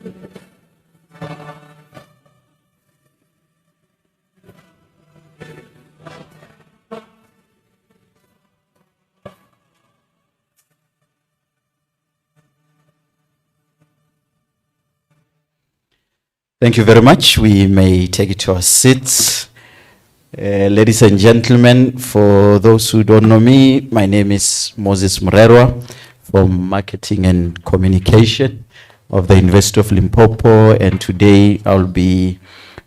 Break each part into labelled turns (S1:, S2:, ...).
S1: Thank you very much. We may take it to our seats. Ladies and gentlemen, for those who don't know me, my name is Moses Murerwa from Marketing and Communication of the University of Limpopo, and today I'll be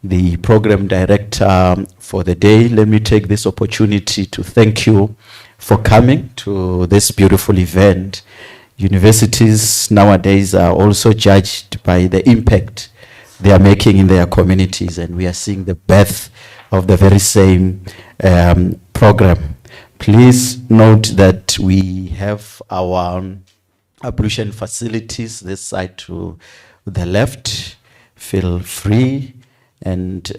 S1: the program director for the day. Let me take this opportunity to thank you for coming to this beautiful event. Universities nowadays are also judged by the impact they are making in their communities, and we are seeing the birth of the very same program. Please note that we have our ablution facilities this side to the left. Feel free. And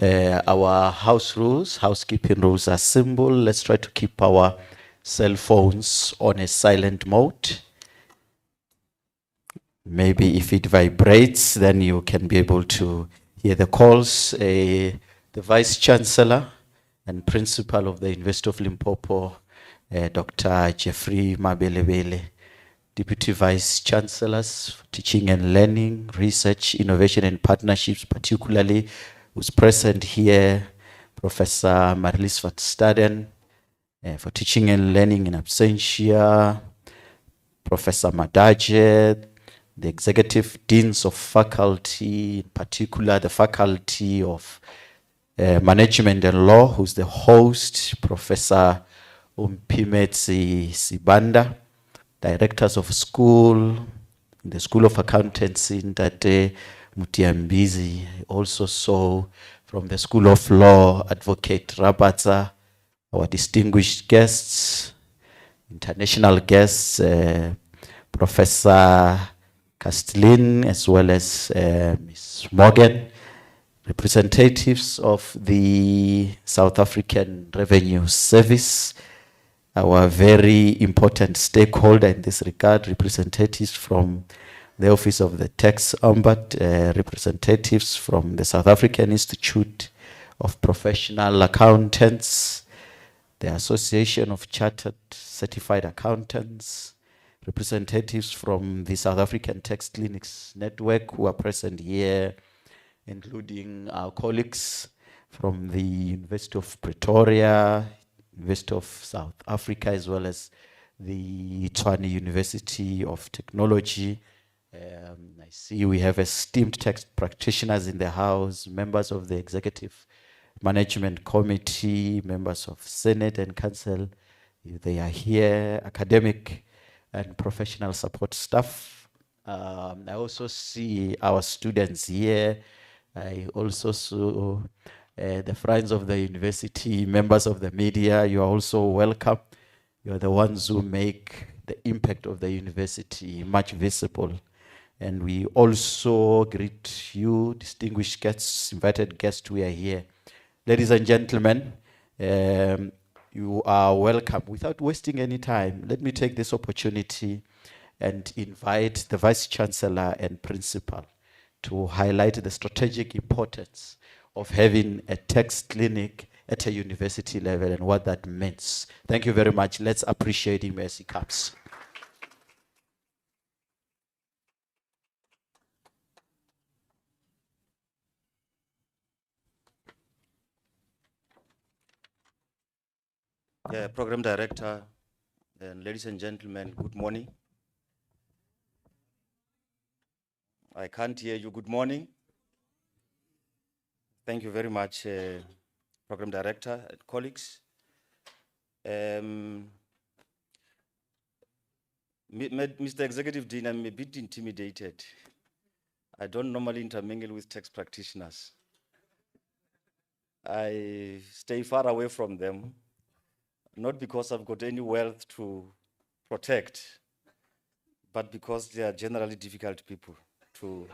S1: our housekeeping rules are simple. Let's try to keep our cell phones on a silent mode. Maybe if it vibrates, then you can be able to hear the calls. The Vice Chancellor and Principal of the University of Limpopo, Dr. Jeffrey Mabelebele, Deputy Vice Chancellors for Teaching and Learning, Research, Innovation and Partnerships, particularly who's present here, Professor Marlies van Staden, for Teaching and Learning in absentia, Professor Madaje, the Executive Deans of Faculty, in particular the Faculty of Management and Law, who's the host, Professor Umpimetsi Sibanda, Directors of School, in the School of Accountancy, Ntate Mutiambizi, also saw from the School of Law, Advocate Rabatsa, our distinguished guests, international guests, Professor Castelin, as well as Ms. Morgan, representatives of the South African Revenue Service, our very important stakeholder in this regard, representatives from the Office of the Tax Ombudsman, representatives from the South African Institute of Professional Accountants, the Association of Chartered Certified Accountants, representatives from the South African Tax Clinics Network who are present here, including our colleagues from the University of Pretoria, University of South Africa, as well as the Tshwane University of Technology. I see we have esteemed tax practitioners in the house, members of the Executive Management Committee, members of Senate and Council. They are here, academic and professional support staff. I also see our students here. I also saw the friends of the university, members of the media. You are also welcome. You are the ones who make the impact of the university much visible. And we also greet you, distinguished guests, invited guests who are here. Ladies and gentlemen, you are welcome. Without wasting any time, let me take this opportunity and invite the Vice Chancellor and Principal to highlight the strategic importance of having a tax clinic at a university level and what that means. Thank you very much. Let's appreciate him as he comes.
S2: Program Director, and ladies and gentlemen, good morning. I can't hear you. Good morning. Thank you very much, Program Director and colleagues. Mr. Executive Dean, I'm a bit intimidated. I don't normally intermingle with tax practitioners. I stay far away from them, not because I've got any wealth to protect, but because they are generally difficult people to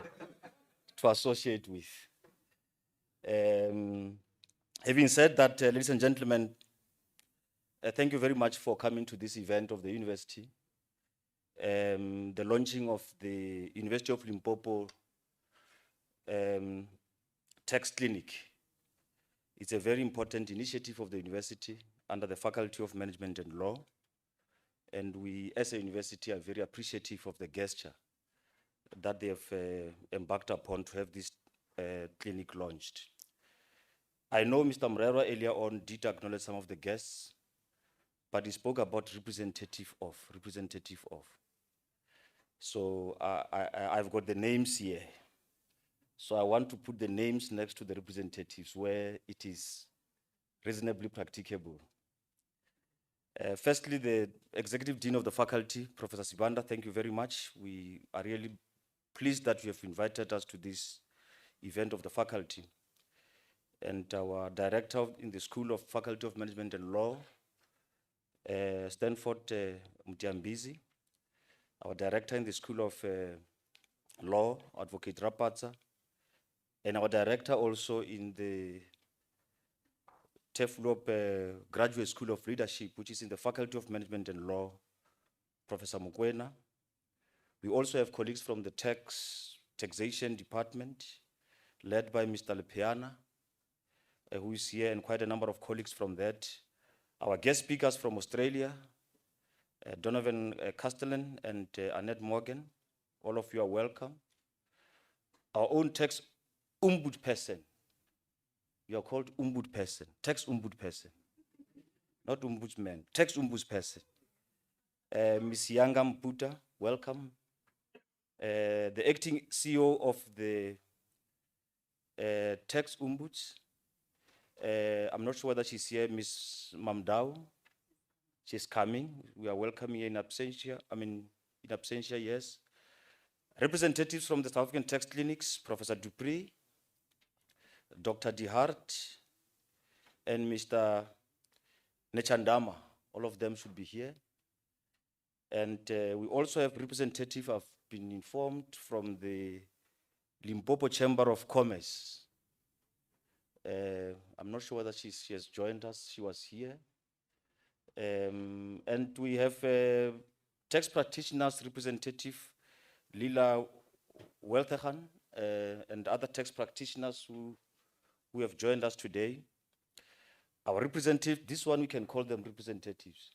S2: associate with. Having said that, ladies and gentlemen, thank you very much for coming to this event of the university. The launching of the University of Limpopo tax clinic. It's a very important initiative of the university under the Faculty of Management and Law. And we, as a university, are very appreciative of the gesture that they have embarked upon to have this clinic launched. I know Mr. Mrera earlier on did acknowledge some of the guests, but he spoke about representative of. So I've got the names here. So I want to put the names next to the representatives where it is reasonably practicable. Firstly, the Executive Dean of the Faculty, Professor Sibanda, thank you very much. We are really pleased that you have invited us to this event of the faculty. And our director in the School of Faculty of Management and Law, Stanford Mutiambizi, our director in the School of Law, Advocate Rapatsa, and our director also in the TEFLOP Graduate School of Leadership, which is in the Faculty of Management and Law, Professor Mukwena. We also have colleagues from the Taxation Department, led by Mr. Lepiana, who is here, and quite a number of colleagues from that. Our guest speakers from Australia, Donovan Castellan and Annette Morgan, all of you are welcome. Our own tax ombudsperson. You are called ombudsperson, tax ombudsperson, not ombudsman, tax ombudsperson. Ms. Yanga Mputa, welcome. The acting CEO of the tax ombuds. I'm not sure whether she's here, Ms. Mamdao. She's coming. We are welcoming her in absentia. In absentia, yes. Representatives from the South African Tax Clinics, Professor Dupree, Dr. DeHart, and Mr. Nechandama. All of them should be here. And we also have representatives, I've been informed, from the Limpopo Chamber of Commerce. I'm not sure whether she has joined us. She was here. And we have tax practitioners representative, Lila Weltehan, and other tax practitioners who have joined us today. Our representative, this one we can call them representatives.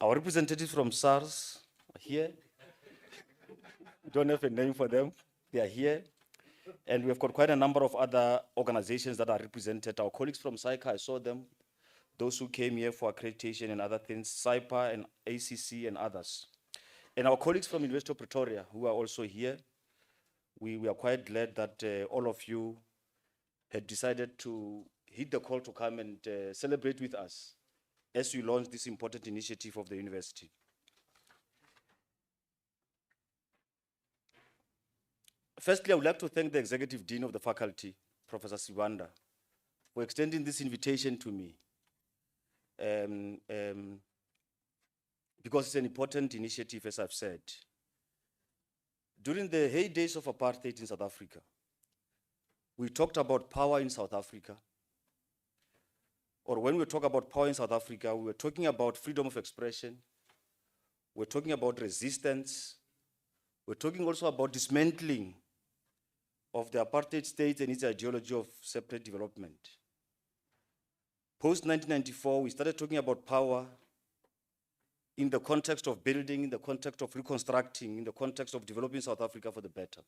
S2: Our representatives from SARS are here. We don't have a name for them. They are here. And we've got quite a number of other organizations that are represented. Our colleagues from SAICA, I saw them. Those who came here for accreditation and other things, SAIPA and ACC and others. And our colleagues from University of Pretoria who are also here. We are quite glad that all of you had decided to heed the call to come and celebrate with us as we launch this important initiative of the university. Firstly, I would like to thank the Executive Dean of the Faculty, Professor Sibanda, for extending this invitation to me. Because it's an important initiative, as I've said. During the heydays of apartheid in South Africa, we talked about power in South Africa. Or when we talk about power in South Africa, we were talking about freedom of expression. We're talking about resistance. We're talking also about dismantling of the apartheid state and its ideology of separate development. Post-1994, we started talking about power in the context of building, in the context of reconstructing, in the context of developing South Africa for the better.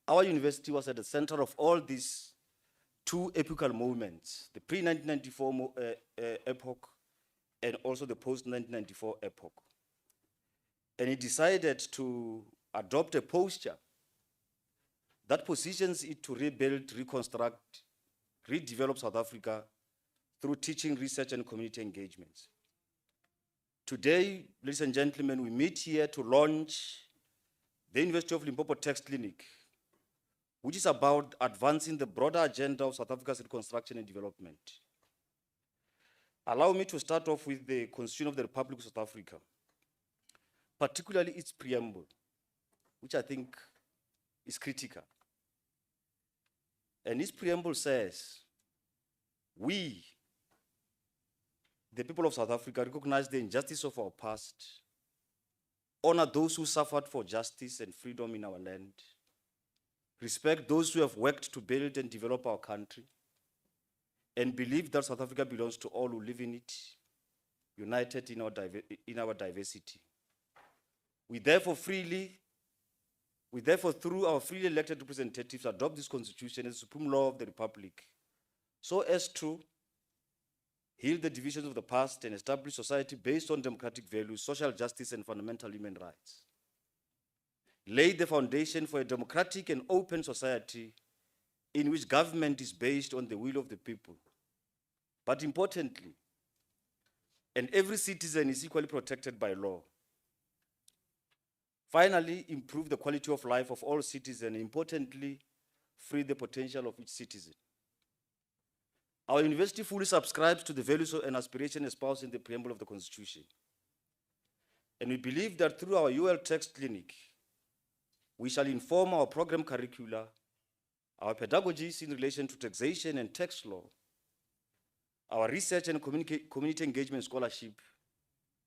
S2: Our university was at the center of all these two epochal movements, the pre-1994 epoch and also the post-1994 epoch. And it decided to adopt a posture that positions it to rebuild, reconstruct, redevelop South Africa through teaching, research, and community engagements. Today, ladies and gentlemen, we meet here to launch the University of Limpopo Tax Clinic, which is about advancing the broader agenda of South Africa's reconstruction and development. Allow me to start off with the Constitution of the Republic of South Africa, particularly its preamble, which I think is critical. And its preamble says, we, the people of South Africa, recognize the injustice of our past, honor those who suffered for justice and freedom in our land, respect those who have worked to build and develop our country, and believe that South Africa belongs to all who live in it, united in our diversity. We therefore, through our freely elected representatives, adopt this constitution as the supreme law of the Republic, so as to heal the divisions of the past and establish society based on democratic values, social justice, and fundamental human rights. Lay the foundation for a democratic and open society in which government is based on the will of the people. But importantly, and every citizen is equally protected by law. Finally, improve the quality of life of all citizens, and importantly, free the potential of each citizen. Our university fully subscribes to the values and aspirations espoused in the preamble of the Constitution. And we believe that through our UL Tax Clinic, we shall inform our program curricula, our pedagogies in relation to taxation and tax law, our research and community engagement scholarship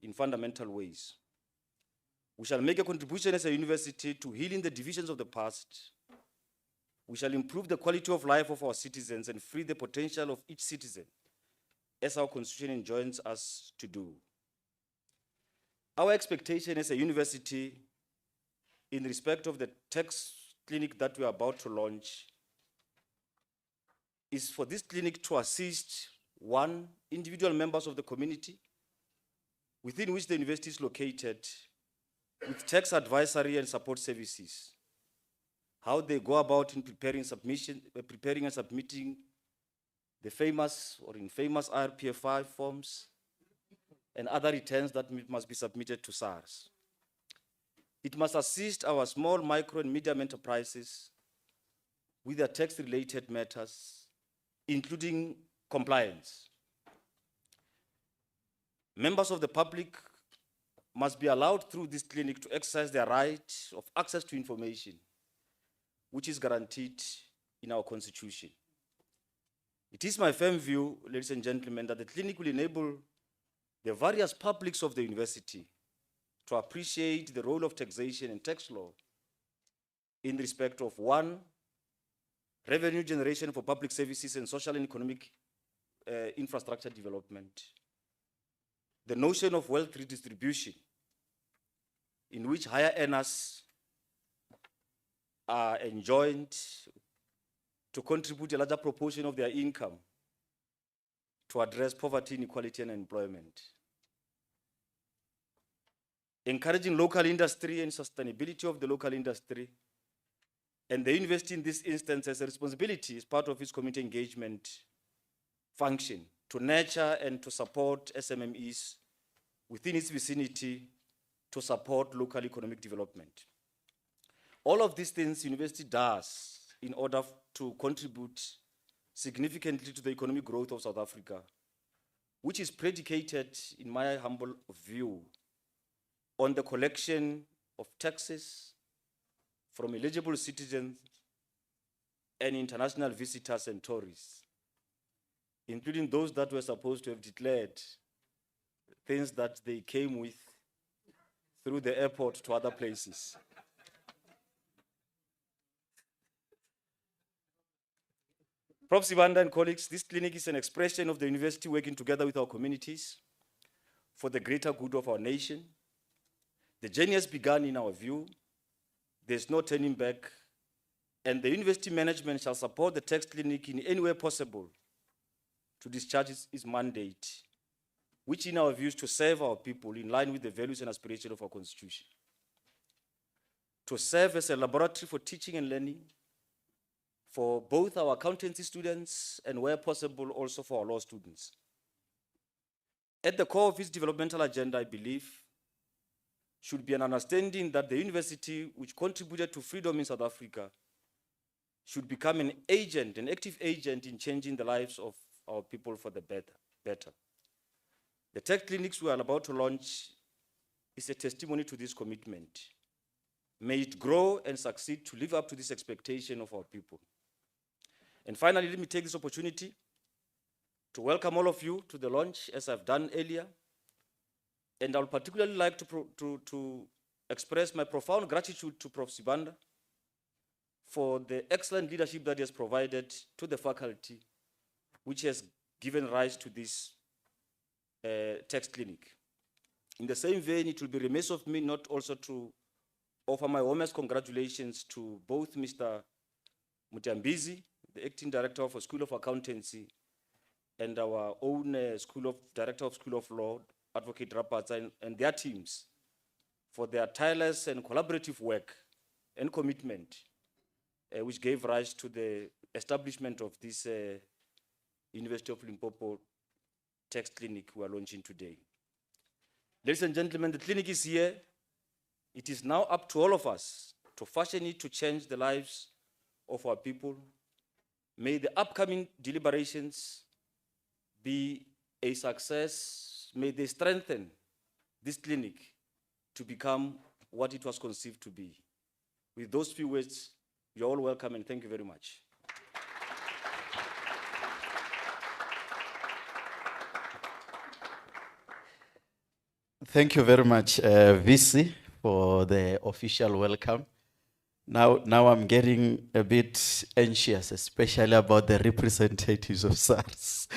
S2: in fundamental ways. We shall make a contribution as a university to healing the divisions of the past. We shall improve the quality of life of our citizens and free the potential of each citizen, as our Constitution enjoins us to do. Our expectation as a university in respect of the tax clinic that we are about to launch is for this clinic to assist, one, individual members of the community within which the university is located with tax advisory and support services, how they go about in preparing and submitting the famous or infamous IRPF5 forms and other returns that must be submitted to SARS. It must assist our small, micro, and medium enterprises with their tax-related matters, including compliance. Members of the public must be allowed through this clinic to exercise their right of access to information, which is guaranteed in our Constitution. It is my firm view, ladies and gentlemen, that the clinic will enable the various publics of the university to appreciate the role of taxation and tax law in respect of, one, revenue generation for public services and social and economic infrastructure development, the notion of wealth redistribution, in which higher earners are enjoined to contribute a larger proportion of their income to address poverty, inequality, and employment. Encouraging local industry and sustainability of the local industry. And the university in this instance has a responsibility as part of its community engagement function to nurture and to support SMMEs within its vicinity to support local economic development. All of these things university does in order to contribute significantly to the economic growth of South Africa, which is predicated, in my humble view, on the collection of taxes from eligible citizens and international visitors and tourists, including those that were supposed to have declared things that they came with through the airport to other places. Prof. Sibanda and colleagues, this clinic is an expression of the university working together with our communities for the greater good of our nation. The journey has begun in our view. There's no turning back, and the university management shall support the tax clinic in any way possible to discharge its mandate, which in our view is to serve our people in line with the values and aspirations of our Constitution, to serve as a laboratory for teaching and learning for both our accountancy students and, where possible, also for our law students. At the core of its developmental agenda, I believe, should be an understanding that the university, which contributed to freedom in South Africa, should become an agent, an active agent in changing the lives of our people for the better. The tax clinics we are about to launch is a testimony to this commitment. May it grow and succeed to live up to this expectation of our people. And finally, let me take this opportunity to welcome all of you to the launch, as I've done earlier. And I would particularly like to express my profound gratitude to Prof. Sibanda for the excellent leadership that he has provided to the faculty, which has given rise to this tax clinic. In the same vein, it will be remiss of me not also to offer my warmest congratulations to both Mr. Mutambizi, the acting director of the School of Accountancy, and our own director of School of Law, Advocate Rapatsa, and their teams for their tireless and collaborative work and commitment, which gave rise to the establishment of this University of Limpopo tax clinic we are launching today. Ladies and gentlemen, the clinic is here. It is now up to all of us to fashion it to change the lives of our people. May the upcoming deliberations be a success. May they strengthen this clinic to become what it was conceived to be. With those few words, you're all welcome and thank you very much.
S1: Thank you very much, VC, for the official welcome. Now I'm getting a bit anxious, especially about the representatives of SARS.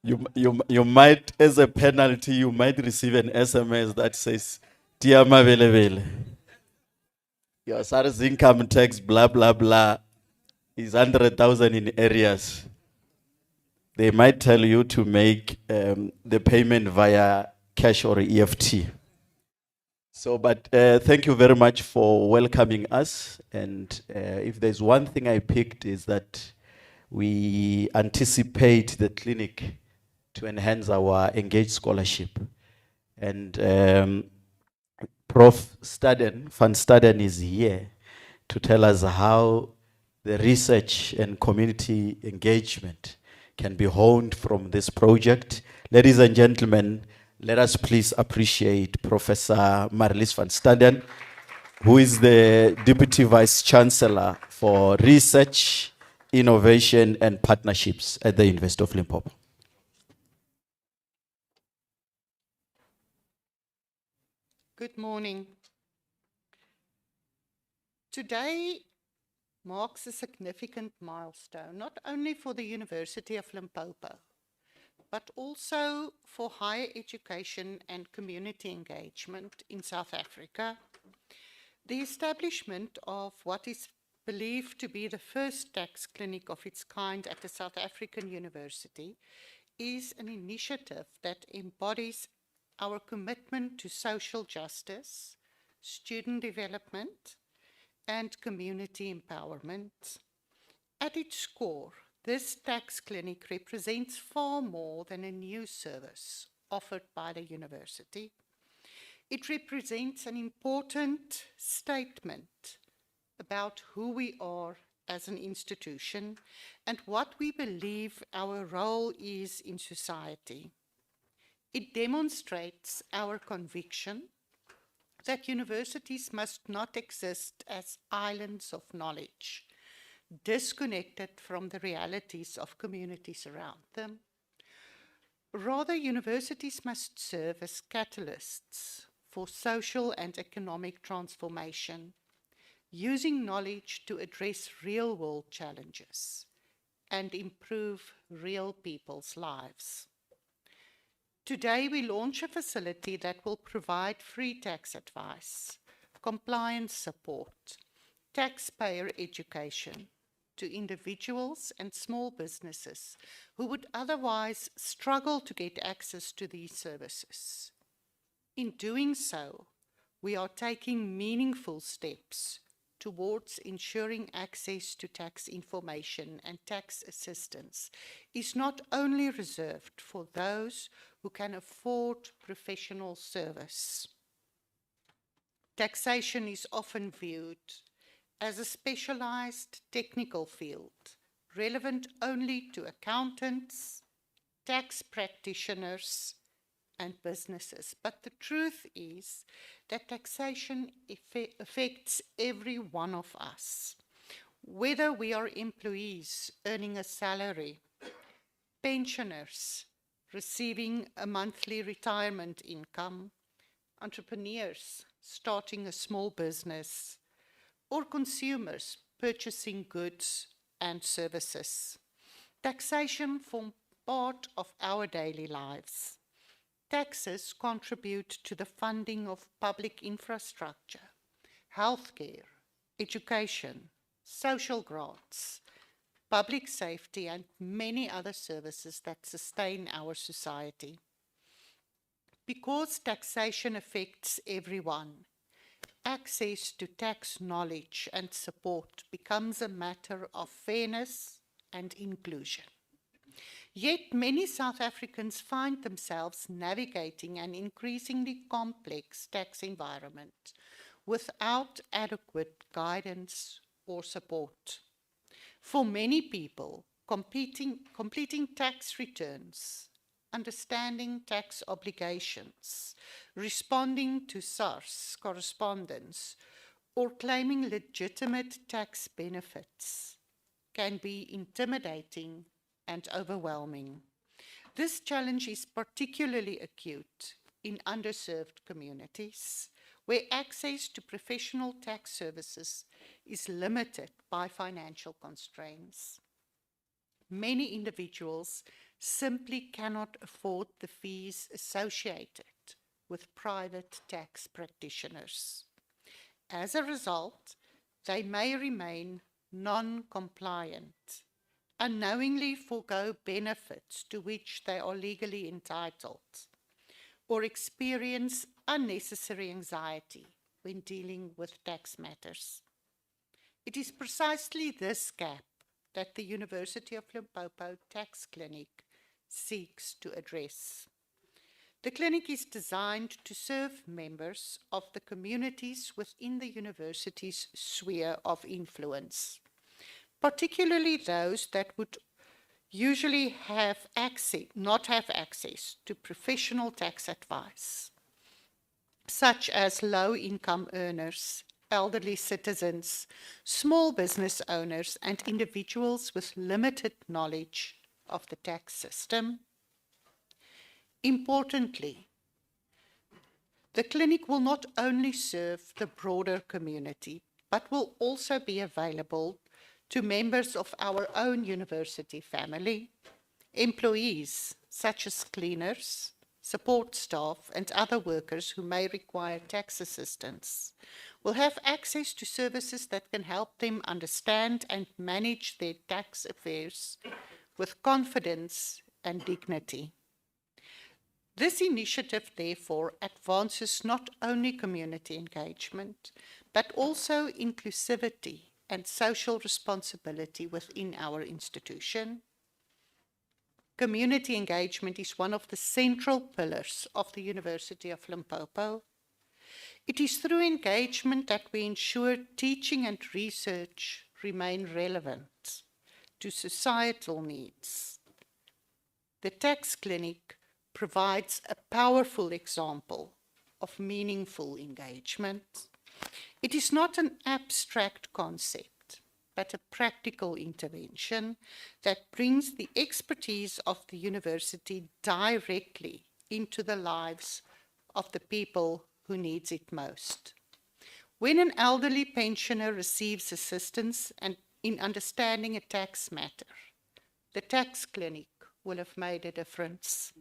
S1: You might, as a penalty, you might receive an SMS that says, "Dear Mavelevele, your SARS income tax, blah, blah, blah, is 100,000 in areas." They might tell you to make the payment via cash or EFT. So, but thank you very much for welcoming us. And if there's one thing I picked is that we anticipate the clinic to enhance our engaged scholarship. And Prof. Van Staden is here to tell us how the research and community engagement can be honed from this project. Ladies and gentlemen, let us please appreciate Professor Marlies van Staden, who is the Deputy Vice Chancellor for Research, Innovation and Partnerships at the University of Limpopo.
S3: Good morning. Today marks a significant milestone, not only for the University of Limpopo, but also for higher education and community engagement in South Africa. The establishment of what is believed to be the first tax clinic of its kind at a South African university is an initiative that embodies our commitment to social justice, student development, and community empowerment. At its core, this tax clinic represents far more than a new service offered by the university. It represents an important statement about who we are as an institution and what we believe our role is in society. It demonstrates our conviction that universities must not exist as islands of knowledge, disconnected from the realities of communities around them. Rather, universities must serve as catalysts for social and economic transformation, using knowledge to address real-world challenges and improve real people's lives. Today, we launch a facility that will provide free tax advice, compliance support, taxpayer education to individuals and small businesses who would otherwise struggle to get access to these services. In doing so, we are taking meaningful steps towards ensuring access to tax information and tax assistance is not only reserved for those who can afford professional service. Taxation is often viewed as a specialized technical field, relevant only to accountants, tax practitioners, and businesses. But the truth is that taxation affects every one of us, whether we are employees earning a salary, pensioners receiving a monthly retirement income, entrepreneurs starting a small business, or consumers purchasing goods and services. Taxation forms part of our daily lives. Taxes contribute to the funding of public infrastructure, healthcare, education, social grants, public safety, and many other services that sustain our society. Because taxation affects everyone, access to tax knowledge and support becomes a matter of fairness and inclusion. Yet many South Africans find themselves navigating an increasingly complex tax environment without adequate guidance or support. For many people, completing tax returns, understanding tax obligations, responding to SARS correspondence, or claiming legitimate tax benefits can be intimidating and overwhelming. This challenge is particularly acute in underserved communities, where access to professional tax services is limited by financial constraints. Many individuals simply cannot afford the fees associated with private tax practitioners. As a result, they may remain non-compliant, unknowingly forego benefits to which they are legally entitled, or experience unnecessary anxiety when dealing with tax matters. It is precisely this gap that the University of Limpopo Tax Clinic seeks to address. The clinic is designed to serve members of the communities within the university's sphere of influence, particularly those that would usually not have access to professional tax advice, such as low-income earners, elderly citizens, small business owners, and individuals with limited knowledge of the tax system. Importantly, the clinic will not only serve the broader community, but will also be available to members of our own university family, employees such as cleaners, support staff, and other workers who may require tax assistance, will have access to services that can help them understand and manage their tax affairs with confidence and dignity. This initiative, therefore, advances not only community engagement, but also inclusivity and social responsibility within our institution. Community engagement is one of the central pillars of the University of Limpopo. It is through engagement that we ensure teaching and research remain relevant to societal needs. The tax clinic provides a powerful example of meaningful engagement. It is not an abstract concept, but a practical intervention that brings the expertise of the university directly into the lives of the people who need it most. When an elderly pensioner receives assistance in understanding a tax matter, the tax clinic will have made a difference.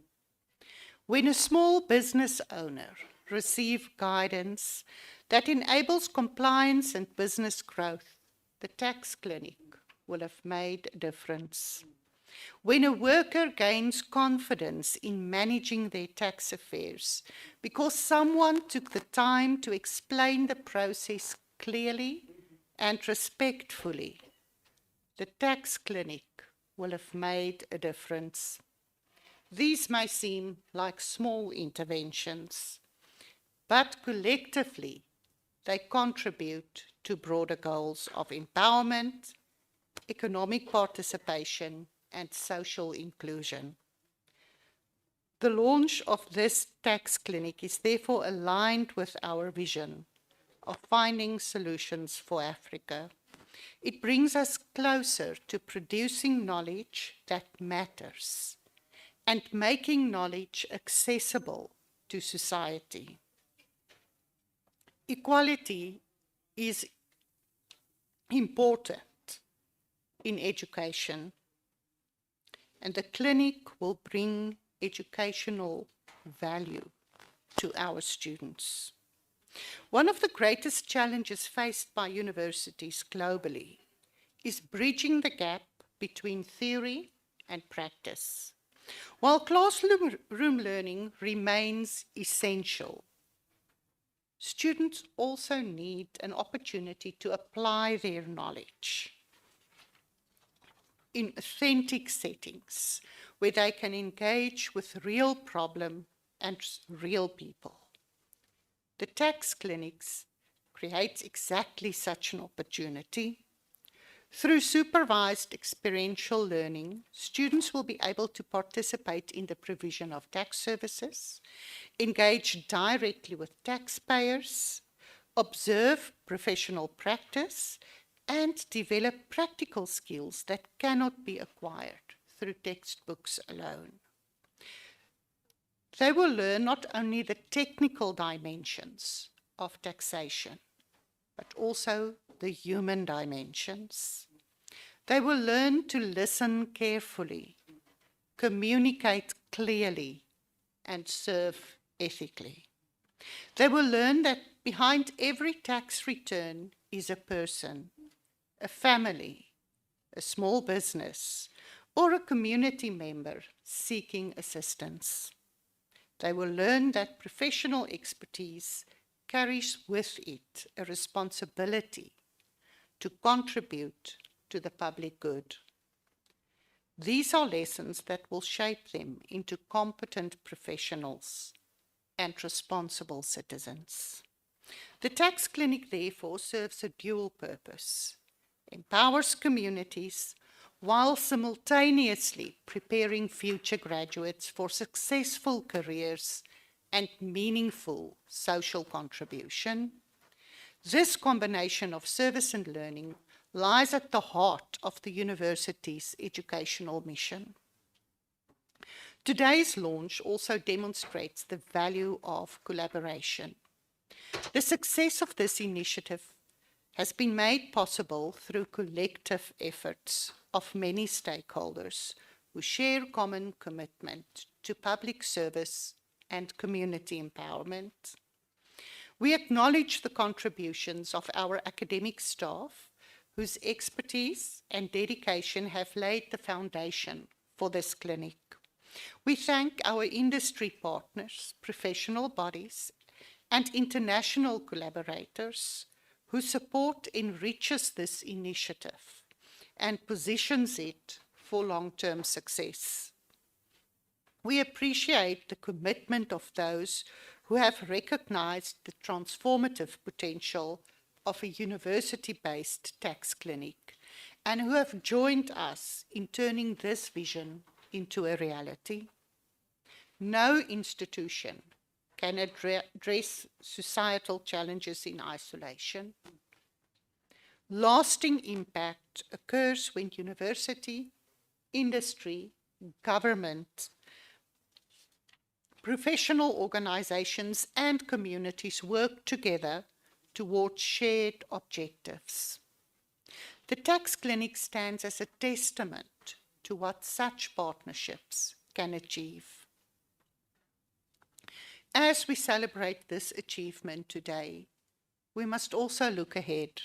S3: When a small business owner receives guidance that enables compliance and business growth, the tax clinic will have made a difference. When a worker gains confidence in managing their tax affairs because someone took the time to explain the process clearly and respectfully, the tax clinic will have made a difference. These may seem like small interventions, but collectively they contribute to broader goals of empowerment, economic participation, and social inclusion. The launch of this tax clinic is therefore aligned with our vision of finding solutions for Africa. It brings us closer to producing knowledge that matters and making knowledge accessible to society. Equality is important in education, and the clinic will bring educational value to our students. One of the greatest challenges faced by universities globally is bridging the gap between theory and practice. While classroom learning remains essential, students also need an opportunity to apply their knowledge in authentic settings where they can engage with real problem and real people. The tax clinics create exactly such an opportunity. Through supervised experiential learning, students will be able to participate in the provision of tax services, engage directly with taxpayers, observe professional practice, and develop practical skills that cannot be acquired through textbooks alone. They will learn not only the technical dimensions of taxation, but also the human dimensions. They will learn to listen carefully, communicate clearly, and serve ethically. They will learn that behind every tax return is a person, a family, a small business, or a community member seeking assistance. They will learn that professional expertise carries with it a responsibility to contribute to the public good. These are lessons that will shape them into competent professionals and responsible citizens. The tax clinic, therefore, serves a dual purpose: empowers communities while simultaneously preparing future graduates for successful careers and meaningful social contribution. This combination of service and learning lies at the heart of the university's educational mission. Today's launch also demonstrates the value of collaboration. The success of this initiative has been made possible through collective efforts of many stakeholders who share common commitment to public service and community empowerment. We acknowledge the contributions of our academic staff, whose expertise and dedication have laid the foundation for this clinic. We thank our industry partners, professional bodies, and international collaborators whose support enriches this initiative and positions it for long-term success. We appreciate the commitment of those who have recognized the transformative potential of a university-based tax clinic and who have joined us in turning this vision into a reality. No institution can address societal challenges in isolation. Lasting impact occurs when university, industry, government, professional organizations, and communities work together towards shared objectives. The tax clinic stands as a testament to what such partnerships can achieve. As we celebrate this achievement today, we must also look ahead.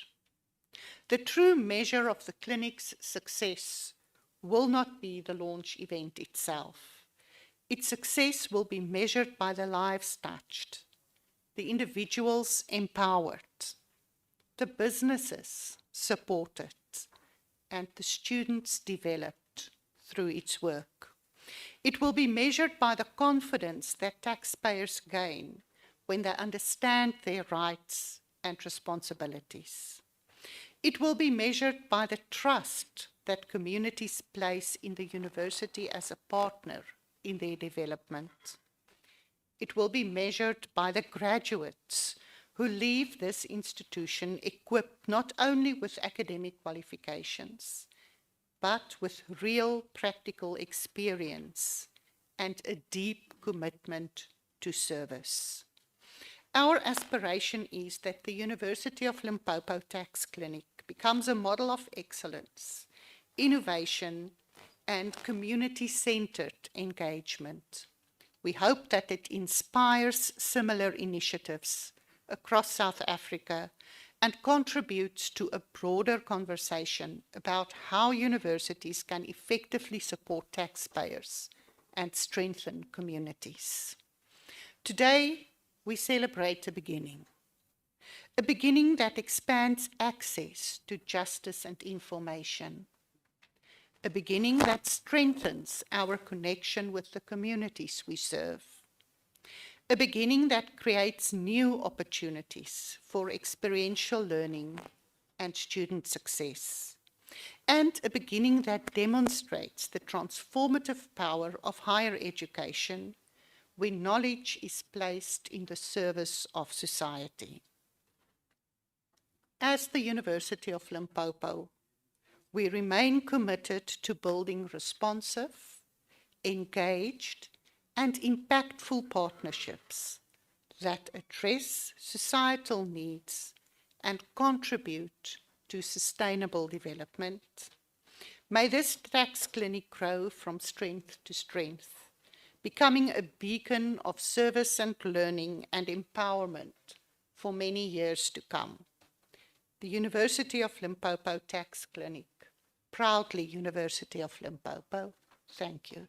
S3: The true measure of the clinic's success will not be the launch event itself. Its success will be measured by the lives touched, the individuals empowered, the businesses supported, and the students developed through its work. It will be measured by the confidence that taxpayers gain when they understand their rights and responsibilities. It will be measured by the trust that communities place in the university as a partner in their development. It will be measured by the graduates who leave this institution equipped not only with academic qualifications, but with real practical experience and a deep commitment to service. Our aspiration is that the University of Limpopo Tax Clinic becomes a model of excellence, innovation, and community-centered engagement. We hope that it inspires similar initiatives across South Africa and contributes to a broader conversation about how universities can effectively support taxpayers and strengthen communities. Today, we celebrate a beginning that expands access to justice and information, a beginning that strengthens our connection with the communities we serve, a beginning that creates new opportunities for experiential learning and student success, and a beginning that demonstrates the transformative power of higher education when knowledge is placed in the service of society. As the University of Limpopo, we remain committed to building responsive, engaged, and impactful partnerships that address societal needs and contribute to sustainable development. May this tax clinic grow from strength to strength, becoming a beacon of service and learning and empowerment for many years to come. The University of Limpopo Tax Clinic, proudly University of Limpopo. Thank you.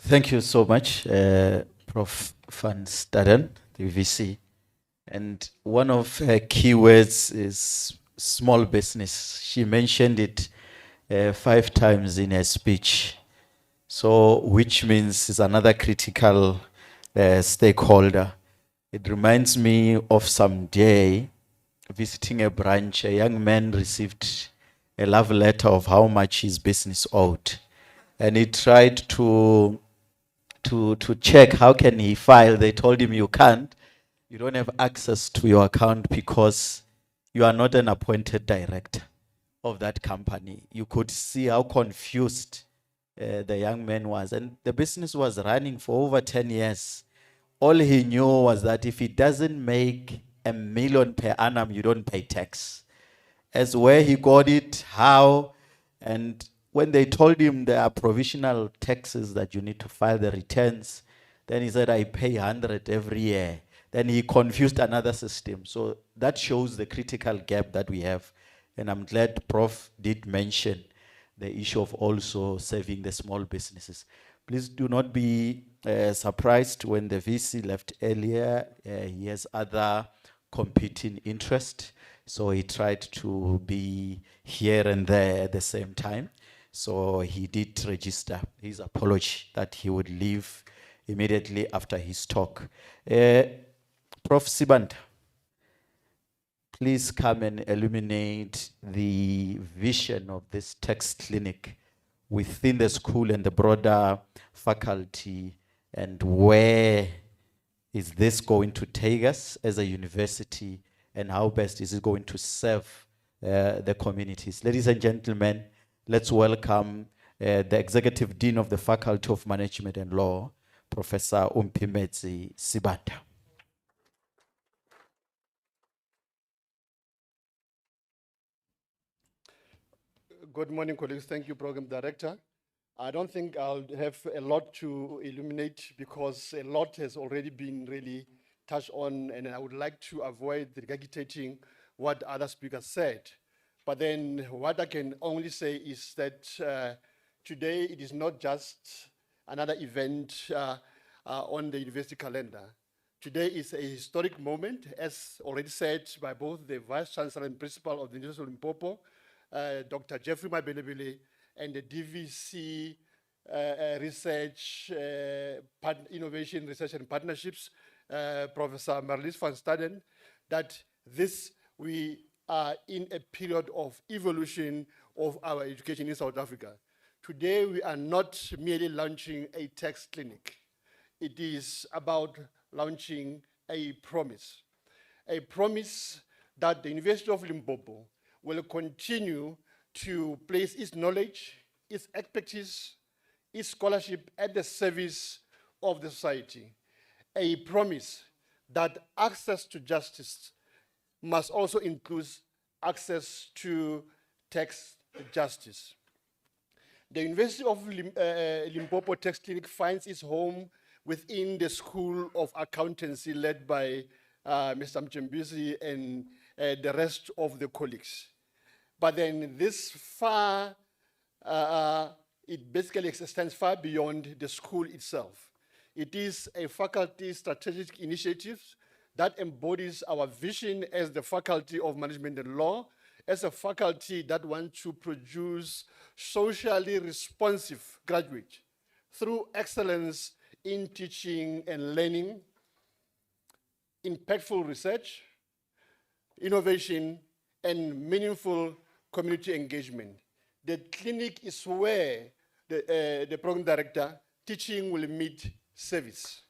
S1: Thank you so much, Prof. Van Staden, the VC. And one of her key words is small business. She mentioned it 5 times in her speech. So, which means is another critical stakeholder. It reminds me of some day visiting a branch. A young man received a love letter of how much his business owed. And he tried to check how can he file. They told him you can't. You don't have access to your account because you are not an appointed director of that company. You could see how confused the young man was. And the business was running for over 10 years. All he knew was that if he doesn't make $1 million per annum, you don't pay tax. As where he got it, how, and when they told him there are provisional taxes that you need to file the returns, then he said, I pay 100 every year. Then he confused another system. So that shows the critical gap that we have. And I'm glad Prof did mention the issue of also serving the small businesses. Please do not be surprised when the VC left earlier. He has other competing interests. So he tried to be here and there at the same time. So he did register his apology that he would leave immediately after his talk. Prof. Sibanda, please come and illuminate the vision of this tax clinic within the school and the broader faculty, and where is this going to take us as a university, and how best is it going to serve the communities. Ladies and gentlemen, let's welcome the Executive Dean of the Faculty of Management and Law, Professor Umpimedzi Sibanda.
S4: Good morning, colleagues. Thank you, Program Director. I don't think I'll have a lot to illuminate because a lot has already been really touched on, and I would like to avoid regurgitating what other speakers said. But then what I can only say is that today it is not just another event on the university calendar. Today is a historic moment, as already said by both the Vice Chancellor and Principal of the University of Limpopo, Dr. Jeffrey Mabelebele, and the DVC Research, Innovation, Research and Partnerships, Professor Marlies van Staden, that we are in a period of evolution of our education in South Africa. Today, we are not merely launching a tax clinic. It is about launching a promise that the University of Limpopo will continue to place its knowledge, its expertise, its scholarship at the service of the society, a promise that access to justice must also include access to tax justice. The University of Limpopo Tax Clinic finds its home within the School of Accountancy led by Mr. Mchembisi and the rest of the colleagues. But then it basically extends far beyond the school itself. It is a faculty strategic initiative that embodies our vision as the Faculty of Management and Law, as a faculty that wants to produce socially responsive graduates through excellence in teaching and learning, impactful research, innovation, and meaningful community engagement. The clinic is where the program director teaching will meet service,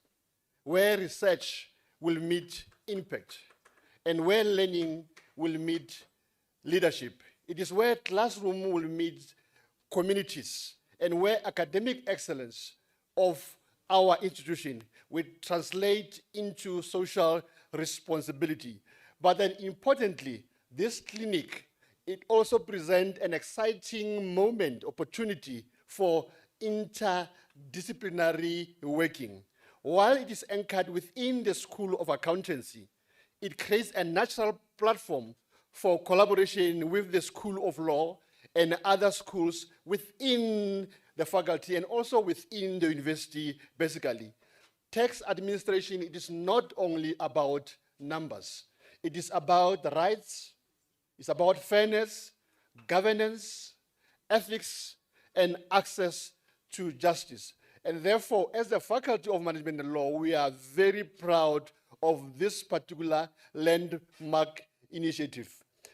S4: where research will meet impact, and where learning will meet leadership. It is where classroom will meet communities, and where academic excellence of our institution will translate into social responsibility. But then importantly, this clinic, it also presents an exciting opportunity for interdisciplinary working. While it is anchored within the School of Accountancy, it creates a natural platform for collaboration with the School of Law and other schools within the faculty and also within the university, basically. Tax administration, it is not only about numbers. It is about the rights, it's about fairness, governance, ethics, and access to justice. And therefore, as the Faculty of Management and Law, we are very proud of this particular landmark initiative.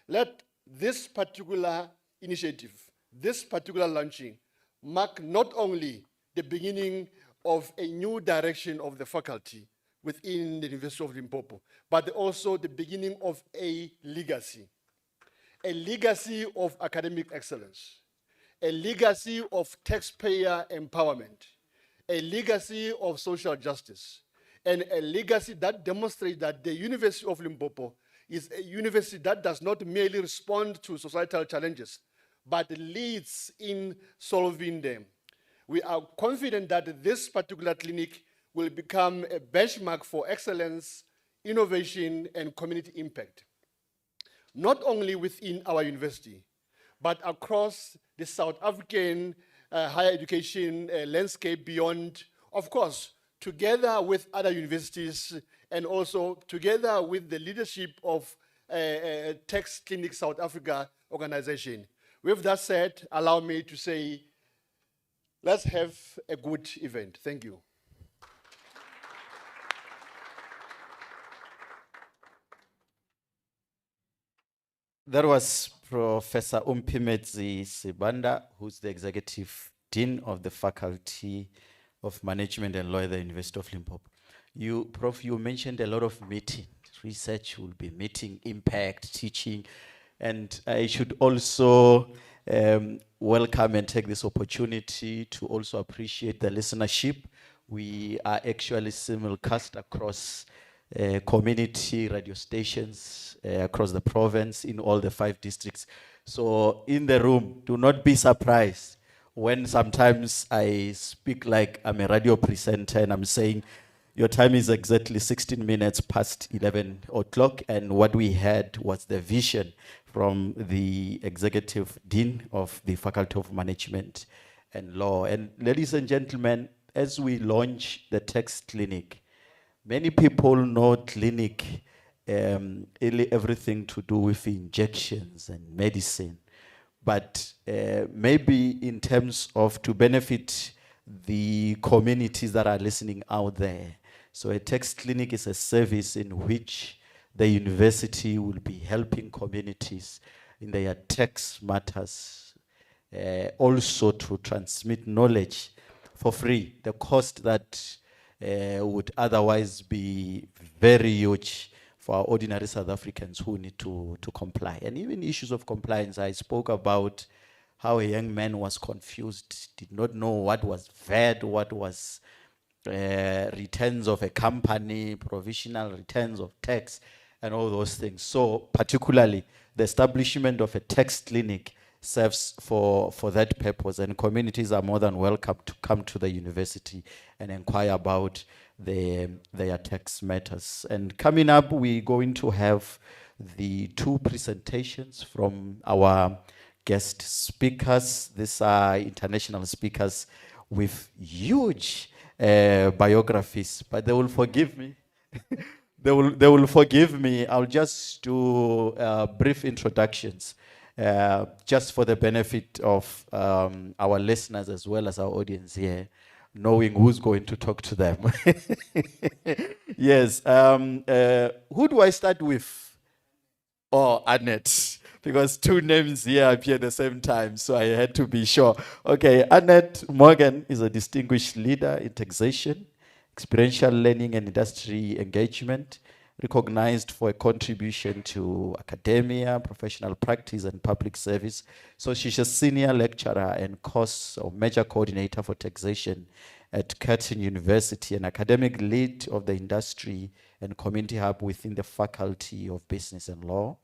S4: Let this particular initiative, this particular launching, mark not only the beginning of a new direction of the faculty within the University of Limpopo, but also the beginning of a legacy of academic excellence, a legacy of taxpayer empowerment, a legacy of social justice, and a legacy that demonstrates that the University of Limpopo is a university that does not merely respond to societal challenges, but leads in solving them. We are confident that this particular clinic will become a benchmark for excellence, innovation, and community impact, not only within our university, but across the South African higher education landscape beyond, of course, together with other universities and also together with the leadership of Tax Clinic South Africa organization. With that said, allow me to say, let's have a good event. Thank you.
S1: That was Professor Umpimedzi Sibanda, who's the Executive Dean of the Faculty of Management and Law at the University of Limpopo. Prof, you mentioned a lot of meeting. Research will be meeting, impact, teaching, and I should also welcome and take this opportunity to also appreciate the listenership. We are actually simulcast across community radio stations across the province in all the 5 districts. So in the room, do not be surprised when sometimes I speak like I'm a radio presenter and I'm saying, your time is exactly 16 minutes past 11 o'clock, and what we had was the vision from the Executive Dean of the Faculty of Management and Law. And ladies and gentlemen, as we launch the Tax Clinic, many people know clinic, everything to do with injections and medicine. But maybe in terms of to benefit the communities that are listening out there. So a tax clinic is a service in which the university will be helping communities in their tax matters, also to transmit knowledge for free. The cost that would otherwise be very huge for our ordinary South Africans who need to comply. And even issues of compliance, I spoke about how a young man was confused, did not know what was VAT, what was returns of a company, provisional returns of tax, and all those things. So particularly the establishment of a tax clinic serves for that purpose, and communities are more than welcome to come to the university and inquire about their tax matters. And coming up, we're going to have the two presentations from our guest speakers. These are international speakers with huge biographies, but they will forgive me. They will forgive me. I'll just do brief introductions, just for the benefit of our listeners as well as our audience here, knowing who's going to talk to them. Yes. Who do I start with? Oh, Annette, because two names here appear at the same time, so I had to be sure. Okay, Annette Morgan is a distinguished leader in taxation, experiential learning, and industry engagement, recognized for a contribution to academia, professional practice, and public service. So she's a senior lecturer and course or major coordinator for taxation at Curtin University, an academic lead of the industry and community hub within the Faculty of Business and Law.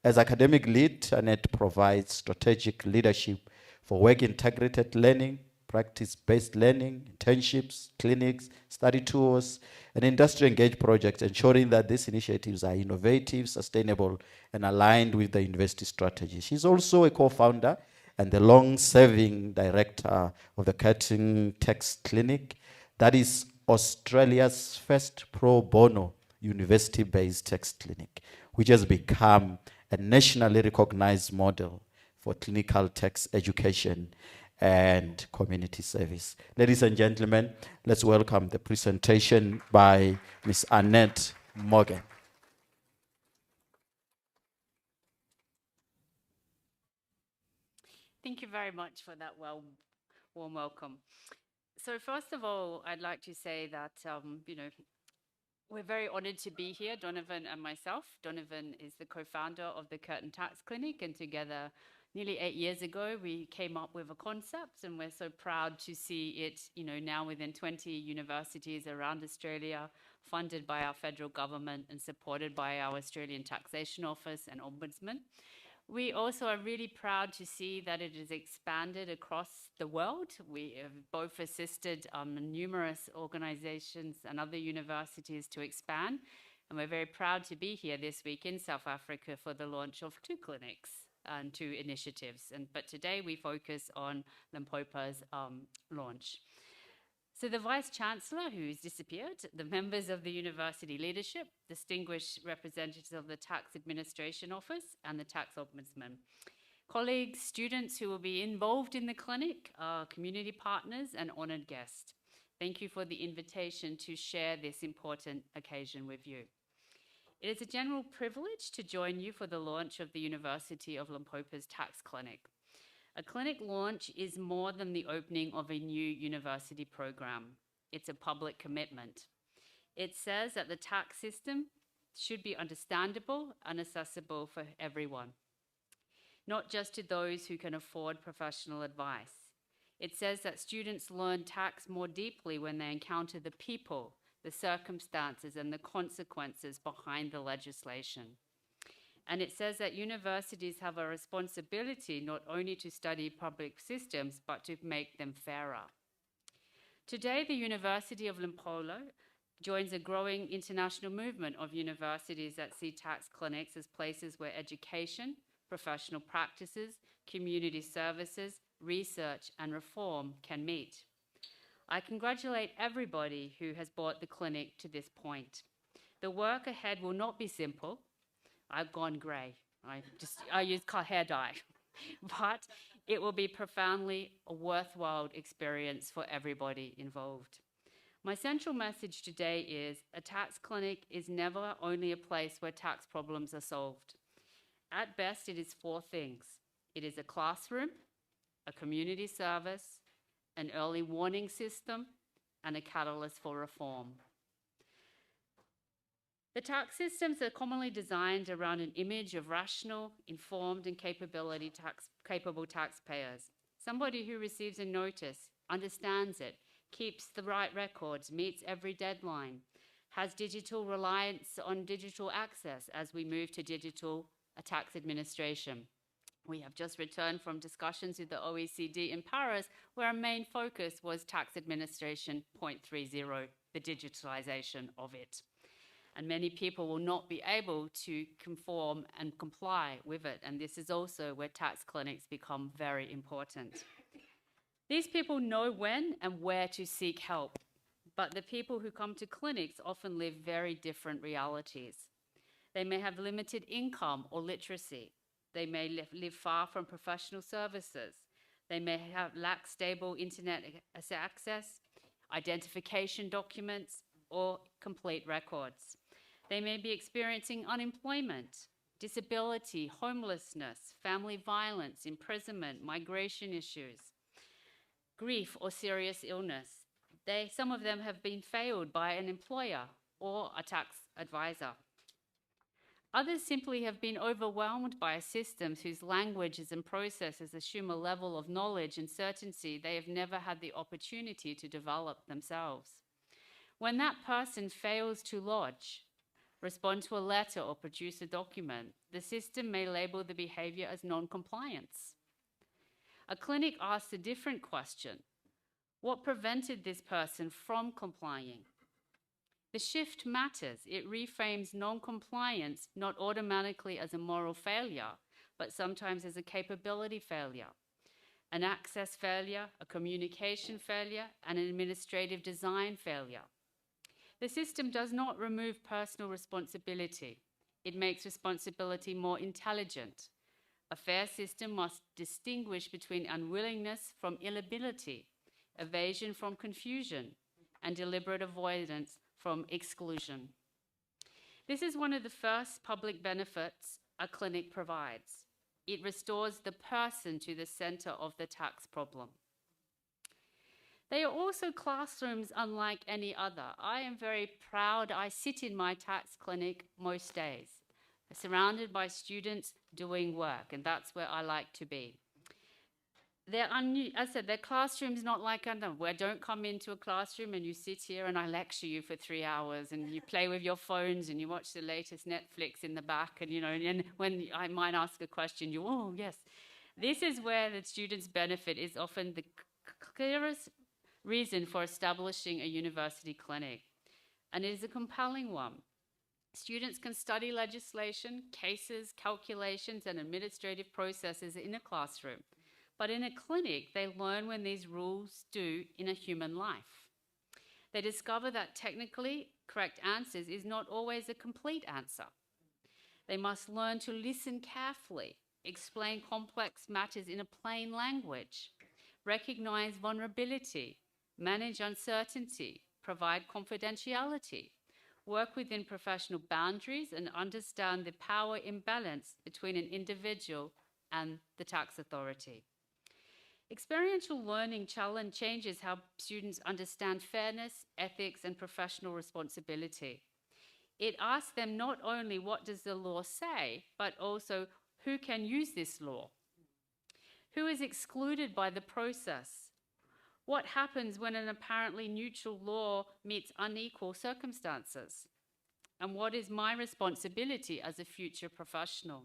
S1: As academic lead, Annette provides strategic leadership for work-integrated learning, practice-based learning, internships, clinics, study tours, and industry-engaged projects, ensuring that these initiatives are innovative, sustainable, and aligned with the university strategy. She's also a co-founder and the long-serving director of the Curtin Tax Clinic, that is Australia's first pro bono university-based tax clinic, which has become a nationally recognized model for clinical tax education and community service. Ladies and gentlemen, let's welcome the presentation by Ms. Annette Morgan.
S5: Thank you very much for that warm welcome. So first of all, I'd like to say that, we're very honored to be here, Donovan and myself. Donovan is the co-founder of the Curtin Tax Clinic, and together, nearly 8 years ago, we came up with a concept, and we're so proud to see it, now within 20 universities around Australia, funded by our federal government and supported by our Australian Taxation Office and Ombudsman. We also are really proud to see that it has expanded across the world. We have both assisted numerous organizations and other universities to expand, and we're very proud to be here this week in South Africa for the launch of 2 clinics and 2 initiatives. But today we focus on Limpopo's launch. So the Vice-Chancellor, who's disappeared, the members of the university leadership, distinguished representatives of the Tax Administration Office and the Tax Ombudsman, colleagues, students who will be involved in the clinic, community partners, and honored guests. Thank you for the invitation to share this important occasion with you. It is a general privilege to join you for the launch of the University of Limpopo's Tax Clinic. A clinic launch is more than the opening of a new university program. It's a public commitment. It says that the tax system should be understandable and accessible for everyone, not just to those who can afford professional advice. It says that students learn tax more deeply when they encounter the people, the circumstances, and the consequences behind the legislation. And it says that universities have a responsibility not only to study public systems, but to make them fairer. Today, the University of Limpopo joins a growing international movement of universities that see tax clinics as places where education, professional practices, community services, research, and reform can meet. I congratulate everybody who has brought the clinic to this point. The work ahead will not be simple. I've gone grey. I use hair dye. But it will be profoundly a worthwhile experience for everybody involved. My central message today is a tax clinic is never only a place where tax problems are solved. At best, it is 4 things. It is a classroom, a community service, an early warning system, and a catalyst for reform. The tax systems are commonly designed around an image of rational, informed, and capable taxpayers. Somebody who receives a notice, understands it, keeps the right records, meets every deadline, has digital reliance on digital access as we move to digital tax administration. We have just returned from discussions with the OECD in Paris, where our main focus was tax administration 0.30, the digitalization of it. And many people will not be able to conform and comply with it. And this is also where tax clinics become very important. These people know when and where to seek help, but the people who come to clinics often live very different realities. They may have limited income or literacy. They may live far from professional services. They may lack stable internet access, identification documents, or complete records. They may be experiencing unemployment, disability, homelessness, family violence, imprisonment, migration issues, grief or serious illness. Some of them have been failed by an employer or a tax advisor. Others simply have been overwhelmed by systems whose languages and processes assume a level of knowledge and certainty they have never had the opportunity to develop themselves. When that person fails to lodge, respond to a letter, or produce a document, the system may label the behavior as non-compliance. A clinic asks a different question. What prevented this person from complying? The shift matters. It reframes non-compliance not automatically as a moral failure, but sometimes as a capability failure, an access failure, a communication failure, and an administrative design failure. The system does not remove personal responsibility. It makes responsibility more intelligent. A fair system must distinguish between unwillingness from inability, evasion from confusion, and deliberate avoidance from exclusion. This is one of the first public benefits a clinic provides. It restores the person to the center of the tax problem. They are also classrooms unlike any other. I am very proud I sit in my tax clinic most days, surrounded by students doing work, and that's where I like to be. As I said, their classrooms not like other, where don't come into a classroom and you sit here and I lecture you for 3 hours and you play with your phones and you watch the latest Netflix in the back and, and when I might ask a question, oh, yes. This is where the students' benefit is often the clearest reason for establishing a university clinic, and it is a compelling one. Students can study legislation, cases, calculations, and administrative processes in a classroom. But in a clinic, they learn when these rules do in a human life. They discover that technically correct answers is not always a complete answer. They must learn to listen carefully, explain complex matters in a plain language, recognize vulnerability, manage uncertainty, provide confidentiality, work within professional boundaries, and understand the power imbalance between an individual and the tax authority. Experiential learning changes how students understand fairness, ethics, and professional responsibility. It asks them not only what does the law say, but also who can use this law? Who is excluded by the process? What happens when an apparently neutral law meets unequal circumstances? And what is my responsibility as a future professional?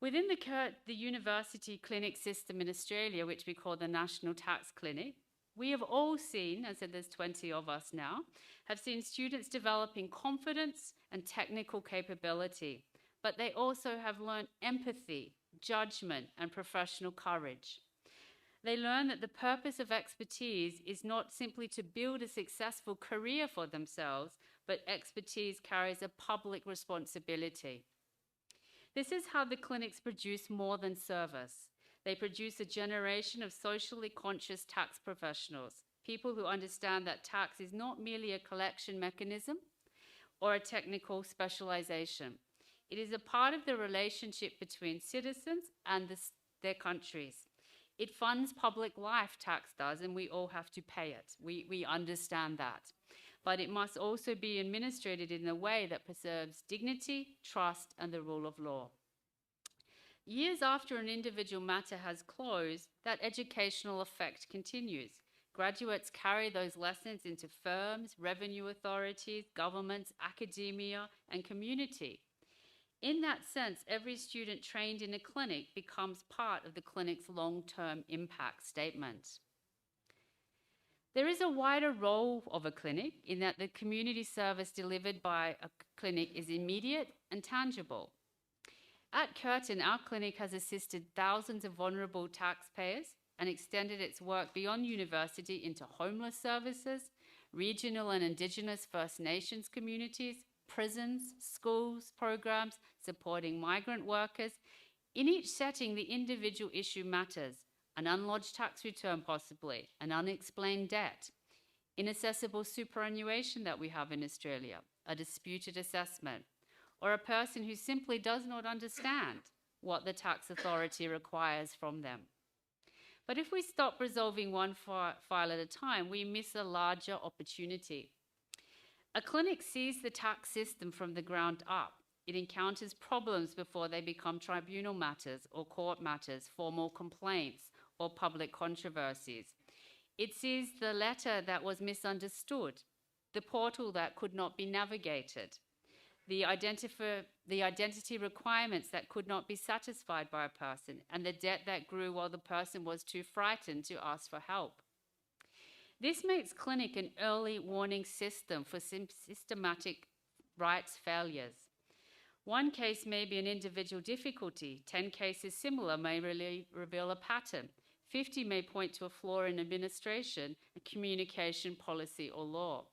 S5: Within the university clinic system in Australia, which we call the National Tax Clinic, we have all seen, as there's 20 of us now, have seen students developing confidence and technical capability, but they also have learned empathy, judgment, and professional courage. They learn that the purpose of expertise is not simply to build a successful career for themselves, but expertise carries a public responsibility. This is how the clinics produce more than service. They produce a generation of socially conscious tax professionals, people who understand that tax is not merely a collection mechanism or a technical specialization. It is a part of the relationship between citizens and their countries. It funds public life, tax does, and we all have to pay it. We understand that. But it must also be administered in a way that preserves dignity, trust, and the rule of law. Years after an individual matter has closed, that educational effect continues. Graduates carry those lessons into firms, revenue authorities, governments, academia, and community. In that sense, every student trained in a clinic becomes part of the clinic's long-term impact statement. There is a wider role of a clinic in that the community service delivered by a clinic is immediate and tangible. At Curtin, our clinic has assisted thousands of vulnerable taxpayers and extended its work beyond university into homeless services, regional and Indigenous First Nations communities, prisons, schools, programs supporting migrant workers. In each setting, the individual issue matters: an unlodged tax return possibly, an unexplained debt, inaccessible superannuation that we have in Australia, a disputed assessment, or a person who simply does not understand what the tax authority requires from them. But if we stop resolving one file at a time, we miss a larger opportunity. A clinic sees the tax system from the ground up. It encounters problems before they become tribunal matters or court matters, formal complaints, or public controversies. It sees the letter that was misunderstood, the portal that could not be navigated, the identity requirements that could not be satisfied by a person, and the debt that grew while the person was too frightened to ask for help. This makes clinic an early warning system for systematic rights failures. One case may be an individual difficulty, 10 cases similar may really reveal a pattern, 50 may point to a flaw in administration, communication, policy, or law.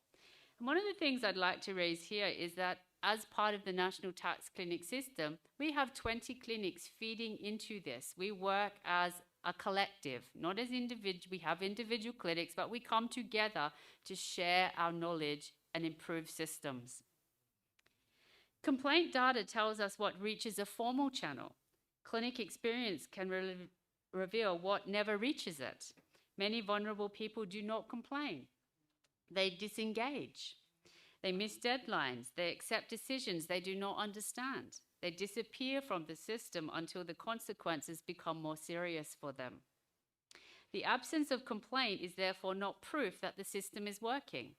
S5: And one of the things I'd like to raise here is that as part of the National Tax Clinic system, we have 20 clinics feeding into this. We work as a collective, not as individual. We have individual clinics, but we come together to share our knowledge and improve systems. Complaint data tells us what reaches a formal channel. Clinic experience can reveal what never reaches it. Many vulnerable people do not complain. They disengage. They miss deadlines. They accept decisions they do not understand. They disappear from the system until the consequences become more serious for them. The absence of complaint is therefore not proof that the system is working.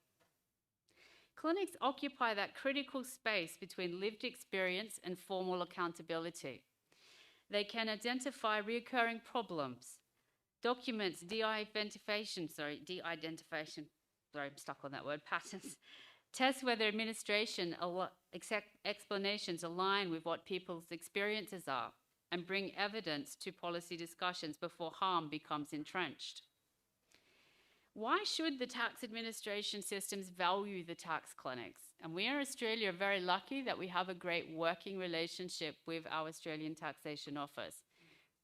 S5: Clinics occupy that critical space between lived experience and formal accountability. They can identify recurring problems, documents de-identification, I'm stuck on that word, patterns, test whether administration explanations align with what people's experiences are, and bring evidence to policy discussions before harm becomes entrenched. Why should the tax administration systems value the tax clinics? And we in Australia are very lucky that we have a great working relationship with our Australian Taxation Office.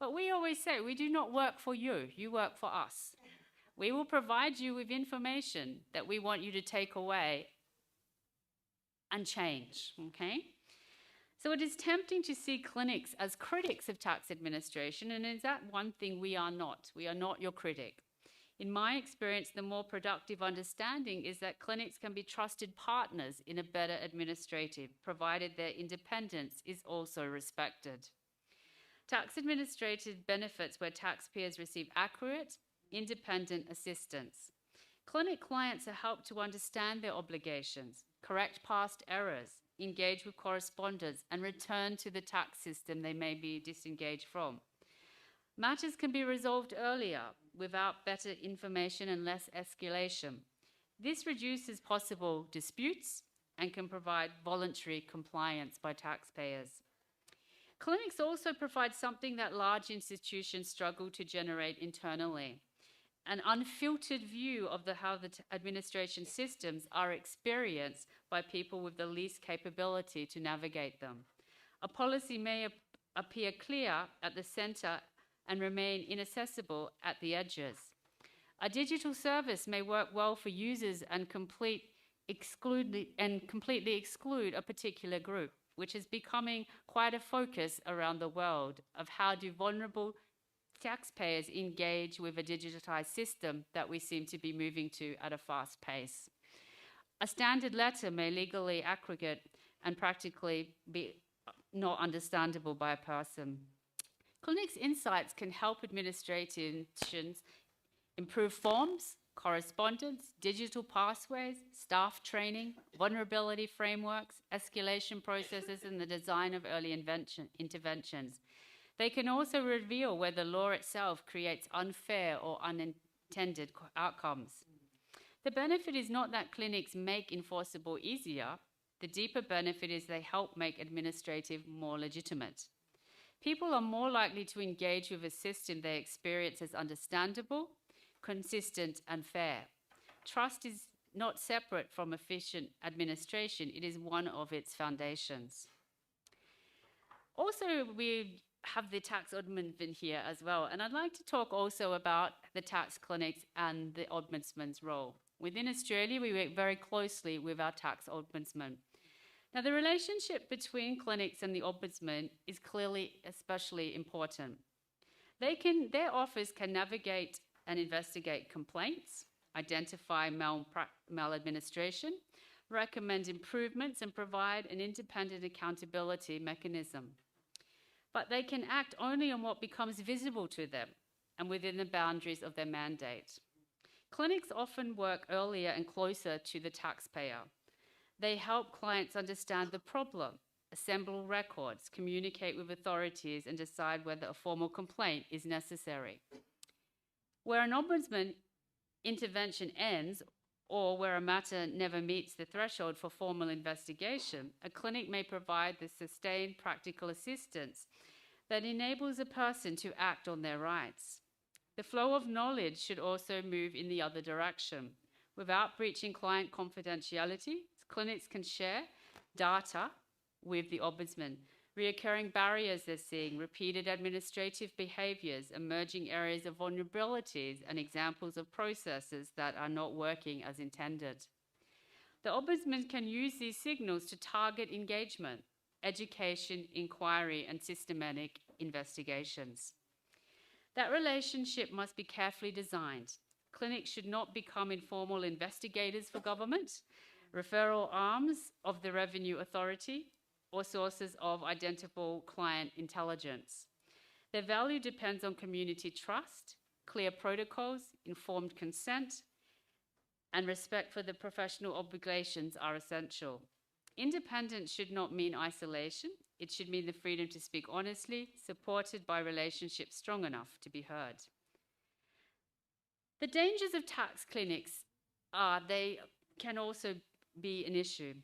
S5: But we always say, we do not work for you, you work for us. We will provide you with information that we want you to take away and change, okay? So it is tempting to see clinics as critics of tax administration, and is that one thing we are not? We are not your critic. In my experience, the more productive understanding is that clinics can be trusted partners in a better administrative, provided their independence is also respected. Tax administrative benefits where taxpayers receive accurate, independent assistance. Clinic clients are helped to understand their obligations, correct past errors, engage with correspondence, and return to the tax system they may be disengaged from. Matters can be resolved earlier without better information and less escalation. This reduces possible disputes and can provide voluntary compliance by taxpayers. Clinics also provide something that large institutions struggle to generate internally: an unfiltered view of how the administration systems are experienced by people with the least capability to navigate them. A policy may appear clear at the center and remain inaccessible at the edges. A digital service may work well for users and completely exclude a particular group, which is becoming quite a focus around the world of how do vulnerable taxpayers engage with a digitized system that we seem to be moving to at a fast pace. A standard letter may legally aggregate and practically be not understandable by a person. Clinics' insights can help administrations improve forms, correspondence, digital pathways, staff training, vulnerability frameworks, escalation processes, and the design of early interventions. They can also reveal whether law itself creates unfair or unintended outcomes. The benefit is not that clinics make enforceable easier. The deeper benefit is they help make administrative more legitimate. People are more likely to engage with a system they experience as understandable, consistent, and fair. Trust is not separate from efficient administration. It is one of its foundations. Also, we have the tax ombudsman here as well, and I'd like to talk also about the tax clinics and the ombudsman's role. Within Australia, we work very closely with our tax ombudsman. Now, the relationship between clinics and the ombudsman is clearly especially important. Their office can navigate and investigate complaints, identify maladministration, recommend improvements, and provide an independent accountability mechanism. But they can act only on what becomes visible to them and within the boundaries of their mandate. Clinics often work earlier and closer to the taxpayer. They help clients understand the problem, assemble records, communicate with authorities, and decide whether a formal complaint is necessary. Where an ombudsman intervention ends, or where a matter never meets the threshold for formal investigation, a clinic may provide the sustained practical assistance that enables a person to act on their rights. The flow of knowledge should also move in the other direction. Without breaching client confidentiality, clinics can share data with the ombudsman, reoccurring barriers they're seeing, repeated administrative behaviours, emerging areas of vulnerabilities, and examples of processes that are not working as intended. The ombudsman can use these signals to target engagement, education, inquiry, and systematic investigations. That relationship must be carefully designed. Clinics should not become informal investigators for government, referral arms of the Revenue Authority, or sources of identifiable client intelligence. Their value depends on community trust, clear protocols, informed consent, and respect for the professional obligations are essential. Independence should not mean isolation. It should mean the freedom to speak honestly, supported by relationships strong enough to be heard. The dangers of tax clinics are they can also be an issue.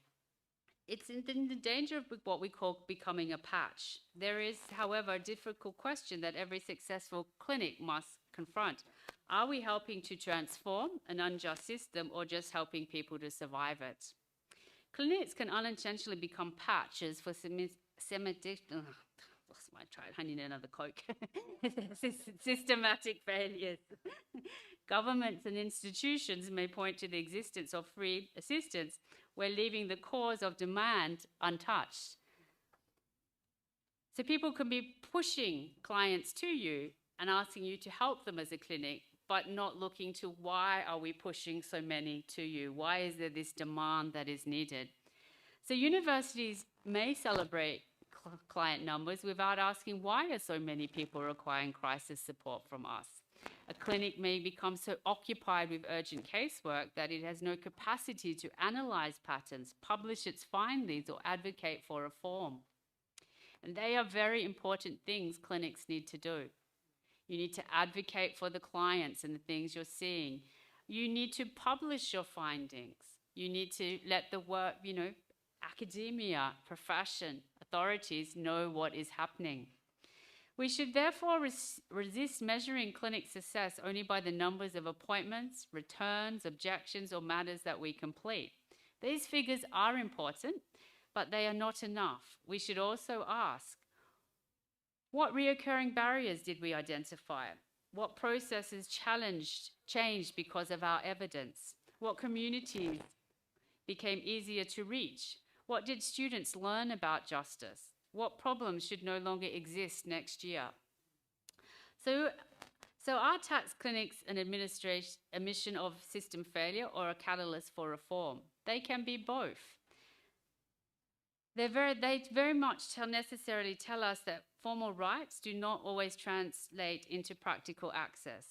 S5: It's in the danger of what we call becoming a patch. There is, however, a difficult question that every successful clinic must confront. Are we helping to transform an unjust system or just helping people to survive it? Clinics can unintentionally become patches for I need another Coke. Systematic failures. Governments and institutions may point to the existence of free assistance where leaving the cause of demand untouched. So people can be pushing clients to you and asking you to help them as a clinic, but not looking to why are we pushing so many to you? Why is there this demand that is needed? So universities may celebrate client numbers without asking why are so many people requiring crisis support from us. A clinic may become so occupied with urgent casework that it has no capacity to analyse patterns, publish its findings, or advocate for reform. And they are very important things clinics need to do. You need to advocate for the clients and the things you're seeing. You need to publish your findings. You need to let the work, academia, profession, authorities know what is happening. We should therefore resist measuring clinic success only by the numbers of appointments, returns, objections, or matters that we complete. These figures are important, but they are not enough. We should also ask, what reoccurring barriers did we identify? What processes changed because of our evidence? What communities became easier to reach? What did students learn about justice? What problems should no longer exist next year? So are tax clinics an admission of system failure or a catalyst for reform? They can be both. They very much necessarily tell us that formal rights do not always translate into practical access.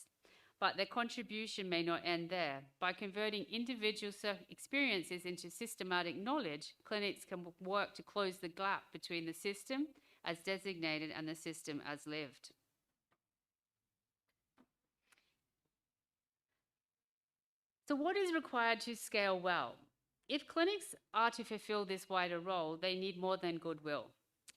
S5: But their contribution may not end there. By converting individual experiences into systematic knowledge, clinics can work to close the gap between the system as designated and the system as lived. So what is required to scale well? If clinics are to fulfill this wider role, they need more than goodwill.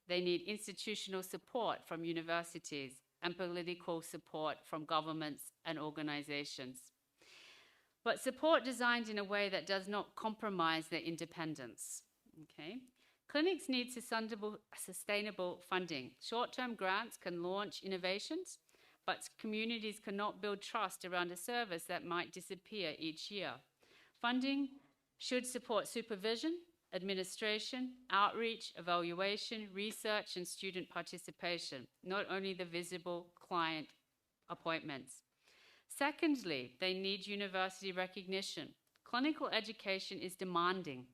S5: They need institutional support from universities and political support from governments and organizations. But support designed in a way that does not compromise their independence. Okay? Clinics need sustainable funding. Short-term grants can launch innovations, but communities cannot build trust around a service that might disappear each year. Funding should support supervision, administration, outreach, evaluation, research, and student participation, not only the visible client appointments. Secondly, they need university recognition. Clinical education is demanding.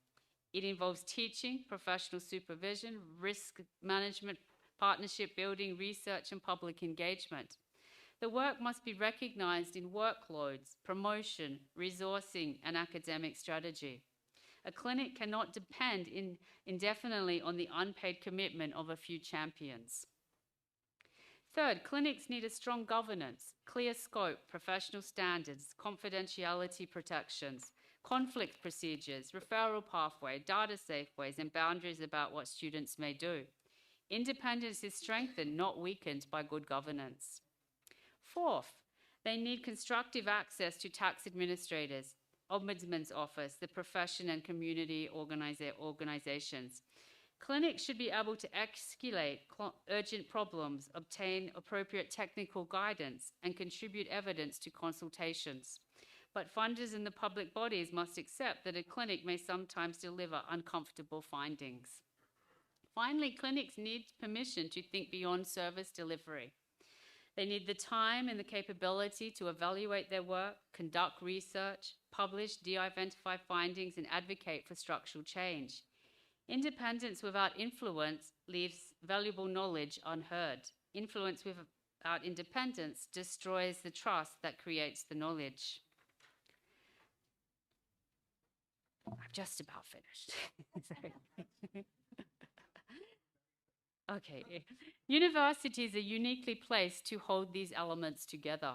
S5: It involves teaching, professional supervision, risk management, partnership building, research, and public engagement. The work must be recognized in workloads, promotion, resourcing, and academic strategy. A clinic cannot depend indefinitely on the unpaid commitment of a few champions. Third, clinics need a strong governance, clear scope, professional standards, confidentiality protections, conflict procedures, referral pathway, data safeways, and boundaries about what students may do. Independence is strengthened, not weakened, by good governance. Fourth, they need constructive access to tax administrators, Ombudsman's Office, the profession and community organizations. Clinics should be able to escalate urgent problems, obtain appropriate technical guidance, and contribute evidence to consultations. But funders and the public bodies must accept that a clinic may sometimes deliver uncomfortable findings. Finally, clinics need permission to think beyond service delivery. They need the time and the capability to evaluate their work, conduct research, publish, de-identify findings, and advocate for structural change. Independence without influence leaves valuable knowledge unheard. Influence without independence destroys the trust that creates the knowledge. I've just about finished. Okay. Universities are uniquely placed to hold these elements together.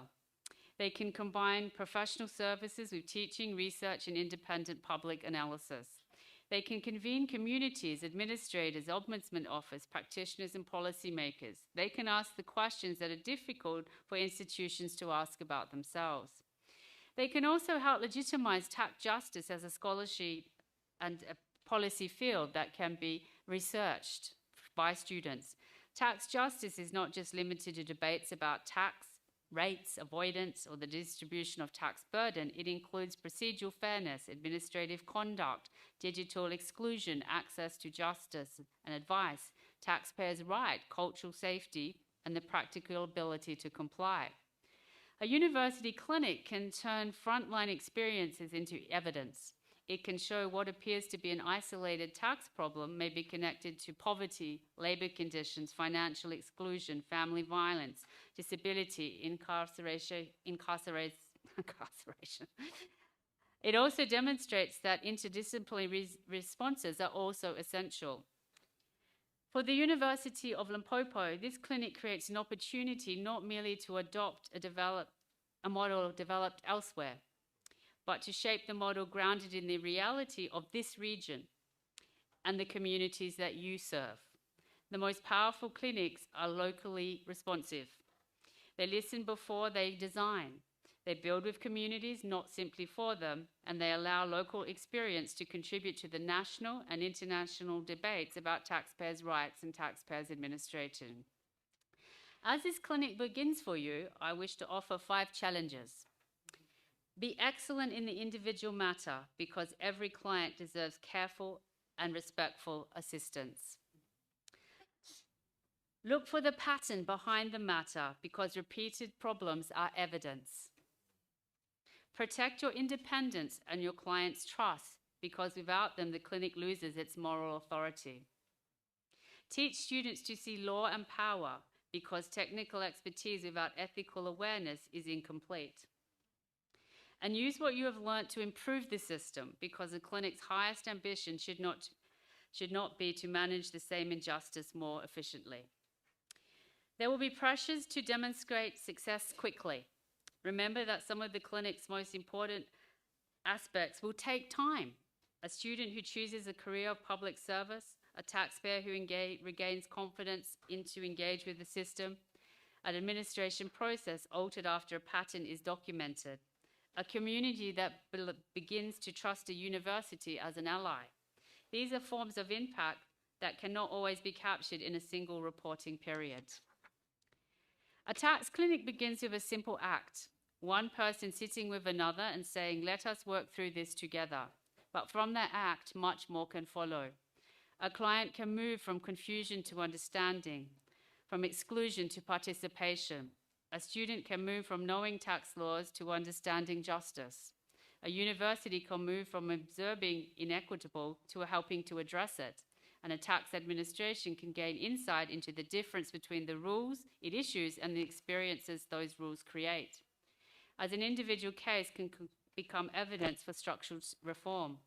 S5: They can combine professional services with teaching, research, and independent public analysis. They can convene communities, administrators, ombudsman office, practitioners, and policymakers. They can ask the questions that are difficult for institutions to ask about themselves. They can also help legitimize tax justice as a scholarship and a policy field that can be researched by students. Tax justice is not just limited to debates about tax rates, avoidance, or the distribution of tax burden. It includes procedural fairness, administrative conduct, digital exclusion, access to justice and advice, taxpayers' right, cultural safety, and the practical ability to comply. A university clinic can turn frontline experiences into evidence. It can show what appears to be an isolated tax problem may be connected to poverty, labor conditions, financial exclusion, family violence, disability, incarceration. It also demonstrates that interdisciplinary responses are also essential. For the University of Limpopo, this clinic creates an opportunity not merely to adopt a model developed elsewhere, but to shape the model grounded in the reality of this region and the communities that you serve. The most powerful clinics are locally responsive. They listen before they design. They build with communities, not simply for them, and they allow local experience to contribute to the national and international debates about taxpayers' rights and taxpayers' administration. As this clinic begins for you, I wish to offer 5 challenges. Be excellent in the individual matter because every client deserves careful and respectful assistance. Look for the pattern behind the matter because repeated problems are evidence. Protect your independence and your client's trust because without them, the clinic loses its moral authority. Teach students to see law and power because technical expertise without ethical awareness is incomplete. and use what you have learnt to improve the system, because the clinic's highest ambition should not be to manage the same injustice more efficiently. There will be pressures to demonstrate success quickly. Remember that some of the clinic's most important aspects will take time. A student who chooses a career of public service, a taxpayer who regains confidence to engage with the system, an administration process altered after a pattern is documented, a community that begins to trust a university as an ally. These are forms of impact that cannot always be captured in a single reporting period. A tax clinic begins with a simple act, one person sitting with another and saying, "Let us work through this together." But from that act, much more can follow. A client can move from confusion to understanding, from exclusion to participation. A student can move from knowing tax laws to understanding justice. A university can move from observing inequitable to helping to address it. And a tax administration can gain insight into the difference between the rules it issues and the experiences those rules create. As an individual case can become evidence for structural reform.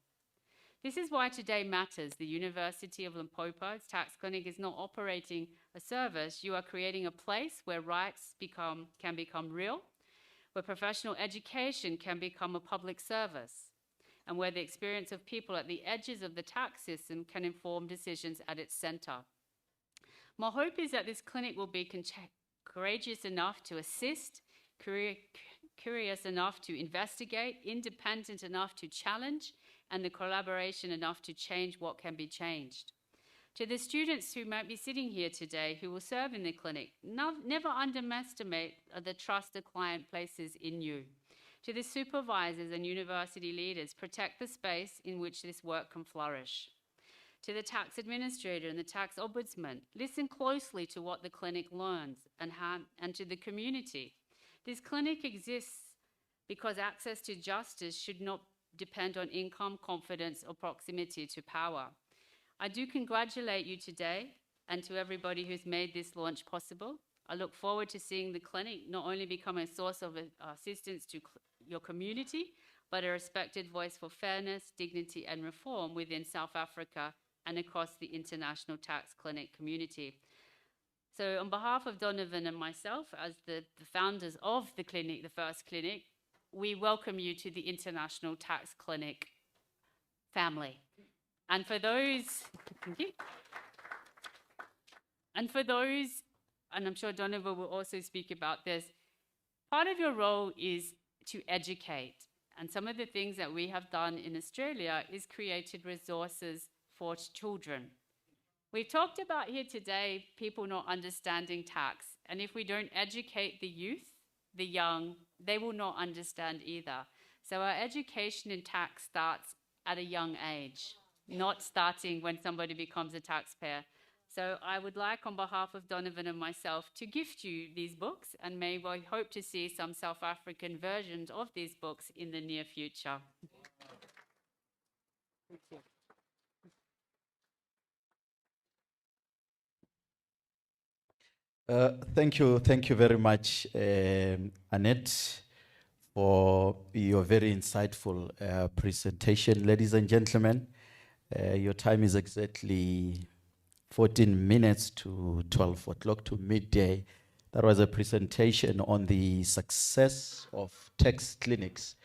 S5: This is why today matters. The University of Limpopo's tax clinic is not operating a service. You are creating a place where rights can become real, where professional education can become a public service, and where the experience of people at the edges of the tax system can inform decisions at its center. My hope is that this clinic will be courageous enough to assist, curious enough to investigate, independent enough to challenge, and the collaboration enough to change what can be changed. To the students who might be sitting here today who will serve in the clinic, never underestimate the trust the client places in you. To the supervisors and university leaders, protect the space in which this work can flourish. To the tax administrator and the tax ombudsman, listen closely to what the clinic learns, and to the community. This clinic exists because access to justice should not depend on income, confidence, or proximity to power. I do congratulate you today and to everybody who's made this launch possible. I look forward to seeing the clinic not only become a source of assistance to your community, but a respected voice for fairness, dignity, and reform within South Africa and across the international tax clinic community. So on behalf of Donovan and myself, as the founders of the clinic, the first clinic, we welcome you to the International Tax Clinic family. And for those, thank you. And for those, and I'm sure Donovan will also speak about this, part of your role is to educate. And some of the things that we have done in Australia is created resources for children. We've talked about here today people not understanding tax. And if we don't educate the youth, the young, they will not understand either. So our education in tax starts at a young age, not starting when somebody becomes a taxpayer. So I would like, on behalf of Donovan and myself, to gift you these books, and may we hope to see some South African versions of these books in the near future. Thank you.
S1: Thank you very much, Annette, for your very insightful presentation. Ladies and gentlemen, your time is exactly 14 minutes to 12 o'clock to midday. That was a presentation on the success of tax clinics.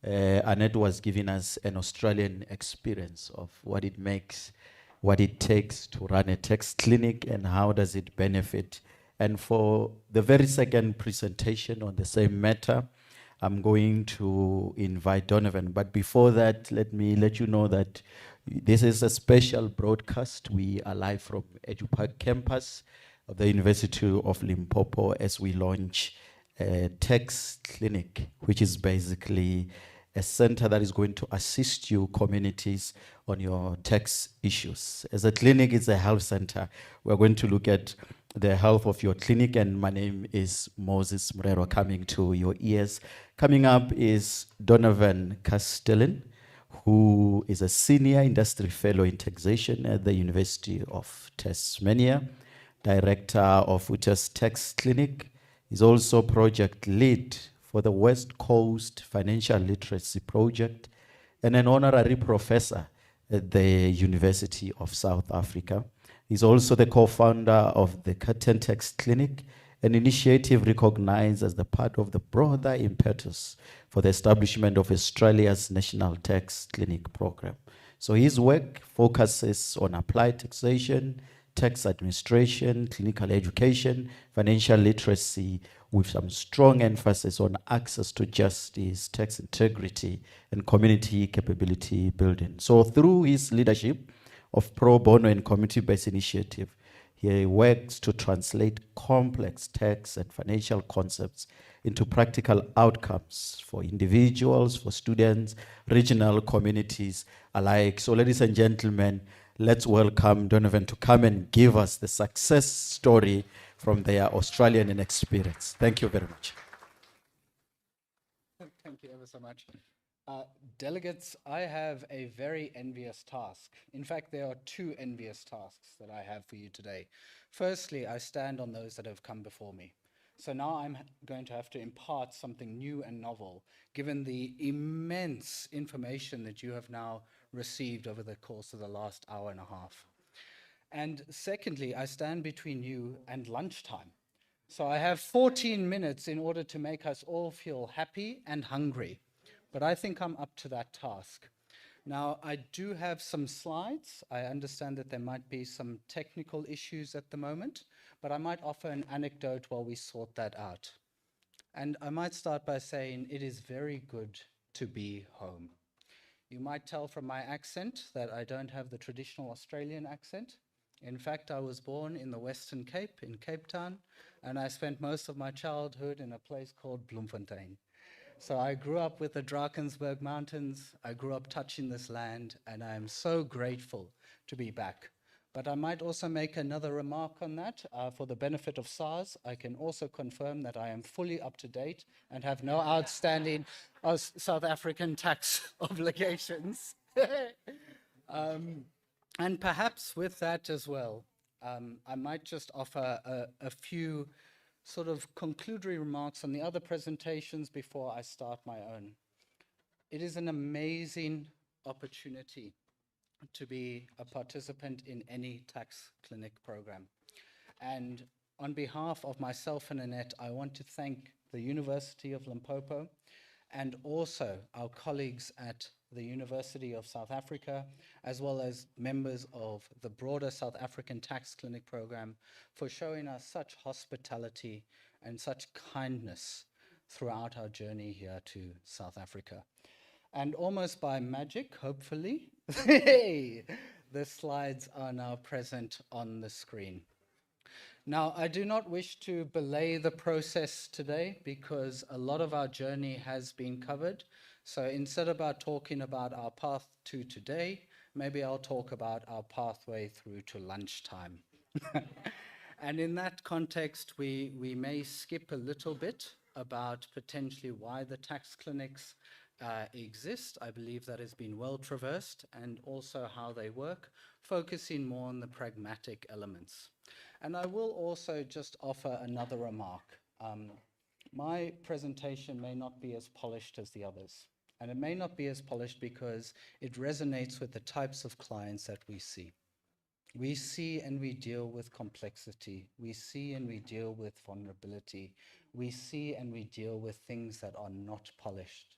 S1: Annette was giving us an Australian experience of what it takes to run a tax clinic and how does it benefit. And for the very second presentation on the same matter, I'm going to invite Donovan. But before that, let me let you know that this is a special broadcast. We are live from EduPark campus of the University of Limpopo as we launch a tax clinic, which is basically a center that is going to assist you communities on your tax issues. As a clinic, it's a health center. We're going to look at the health of your clinic, and my name is Moses Murero, coming to your ears. Coming up is Donovan Castellan, who is a senior industry fellow in taxation at the University of Tasmania, director of Utas Tax Clinic. He's also project lead for the West Coast Financial Literacy Project and an honorary professor at the University of South Africa. He's also the co-founder of the Curtain Tax Clinic, an initiative recognized as the part of the broader impetus for the establishment of Australia's National Tax Clinic program. So his work focuses on applied taxation, tax administration, clinical education, financial literacy, with some strong emphasis on access to justice, tax integrity, and community capability building. So through his leadership of pro bono and community-based initiative, he works to translate complex tax and financial concepts into practical outcomes for individuals, for students, regional communities alike. So ladies and gentlemen, let's welcome Donovan to come and give us the success story from their Australian experience. Thank you very much.
S6: Thank you ever so much. Delegates, I have a very envious task. In fact, there are two envious tasks that I have for you today. Firstly, I stand on those that have come before me. So now I'm going to have to impart something new and novel, given the immense information that you have now received over the course of the last hour and a half. And secondly, I stand between you and lunchtime. So I have 14 minutes in order to make us all feel happy and hungry. But I think I'm up to that task. Now, I do have some slides. I understand that there might be some technical issues at the moment, but I might offer an anecdote while we sort that out. And I might start by saying it is very good to be home. You might tell from my accent that I don't have the traditional Australian accent. In fact, I was born in the Western Cape, in Cape Town, and I spent most of my childhood in a place called Bloemfontein. So I grew up with the Drakensberg Mountains, I grew up touching this land, and I am so grateful to be back. But I might also make another remark on that. For the benefit of SARS, I can also confirm that I am fully up to date and have no outstanding South African tax obligations. And perhaps with that as well, I might just offer a few sort of conclusory remarks on the other presentations before I start my own. It is an amazing opportunity to be a participant in any tax clinic program. And on behalf of myself and Annette, I want to thank the University of Limpopo and also our colleagues at the University of South Africa, as well as members of the broader South African Tax Clinic program, for showing us such hospitality and such kindness throughout our journey here to South Africa. And almost by magic, hopefully, the slides are now present on the screen. Now, I do not wish to belay the process today because a lot of our journey has been covered. So instead of talking about our path to today, maybe I'll talk about our pathway through to lunchtime. And in that context, we may skip a little bit about potentially why the tax clinics exist. I believe that has been well traversed, and also how they work, focusing more on the pragmatic elements. And I will also just offer another remark. My presentation may not be as polished as the others. And it may not be as polished because it resonates with the types of clients that we see. We see and we deal with complexity. We see and we deal with vulnerability. We see and we deal with things that are not polished.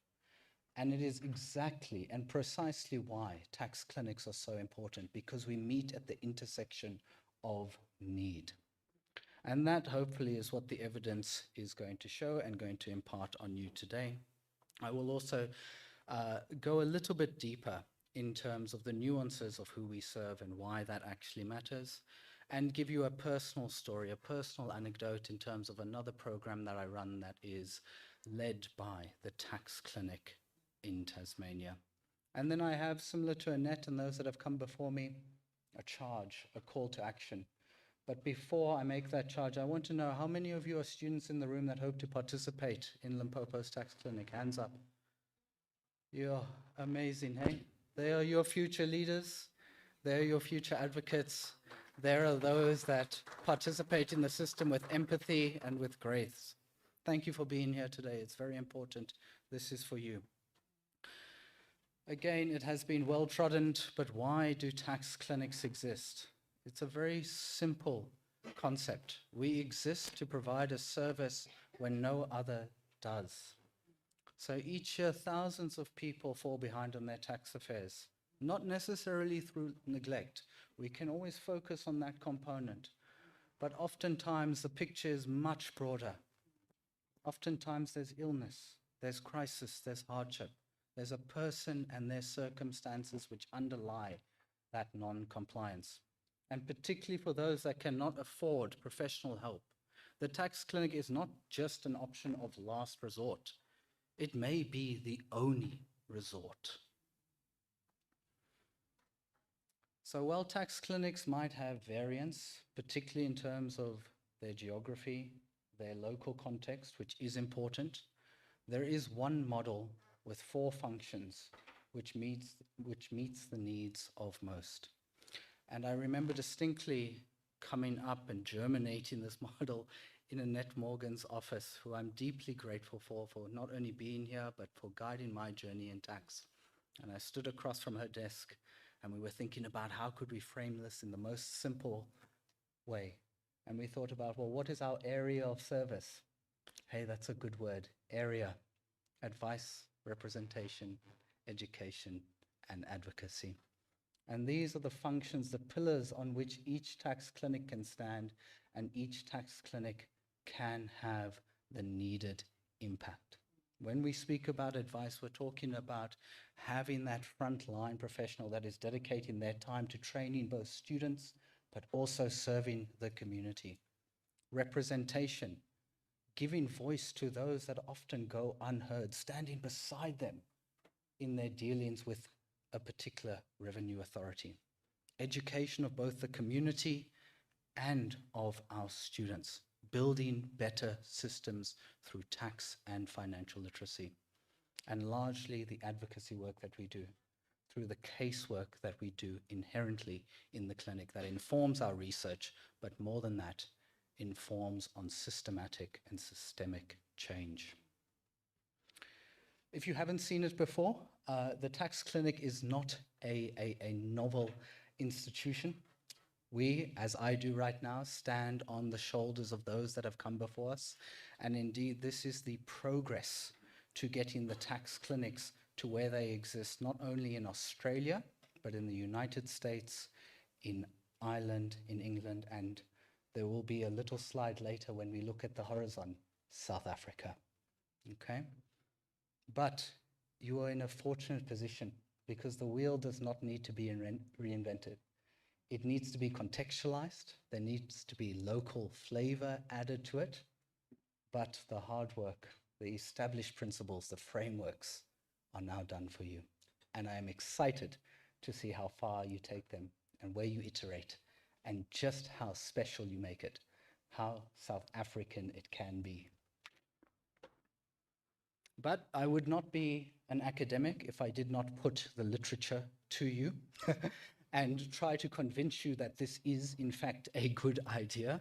S6: And it is exactly and precisely why tax clinics are so important, because we meet at the intersection of need. And that hopefully is what the evidence is going to show and going to impart on you today. I will also go a little bit deeper in terms of the nuances of who we serve and why that actually matters, and give you a personal story, a personal anecdote in terms of another program that I run that is led by the tax clinic in Tasmania. And then I have, similar to Annette and those that have come before me, a charge, a call to action. But before I make that charge, I want to know how many of you are students in the room that hope to participate in Limpopo's tax clinic? Hands up. You're amazing, hey? They are your future leaders. They're your future advocates. There are those that participate in the system with empathy and with grace. Thank you for being here today. It's very important. This is for you. Again, it has been well trodden, but why do tax clinics exist? It's a very simple concept. We exist to provide a service when no other does. So each year, thousands of people fall behind on their tax affairs, not necessarily through neglect. We can always focus on that component, but oftentimes the picture is much broader. Oftentimes there's illness, there's crisis, there's hardship. There's a person and their circumstances which underlie that non-compliance. And particularly for those that cannot afford professional help, the tax clinic is not just an option of last resort. It may be the only resort. So while tax clinics might have variance, particularly in terms of their geography, their local context, which is important, there is one model with 4 functions which meets the needs of most. And I remember distinctly coming up and germinating this model in Annette Morgan's office, who I'm deeply grateful for not only being here, but for guiding my journey in tax. And I stood across from her desk and we were thinking about how could we frame this in the most simple way. And we thought about, well, what is our area of service? Hey, that's a good word, area. Advice, representation, education, and advocacy. And these are the functions, the pillars on which each tax clinic can stand, and each tax clinic can have the needed impact. When we speak about advice, we're talking about having that frontline professional that is dedicating their time to training both students, but also serving the community. Representation, giving voice to those that often go unheard, standing beside them in their dealings with a particular revenue authority. Education of both the community and of our students, building better systems through tax and financial literacy. And largely the advocacy work that we do, through the casework that we do inherently in the clinic that informs our research, but more than that, informs on systematic and systemic change. If you haven't seen it before, the tax clinic is not a novel institution. We, as I do right now, stand on the shoulders of those that have come before us. And indeed, this is the progress to getting the tax clinics to where they exist, not only in Australia, but in the United States, in Ireland, in England, and there will be a little slide later when we look at the horizon, South Africa. Okay? But you are in a fortunate position because the wheel does not need to be reinvented. It needs to be contextualized. There needs to be local flavor added to it. But the hard work, the established principles, the frameworks are now done for you. And I am excited to see how far you take them and where you iterate and just how special you make it, how South African it can be. But I would not be an academic if I did not put the literature to you and try to convince you that this is, in fact, a good idea.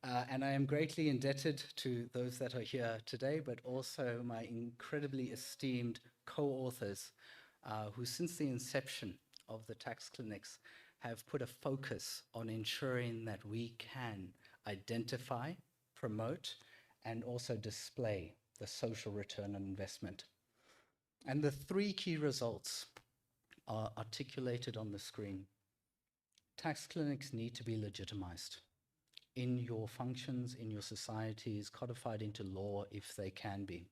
S6: And I am greatly indebted to those that are here today, but also my incredibly esteemed co-authors who, since the inception of the tax clinics, have put a focus on ensuring that we can identify, promote, and also display the social return on investment. And the 3 key results are articulated on the screen. Tax clinics need to be legitimized in your functions, in your societies, codified into law if they can be.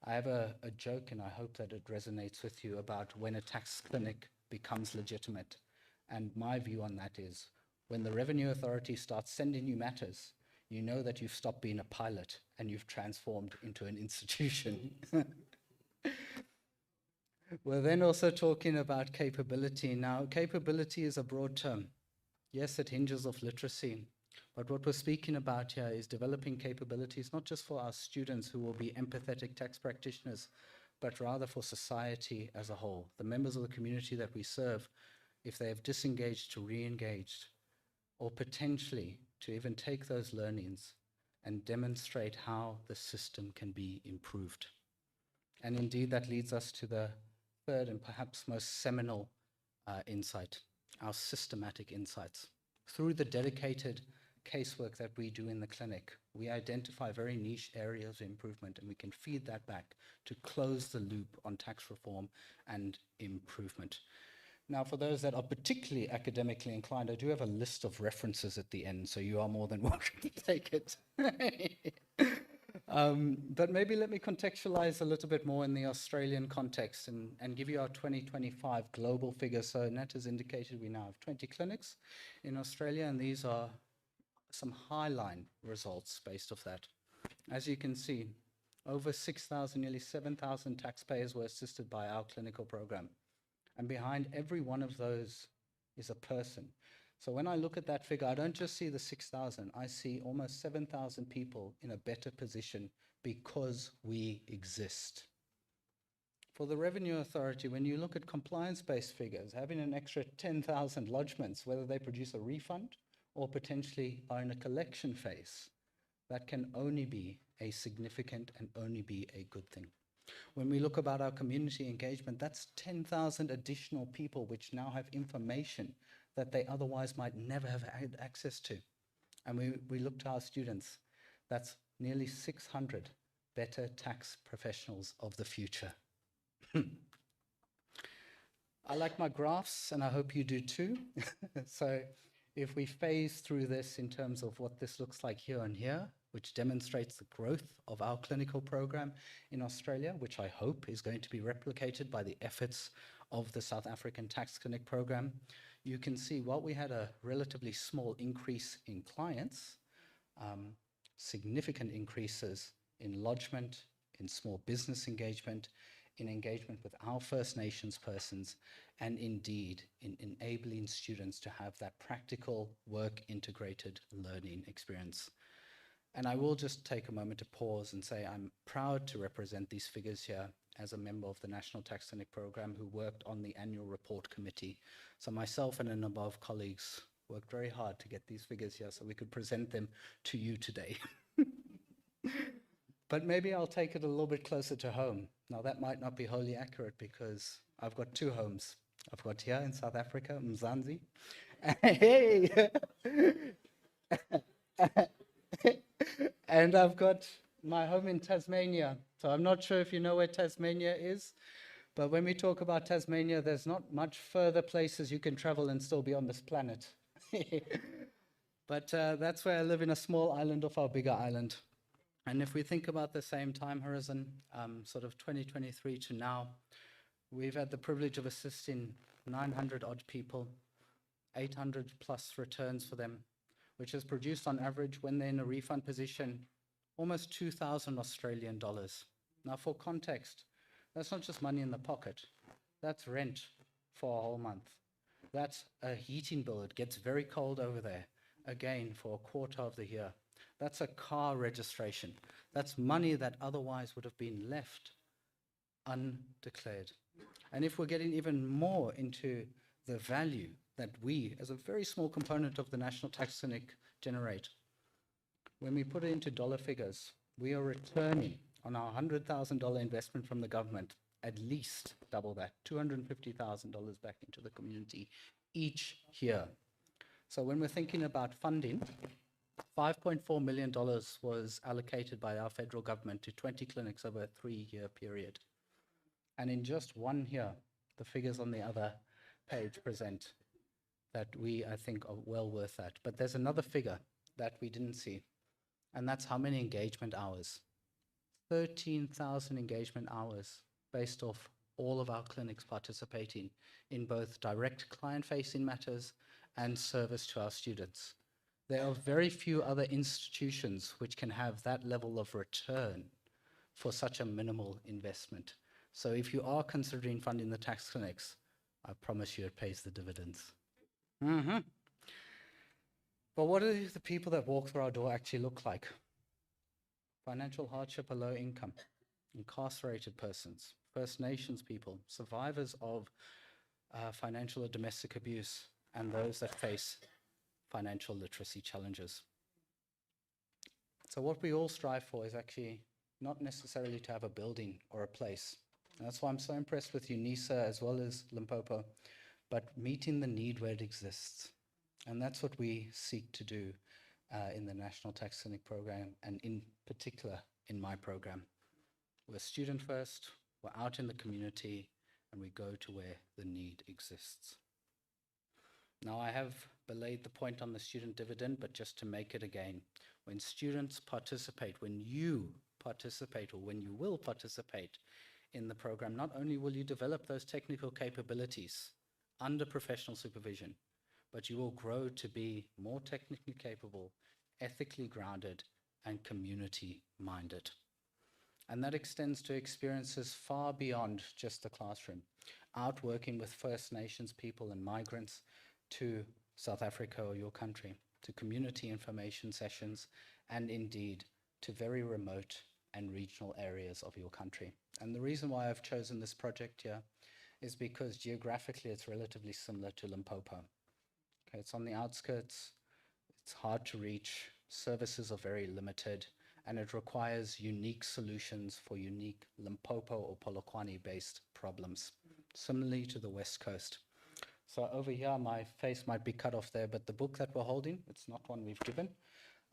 S6: I have a joke, and I hope that it resonates with you, about when a tax clinic becomes legitimate. And my view on that is, when the Revenue Authority starts sending you matters, you know that you've stopped being a pilot and you've transformed into an institution. We're then also talking about capability. Now, capability is a broad term. Yes, it hinges off literacy. But what we're speaking about here is developing capabilities, not just for our students who will be empathetic tax practitioners, but rather for society as a whole. The members of the community that we serve, if they have disengaged, to re-engaged, or potentially to even take those learnings and demonstrate how the system can be improved. And indeed, that leads us to the third and perhaps most seminal insight, our systematic insights. Through the dedicated casework that we do in the clinic, we identify very niche areas of improvement, and we can feed that back to close the loop on tax reform and improvement. Now, for those that are particularly academically inclined, I do have a list of references at the end, so you are more than welcome to take it. But maybe let me contextualize a little bit more in the Australian context and give you our 2025 global figures. So Nat has indicated we now have 20 clinics in Australia, and these are some highline results based off that. As you can see, over 6,000, nearly 7,000 taxpayers were assisted by our clinical program. And behind every one of those is a person. So when I look at that figure, I don't just see the 6,000, I see almost 7,000 people in a better position because we exist. For the Revenue Authority, when you look at compliance-based figures, having an extra 10,000 lodgements, whether they produce a refund or potentially are in a collection phase, that can only be a significant and only be a good thing. When we look about our community engagement, that's 10,000 additional people which now have information that they otherwise might never have had access to. And we look to our students, that's nearly 600 better tax professionals of the future. I like my graphs, and I hope you do too. So if we phase through this in terms of what this looks like here and here, which demonstrates the growth of our clinical program in Australia, which I hope is going to be replicated by the efforts of the South African Tax Clinic program, you can see while we had a relatively small increase in clients, significant increases in lodgement, in small business engagement, in engagement with our First Nations persons, and indeed in enabling students to have that practical work integrated learning experience. And I will just take a moment to pause and say I'm proud to represent these figures here as a member of the National Tax Clinic program who worked on the annual report committee. So myself and an above colleagues worked very hard to get these figures here so we could present them to you today. But maybe I'll take it a little bit closer to home. Now that might not be wholly accurate because I've got two homes. I've got here in South Africa, Mzansi. Hey! And I've got my home in Tasmania. So I'm not sure if you know where Tasmania is, but when we talk about Tasmania, there's not much further places you can travel and still be on this planet. But that's where I live, in a small island off our bigger island. And if we think about the same time horizon, sort of 2023 to now, we've had the privilege of assisting 900 odd people, 800 plus returns for them, which has produced on average, when they're in a refund position, almost 2,000 Australian dollars. Now for context, that's not just money in the pocket, that's rent for a whole month. That's a heating bill, it gets very cold over there, again for a quarter of the year. That's a car registration. That's money that otherwise would have been left undeclared. And if we're getting even more into the value that we, as a very small component of the National Tax Clinic, generate, when we put it into dollar figures, we are returning on our $100,000 investment from the government at least double that, $250,000 back into the community each year. So when we're thinking about funding, $5.4 million was allocated by our federal government to 20 clinics over a 3-year period. And in just 1 year, the figures on the other page present that we, I think, are well worth that. But there's another figure that we didn't see, and that's how many engagement hours. 13,000 engagement hours based off all of our clinics participating in both direct client-facing matters and service to our students. There are very few other institutions which can have that level of return for such a minimal investment. So if you are considering funding the tax clinics, I promise you it pays the dividends. But what do the people that walk through our door actually look like? Financial hardship or low income, incarcerated persons, First Nations people, survivors of financial or domestic abuse, and those that face financial literacy challenges. So what we all strive for is actually not necessarily to have a building or a place. And that's why I'm so impressed with UNISA as well as Limpopo, but meeting the need where it exists. And that's what we seek to do in the National Tax Clinic program, and in particular in my program. We're student first, we're out in the community, and we go to where the need exists. Now, I have belayed the point on the student dividend, but just to make it again, when students participate, when you participate, or when you will participate in the program, not only will you develop those technical capabilities under professional supervision, but you will grow to be more technically capable, ethically grounded, and community-minded. And that extends to experiences far beyond just the classroom, out working with First Nations people and migrants, to South Africa or your country, to community information sessions, and indeed to very remote and regional areas of your country. And the reason why I've chosen this project here is because geographically it's relatively similar to Limpopo. Okay, it's on the outskirts, it's hard to reach, services are very limited, and it requires unique solutions for unique Limpopo or Polokwane-based problems, similarly to the West Coast. So over here, my face might be cut off there, but the book that we're holding, it's not one we've given,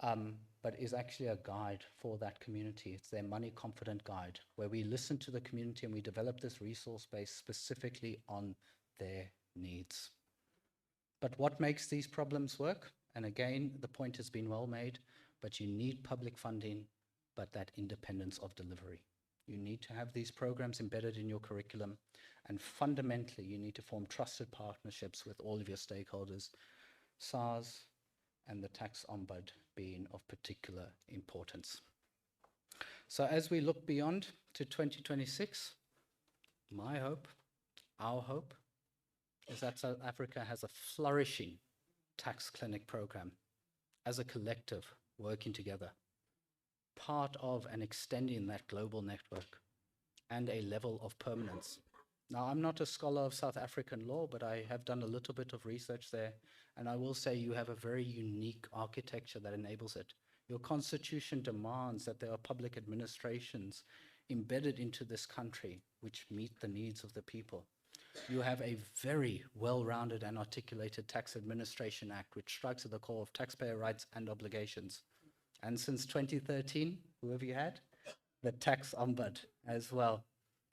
S6: but is actually a guide for that community. It's their money confident guide, where we listen to the community and we develop this resource base specifically on their needs. But what makes these problems work? And again, the point has been well made, but you need public funding, but that independence of delivery. You need to have these programs embedded in your curriculum, and fundamentally, you need to form trusted partnerships with all of your stakeholders, SARS and the tax ombud being of particular importance. So as we look beyond to 2026, my hope, our hope, is that South Africa has a flourishing tax clinic program as a collective working together, part of and extending that global network, and a level of permanence. Now, I'm not a scholar of South African law, but I have done a little bit of research there, and I will say you have a very unique architecture that enables it. Your constitution demands that there are public administrations embedded into this country which meet the needs of the people. You have a very well-rounded and articulated Tax Administration Act, which strikes at the core of taxpayer rights and obligations. And since 2013, who have you had? The tax ombud as well.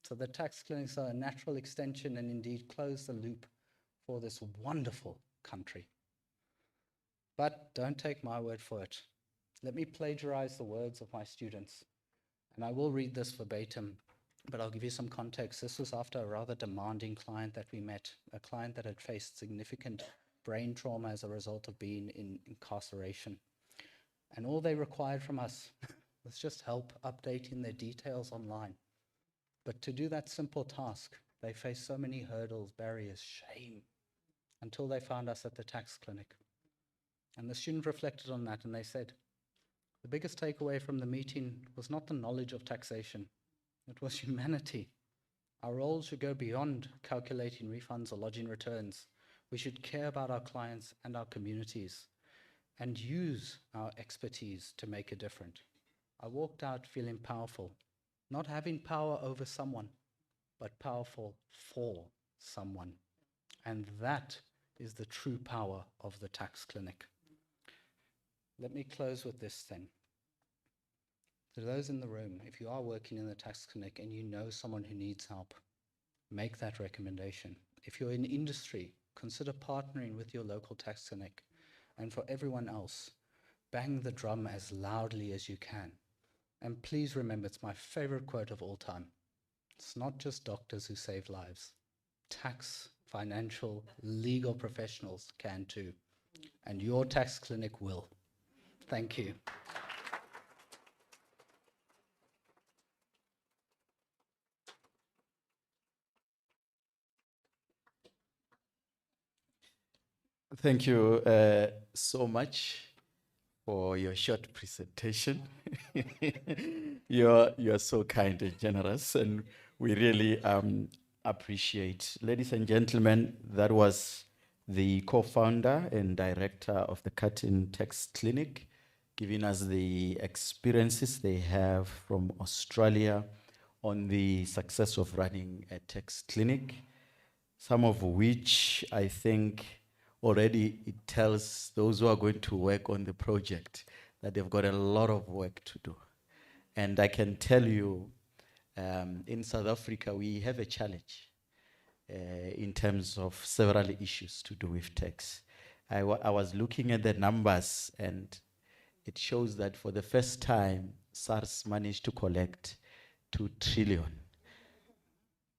S6: So the tax clinics are a natural extension and indeed close the loop for this wonderful country. But don't take my word for it. Let me plagiarize the words of my students. And I will read this verbatim, but I'll give you some context. This was after a rather demanding client that we met, a client that had faced significant brain trauma as a result of being in incarceration. And all they required from us was just help updating their details online. But to do that simple task, they faced so many hurdles, barriers, shame, until they found us at the tax clinic. And the student reflected on that, and they said, the biggest takeaway from the meeting was not the knowledge of taxation, it was humanity. Our role should go beyond calculating refunds or lodging returns. We should care about our clients and our communities and use our expertise to make a difference. I walked out feeling powerful, not having power over someone, but powerful for someone. And that is the true power of the tax clinic. Let me close with this then. To those in the room, if you are working in the tax clinic and you know someone who needs help, make that recommendation. If you're in industry, consider partnering with your local tax clinic. And for everyone else, bang the drum as loudly as you can. And please remember, it's my favorite quote of all time. It's not just doctors who save lives. Tax, financial, legal professionals can too. And your tax clinic will. Thank you.
S1: Thank you so much for your short presentation. You're so kind and generous, and we really appreciate. Ladies and gentlemen, that was the co-founder and director of the Cutting Tax Clinic, giving us the experiences they have from Australia on the success of running a tax clinic, some of which I think already it tells those who are going to work on the project that they've got a lot of work to do. And I can tell you, in South Africa, we have a challenge in terms of several issues to do with tax. I was looking at the numbers, and it shows that for the first time, SARS managed to collect 2 trillion,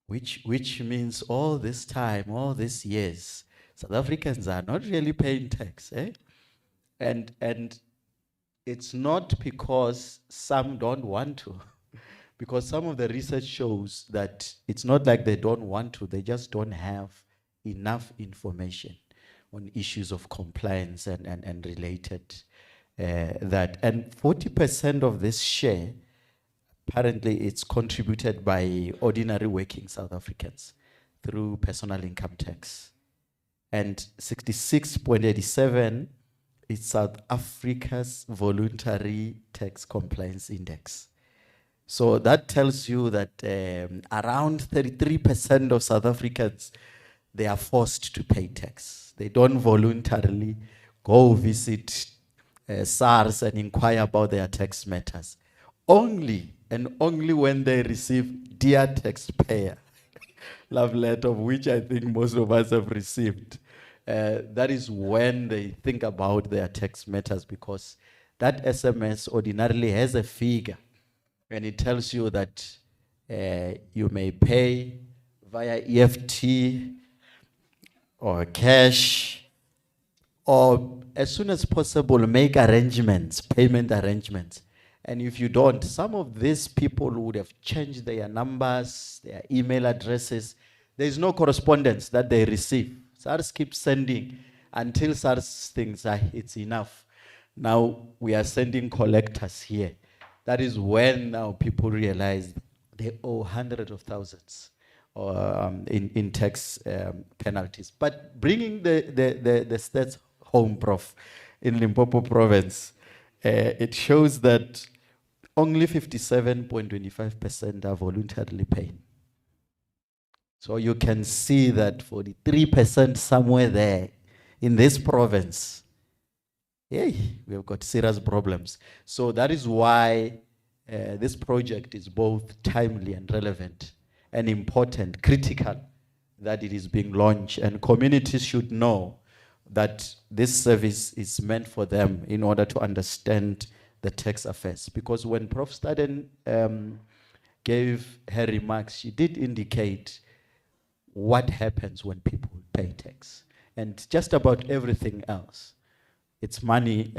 S1: which means all this time, all these years, South Africans are not really paying tax, eh? And it's not because some don't want to, because some of the research shows that it's not like they don't want to, they just don't have enough information on issues of compliance and related that. And 40% of this share, apparently it's contributed by ordinary working South Africans through personal income tax. And 66.87 is South Africa's voluntary tax compliance index. So that tells you that around 33% of South Africans, they are forced to pay tax. They don't voluntarily go visit SARS and inquire about their tax matters. Only and only when they receive "Dear Taxpayer" love letter, of which I think most of us have received, that is when they think about their tax matters, because that SMS ordinarily has a figure and it tells you that you may pay via EFT or cash, or as soon as possible make arrangements, payment arrangements. And if you don't, some of these people would have changed their numbers, their email addresses. There is no correspondence that they receive. SARS keeps sending until SARS thinks it's enough. Now we are sending collectors here. That is when now people realize they owe hundreds of thousands in tax penalties. But bringing the stats home, Prof, in Limpopo province, it shows that only 57.25% are voluntarily paying. So you can see that 43% somewhere there in this province, hey, we have got serious problems. So that is why this project is both timely and relevant and important, critical that it is being launched. And communities should know that this service is meant for them in order to understand the tax affairs. Because when Prof. Staden gave her remarks, she did indicate what happens when people pay tax. And just about everything else, it's money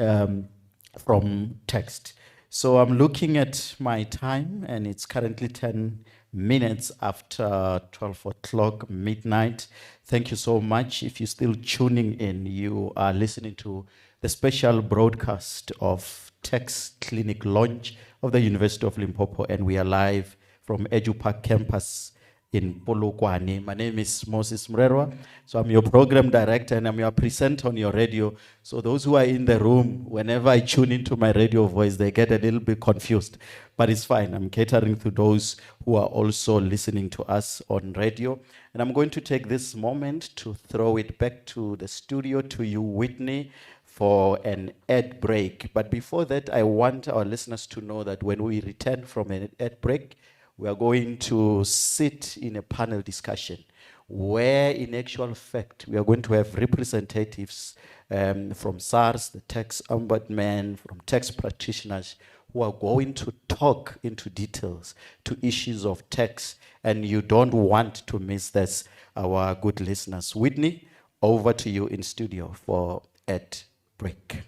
S1: from tax. So I'm looking at my time, and it's currently 10 minutes after 12 o'clock midnight. Thank you so much. If you're still tuning in, you are listening to the special broadcast of Tax Clinic launch of the University of Limpopo, and we are live from EduPark campus in Polokwane. My name is Moses Mrerwa, so I'm your program director and I'm your presenter on your radio. So those who are in the room, whenever I tune into my radio voice, they get a little bit confused, but it's fine. I'm catering to those who are also listening to us on radio. And I'm going to take this moment to throw it back to the studio, to you, Whitney, for an ad break. But before that, I want our listeners to know that when we return from an ad break, we are going to sit in a panel discussion where, in actual fact, we are going to have representatives from SARS, the tax ombudsman, from tax practitioners, who are going to talk into details to issues of tax, and you don't want to miss this, our good listeners. Whitney, over to you in studio for ad break.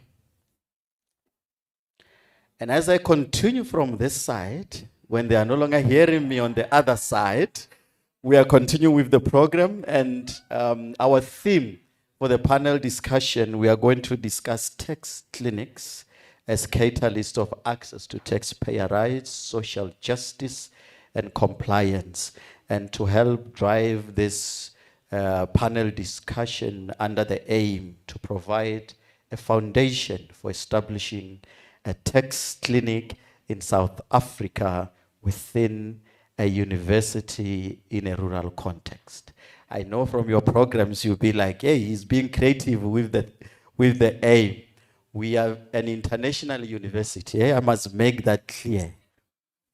S1: And as I continue from this side, when they are no longer hearing me on the other side, we are continuing with the program, and our theme for the panel discussion, we are going to discuss tax clinics as catalyst of access to taxpayer rights, social justice, and compliance. And to help drive this panel discussion under the aim to provide a foundation for establishing a tax clinic in South Africa within a university in a rural context. I know from your programs you'll be like, hey, he's being creative with the aim. We are an international university. I must make that clear.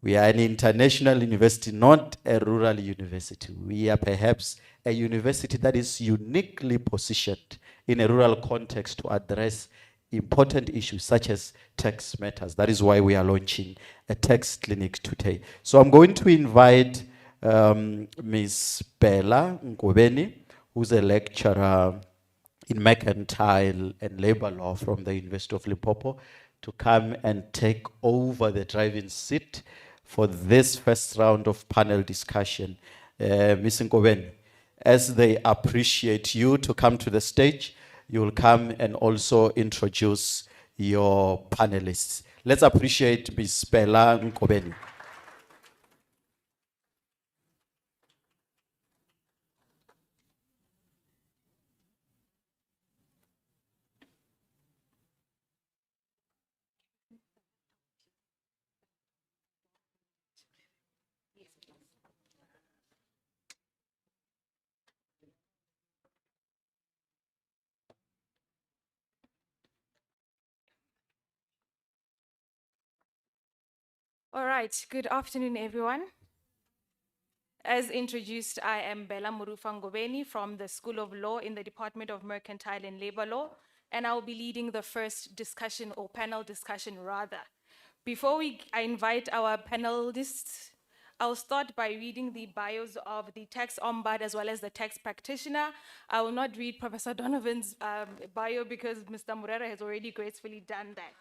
S1: We are an international university, not a rural university. We are perhaps a university that is uniquely positioned in a rural context to address important issues such as tax matters. That is why we are launching a tax clinic today. So I'm going to invite Ms. Bella Ngobeni, who's a lecturer in mercantile and labor law from the University of Limpopo, to come and take over the driving seat for this first round of panel discussion. Ms. Ngobeni, as they appreciate you to come to the stage, you will come and also introduce your panelists. Let's appreciate Ms. Bella Ngobeni.
S7: All right, good afternoon, everyone. As introduced, I am Bella Ngobeni from the School of Law in the Department of Mercantile and Labor Law, and I'll be leading the first discussion, or panel discussion rather. Before I invite our panelists, I'll start by reading the bios of the tax ombud as well as the tax practitioner. I will not read Professor Donovan's bio because Mr. Murera has already gracefully done that.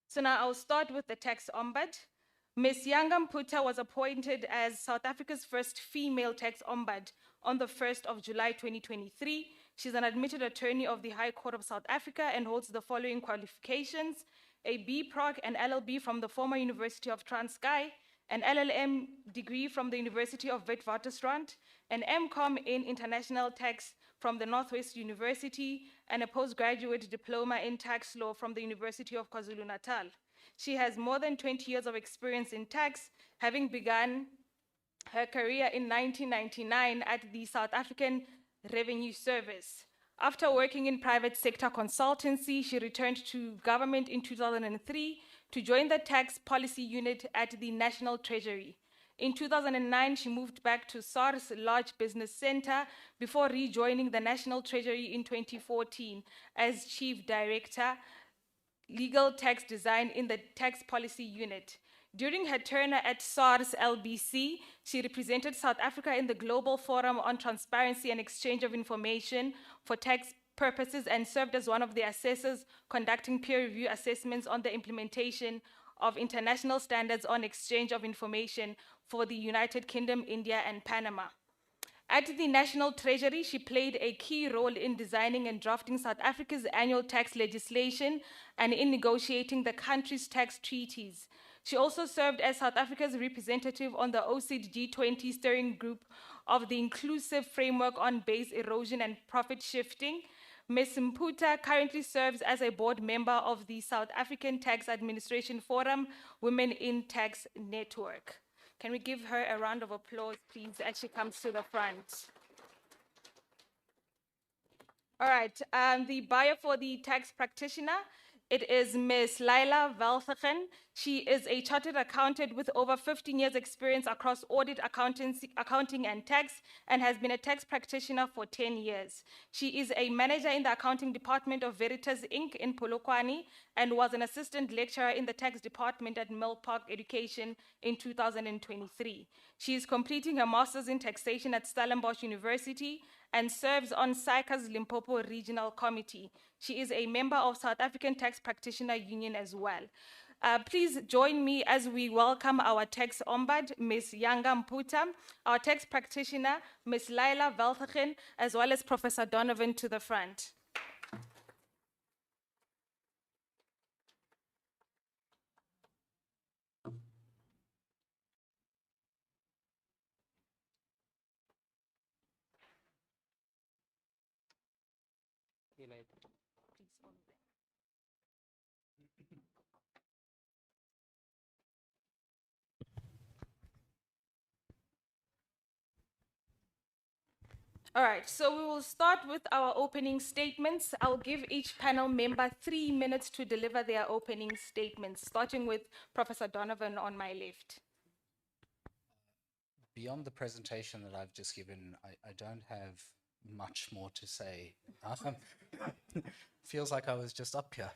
S7: So now I'll start with the tax ombud. Ms. Yanga Mputa was appointed as South Africa's first female tax ombud on the 1st of July 2023. She's an admitted attorney of the High Court of South Africa and holds the following qualifications: a BProc and LLB from the former University of Transkei, an LLM degree from the University of Witwatersrand, an MCom in International Tax from the Northwest University, and a postgraduate diploma in tax law from the University of KwaZulu-Natal. She has more than 20 years of experience in tax, having begun her career in 1999 at the South African Revenue Service. After working in private sector consultancy, she returned to government in 2003 to join the tax policy unit at the National Treasury. In 2009, she moved back to SARS Large Business Center before rejoining the National Treasury in 2014 as Chief Director, Legal Tax Design in the Tax Policy Unit. During her tenure at SARS LBC, she represented South Africa in the Global Forum on Transparency and Exchange of Information for Tax Purposes and served as one of the assessors conducting peer review assessments on the implementation of international standards on exchange of information for the United Kingdom, India, and Panama. At the National Treasury, she played a key role in designing and drafting South Africa's annual tax legislation and in negotiating the country's tax treaties. She also served as South Africa's representative on the OECD G20 steering group of the Inclusive Framework on Base Erosion and Profit Shifting. Ms. Mputa currently serves as a board member of the South African Tax Administration Forum Women in Tax Network. Can we give her a round of applause, please, as she comes to the front? All right, the bio for the tax practitioner, it is Ms. Laila Velthegen. She is a chartered accountant with over 15 years experience across audit, accounting and tax, and has been a tax practitioner for 10 years. She is a manager in the accounting department of Veritas Inc. in Polokwane and was an assistant lecturer in the tax department at Mill Park Education in 2023. She is completing her master's in taxation at Stellenbosch University and serves on SAICA's Limpopo Regional Committee. She is a member of South African Tax Practitioner Union as well. Please join me as we welcome our tax ombud, Ms. Yanga Mputa, our tax practitioner, Ms. Laila Velthegen, as well as Professor Donovan to the front. All right, so we will start with our opening statements. I'll give each panel member 3 minutes to deliver their opening statements, starting with Professor Donovan on my left.
S6: Beyond the presentation that I've just given, I don't have much more to say. Feels like I was just up here.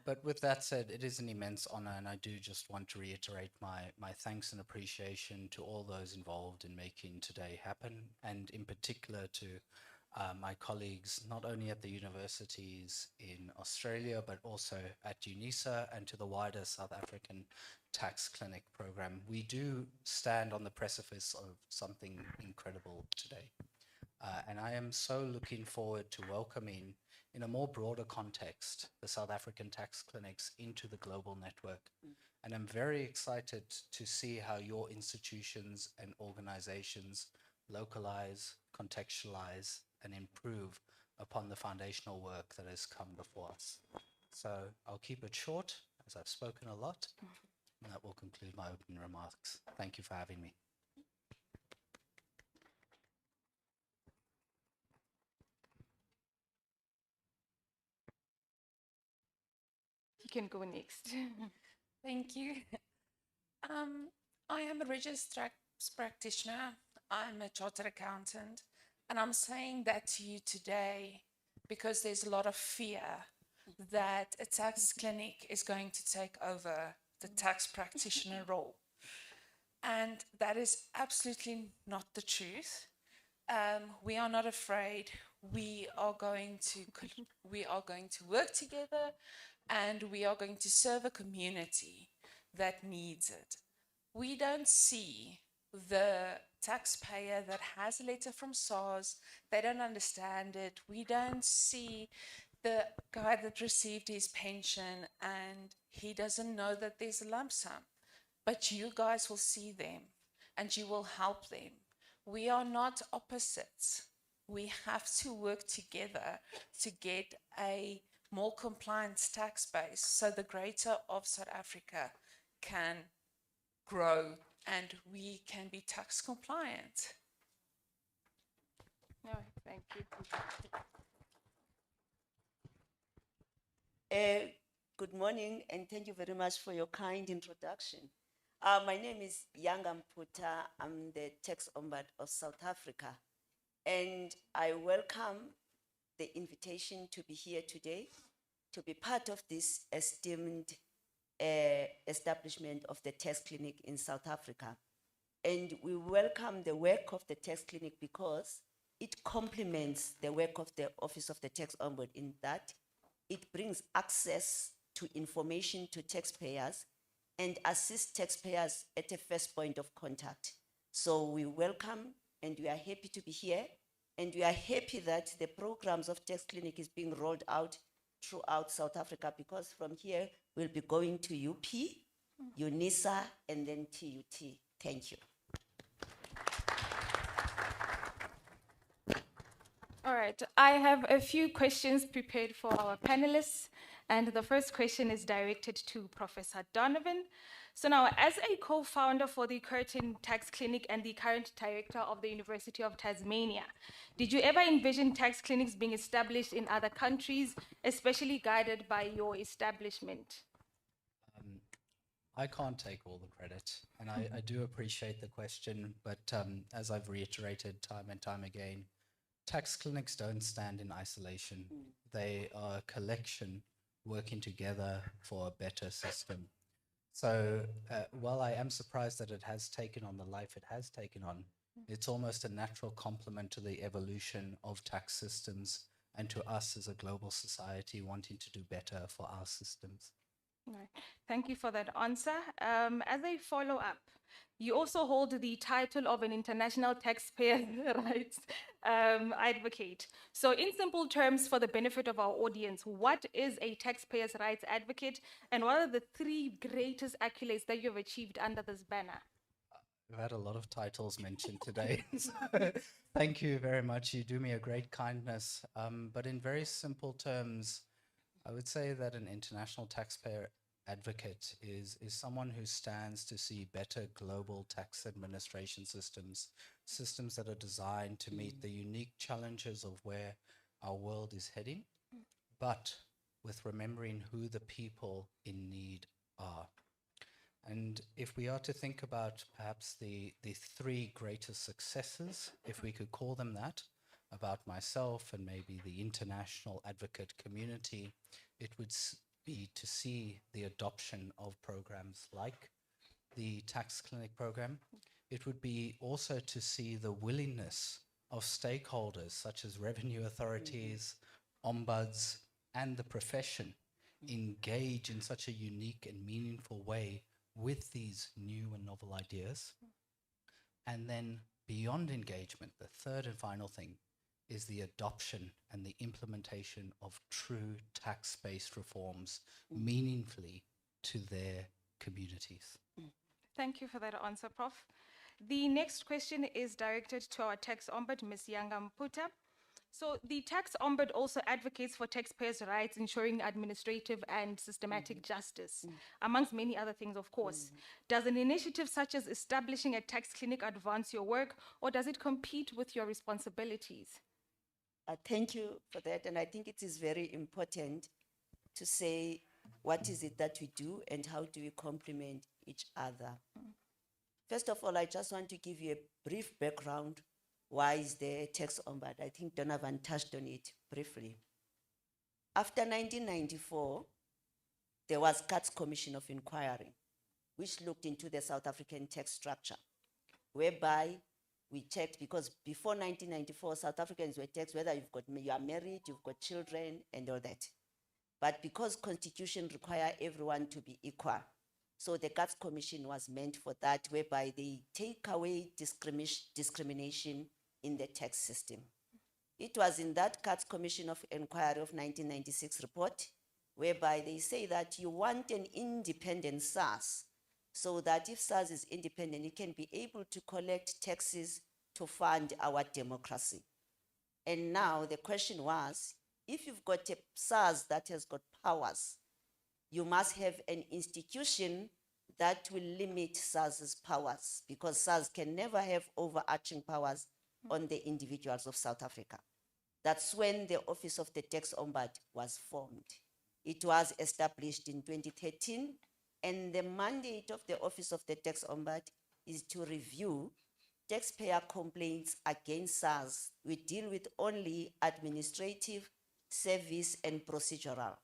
S6: But with that said, it is an immense honor, and I do just want to reiterate my thanks and appreciation to all those involved in making today happen, and in particular to my colleagues, not only at the universities in Australia, but also at UNISA and to the wider South African Tax Clinic program. We do stand on the precipice of something incredible today. And I am so looking forward to welcoming, in a more broader context, the South African tax clinics into the global network. And I'm very excited to see how your institutions and organizations localize, contextualize, and improve upon the foundational work that has come before us. So I'll keep it short, as I've spoken a lot, and that will conclude my opening remarks. Thank you for having me.
S7: You can go next.
S8: Thank you. I am a registered practitioner. I'm a chartered accountant. And I'm saying that to you today because there's a lot of fear that a tax clinic is going to take over the tax practitioner role. And that is absolutely not the truth. We are not afraid. We are going to work together, and we are going to serve a community that needs it. We don't see the taxpayer that has a letter from SARS, they don't understand it. We don't see the guy that received his pension and he doesn't know that there's a lump sum. But you guys will see them and you will help them. We are not opposites. We have to work together to get a more compliant tax base so the greater of South Africa can grow and we can be tax compliant.
S7: No, thank you.
S9: Good morning, and thank you very much for your kind introduction. My name is Yanga Mputa. I'm the Tax Ombudsman of South Africa, and I welcome the invitation to be here today, to be part of this esteemed establishment of the Tax Clinic in South Africa. And we welcome the work of the Tax Clinic because it complements the work of the Office of the Tax Ombudsman in that it brings access to information to taxpayers and assists taxpayers at a first point of contact. So we welcome and we are happy to be here, and we are happy that the programs of Tax Clinic is being rolled out throughout South Africa, because from here we'll be going to UP, UNISA, and then TUT. Thank you.
S7: All right, I have a few questions prepared for our panelists, and the first question is directed to Professor Donovan. So now, as a co-founder for the Curtin Tax Clinic and the current director of the University of Tasmania, did you ever envision tax clinics being established in other countries, especially guided by your establishment?
S6: I can't take all the credit, and I do appreciate the question, but as I've reiterated time and time again, tax clinics don't stand in isolation. They are a collection working together for a better system. So while I am surprised that it has taken on the life it has taken on, it's almost a natural complement to the evolution of tax systems and to us as a global society wanting to do better for our systems.
S7: All right. Thank you for that answer. As a follow-up, you also hold the title of an international taxpayer rights advocate. So in simple terms, for the benefit of our audience, what is a taxpayers' rights advocate, and what are the 3 greatest accolades that you've achieved under this banner?
S6: We've had a lot of titles mentioned today. So thank you very much. You do me a great kindness. But in very simple terms, I would say that an international taxpayer advocate is someone who stands to see better global tax administration systems systems that are designed to meet the unique challenges of where our world is heading, but with remembering who the people in need are. And if we are to think about perhaps the three greatest successes, if we could call them that, about myself and maybe the international advocate community, it would be to see the adoption of programs like the tax clinic program. It would be also to see the willingness of stakeholders such as revenue authorities, ombuds, and the profession engage in such a unique and meaningful way with these new and novel ideas. And then beyond engagement, the third and final thing is the adoption and the implementation of true tax-based reforms meaningfully to their communities.
S7: Thank you for that answer, Prof. The next question is directed to our tax ombud, Ms. Yanga Mputa. So the tax ombud also advocates for taxpayers' rights, ensuring administrative and systematic justice, amongst many other things, of course. Does an initiative such as establishing a tax clinic advance your work, or does it compete with your responsibilities?
S9: Thank you for that. And I think it is very important to say what is it that we do and how do we complement each other. First of all, I just want to give you a brief background. Why is there a tax ombud? I think Donovan touched on it briefly. After 1994, there was CATS Commission of Inquiry, which looked into the South African tax structure, whereby we checked, because before 1994, South Africans were taxed whether you are married, you've got children, and all that. But because Constitution requires everyone to be equal, so the CATS Commission was meant for that, whereby they take away discrimination in the tax system. It was in that CATS Commission of Inquiry of 1996 report, whereby they say that you want an independent SARS, so that if SARS is independent, it can be able to collect taxes to fund our democracy. And now the question was, if you've got a SARS that has got powers, you must have an institution that will limit SARS's powers, because SARS can never have overarching powers on the individuals of South Africa. That's when the Office of the Tax Ombud was formed. It was established in 2013, and the mandate of the Office of the Tax Ombud is to review taxpayer complaints against SARS. We deal with only administrative, service, and procedural.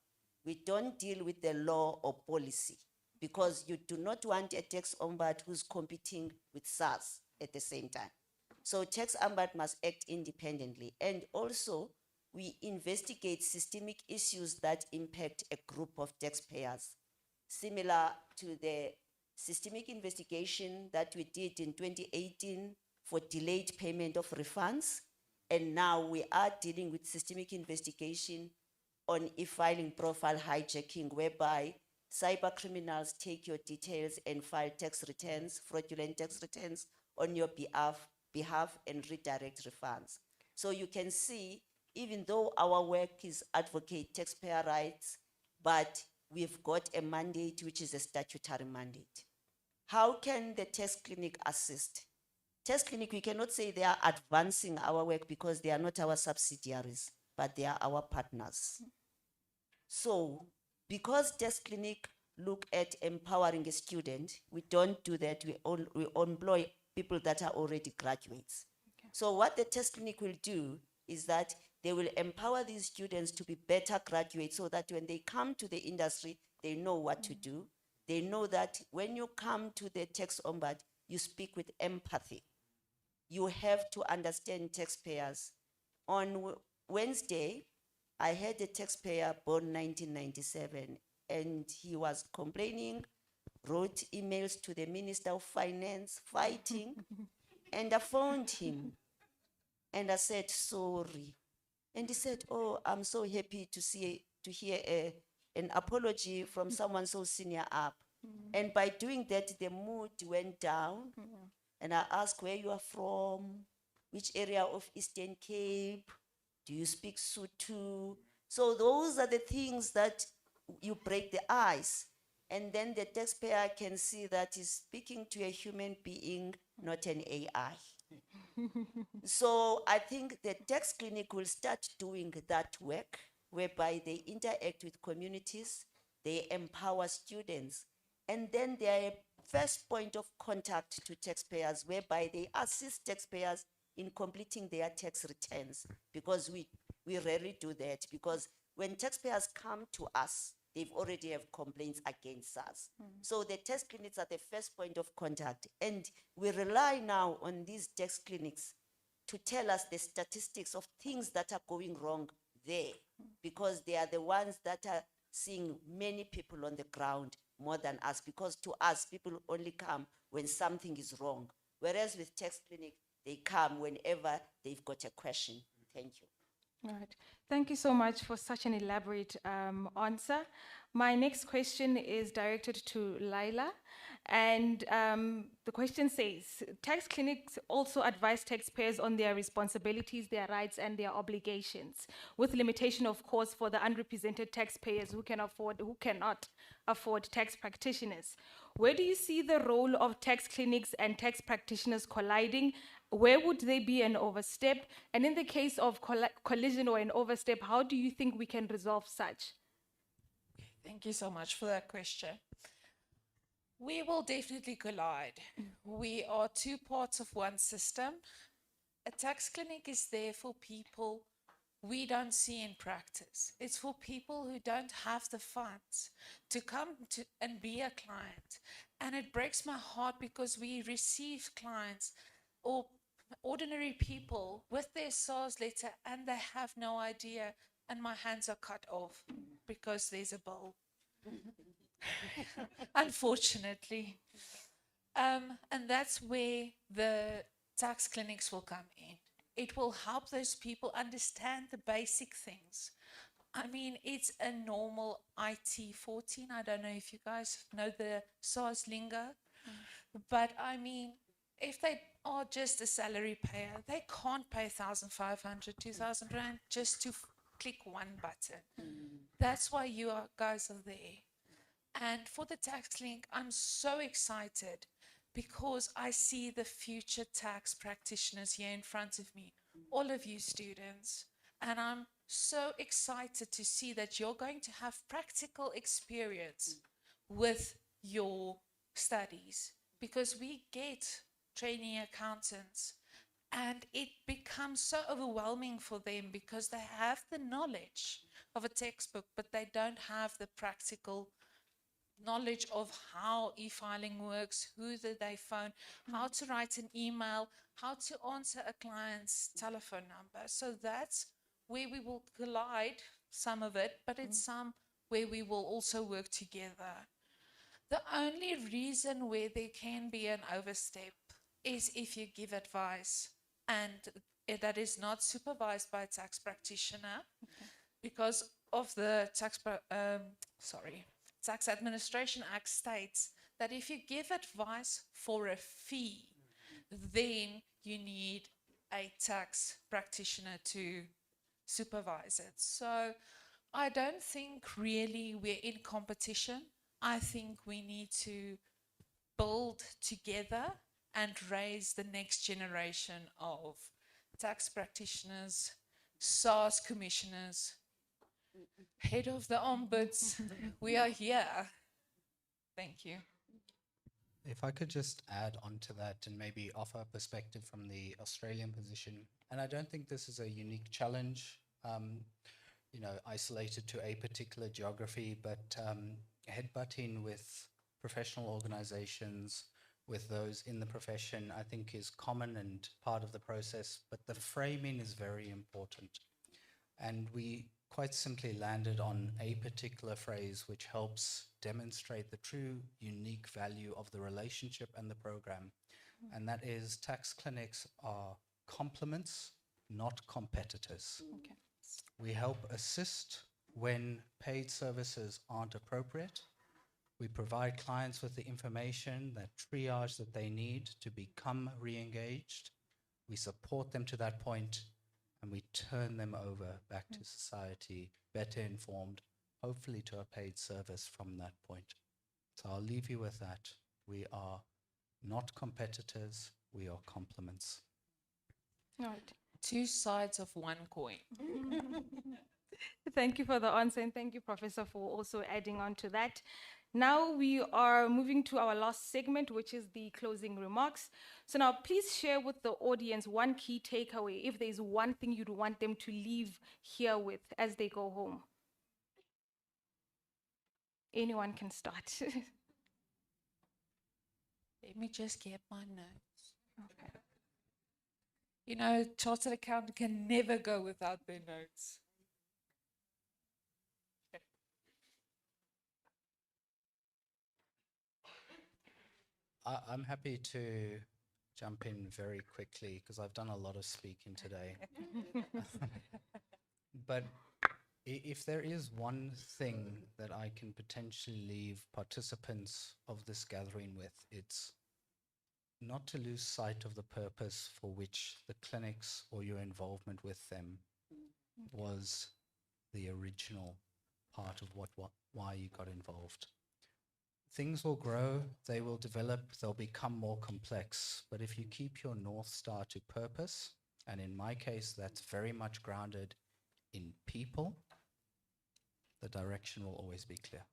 S9: We don't deal with the law or policy, because you do not want a tax ombud who's competing with SARS at the same time. So tax ombud must act independently. And also, we investigate systemic issues that impact a group of taxpayers, similar to the systemic investigation that we did in 2018 for delayed payment of refunds. And now we are dealing with systemic investigation on e-filing profile hijacking, whereby cyber criminals take your details and file tax returns, fraudulent tax returns on your behalf and redirect refunds. So you can see, even though our work is advocate taxpayer rights, but we've got a mandate which is a statutory mandate. How can the tax clinic assist? Tax clinic, we cannot say they are advancing our work because they are not our subsidiaries, but they are our partners. So because tax clinic look at empowering a student, we don't do that. We employ people that are already graduates. Okay. So what the tax clinic will do is that they will empower these students to be better graduates, so that when they come to the industry, they know what to do. They know that when you come to the tax ombud, you speak with empathy. You have to understand taxpayers. On Wednesday, I had a taxpayer born 1997, and he was complaining, wrote emails to the Minister of Finance, fighting, and I phoned him, and I said, sorry. And he said, oh, I'm so happy to hear an apology from someone so senior up. And by doing that, the mood went down. And I asked where you are from, which area of Eastern Cape, do you speak Sotho? So those are the things that you break the ice. And then the taxpayer can see that he's speaking to a human being, not an AI. So I think the tax clinic will start doing that work whereby they interact with communities, they empower students, and then they are a first point of contact to taxpayers whereby they assist taxpayers in completing their tax returns, because we rarely do that, because when taxpayers come to us, they've already have complaints against us. So the tax clinics are the first point of contact, and we rely now on these tax clinics to tell us the statistics of things that are going wrong there, because they are the ones that are seeing many people on the ground more than us, because to us, people only come when something is wrong. Whereas with tax clinic, they come whenever they've got a question. Thank you.
S7: All right. Thank you so much for such an elaborate answer. My next question is directed to Laila. And the question says, tax clinics also advise taxpayers on their responsibilities, their rights, and their obligations, with limitation, of course, for the unrepresented taxpayers who cannot afford tax practitioners. Where do you see the role of tax clinics and tax practitioners colliding? Where would they be an overstep? And in the case of collision or an overstep, how do you think we can resolve such?
S8: Thank you so much for that question. We will definitely collide. We are two parts of one system. A tax clinic is there for people we don't see in practice. It's for people who don't have the funds to come to and be a client. And it breaks my heart because we receive clients or ordinary people with their SARS letter and they have no idea, and my hands are cut off because there's a bill. Unfortunately. And that's where the tax clinics will come in. It will help those people understand the basic things. I mean, it's a normal IT 14. I don't know if you guys know the SARS lingo, but I mean, if they are just a salary payer, they can't pay 1,500, 2,000 Rand just to click one button. That's why you guys are there. And for the tax link, I'm so excited because I see the future tax practitioners here in front of me, all of you students. And I'm so excited to see that you're going to have practical experience with your studies, because we get trainee accountants and it becomes so overwhelming for them because they have the knowledge of a textbook, but they don't have the practical knowledge of how e-filing works, who do they phone, how to write an email, how to answer a client's telephone number. So that's where we will collide, some of it, but it's some where we will also work together. The only reason where there can be an overstep is if you give advice and that is not supervised by a tax practitioner, because of the Tax Administration Act states that if you give advice for a fee, then you need a tax practitioner to supervise it. So I don't think really we're in competition. I think we need to build together and raise the next generation of tax practitioners, SARS commissioners, head of the ombuds. We are here. Thank you.
S6: If I could just add on to that and maybe offer a perspective from the Australian position, and I don't think this is a unique challenge, isolated to a particular geography, but headbutting with professional organizations, with those in the profession, I think is common and part of the process, but the framing is very important. And we quite simply landed on a particular phrase which helps demonstrate the true unique value of the relationship and the program. And that is, tax clinics are complements, not competitors.
S7: Okay.
S6: We help assist when paid services aren't appropriate. We provide clients with the information, that triage that they need to become re-engaged. We support them to that point, and we turn them over back to society, better informed, hopefully to a paid service from that point. So I'll leave you with that. We are not competitors, we are complements.
S7: All right.
S8: Two sides of one coin.
S7: Thank you for the answer, and thank you, Professor, for also adding on to that. Now we are moving to our last segment, which is the closing remarks. So now please share with the audience one key takeaway, if there's one thing you'd want them to leave here with as they go home. Anyone can start.
S8: Let me just get my notes. Okay. You know, chartered accountant can never go without their notes.
S6: I'm happy to jump in very quickly because I've done a lot of speaking today. But if there is one thing that I can potentially leave participants of this gathering with, it's not to lose sight of the purpose for which the clinics or your involvement with them was the original part of why you got involved. Things will grow, they will develop, they'll become more complex. But if you keep your North Star to purpose, and in my case, that's very much grounded in people, the direction will always be clear.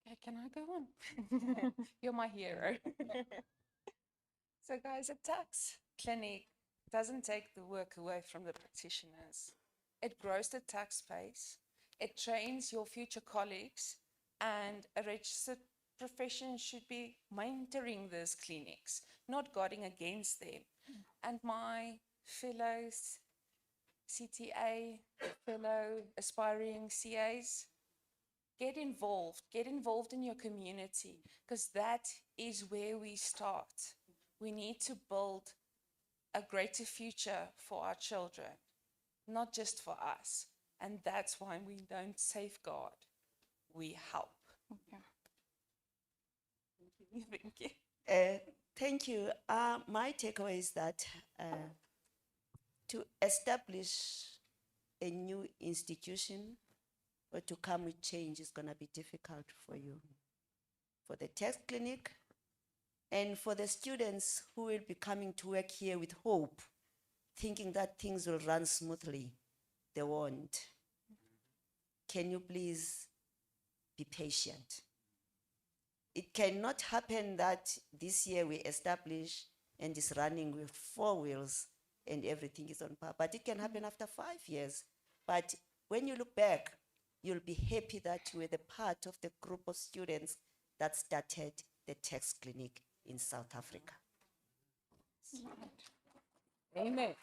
S8: Yeah, can I go on? You're my hero. So guys, a tax clinic doesn't take the work away from the practitioners. It grows the tax base. It trains your future colleagues, and a registered profession should be mentoring these clinics, not guarding against them. And my fellows, CTA, fellow aspiring CAs, get involved in your community, because that is where we start. We need to build a greater future for our children, not just for us. And that's why we don't safeguard, we help.
S7: Okay.
S8: Thank you.
S9: Thank you. My takeaway is that to establish a new institution or to come with change is going to be difficult for you. For the tax clinic and for the students who will be coming to work here with hope, thinking that things will run smoothly, they won't. Can you please be patient? It cannot happen that this year we establish and is running with 4 wheels and everything is on par, but it can happen after 5 years. But when you look back, you'll be happy that you were the part of the group of students that started the tax clinic in South Africa.
S8: Amen.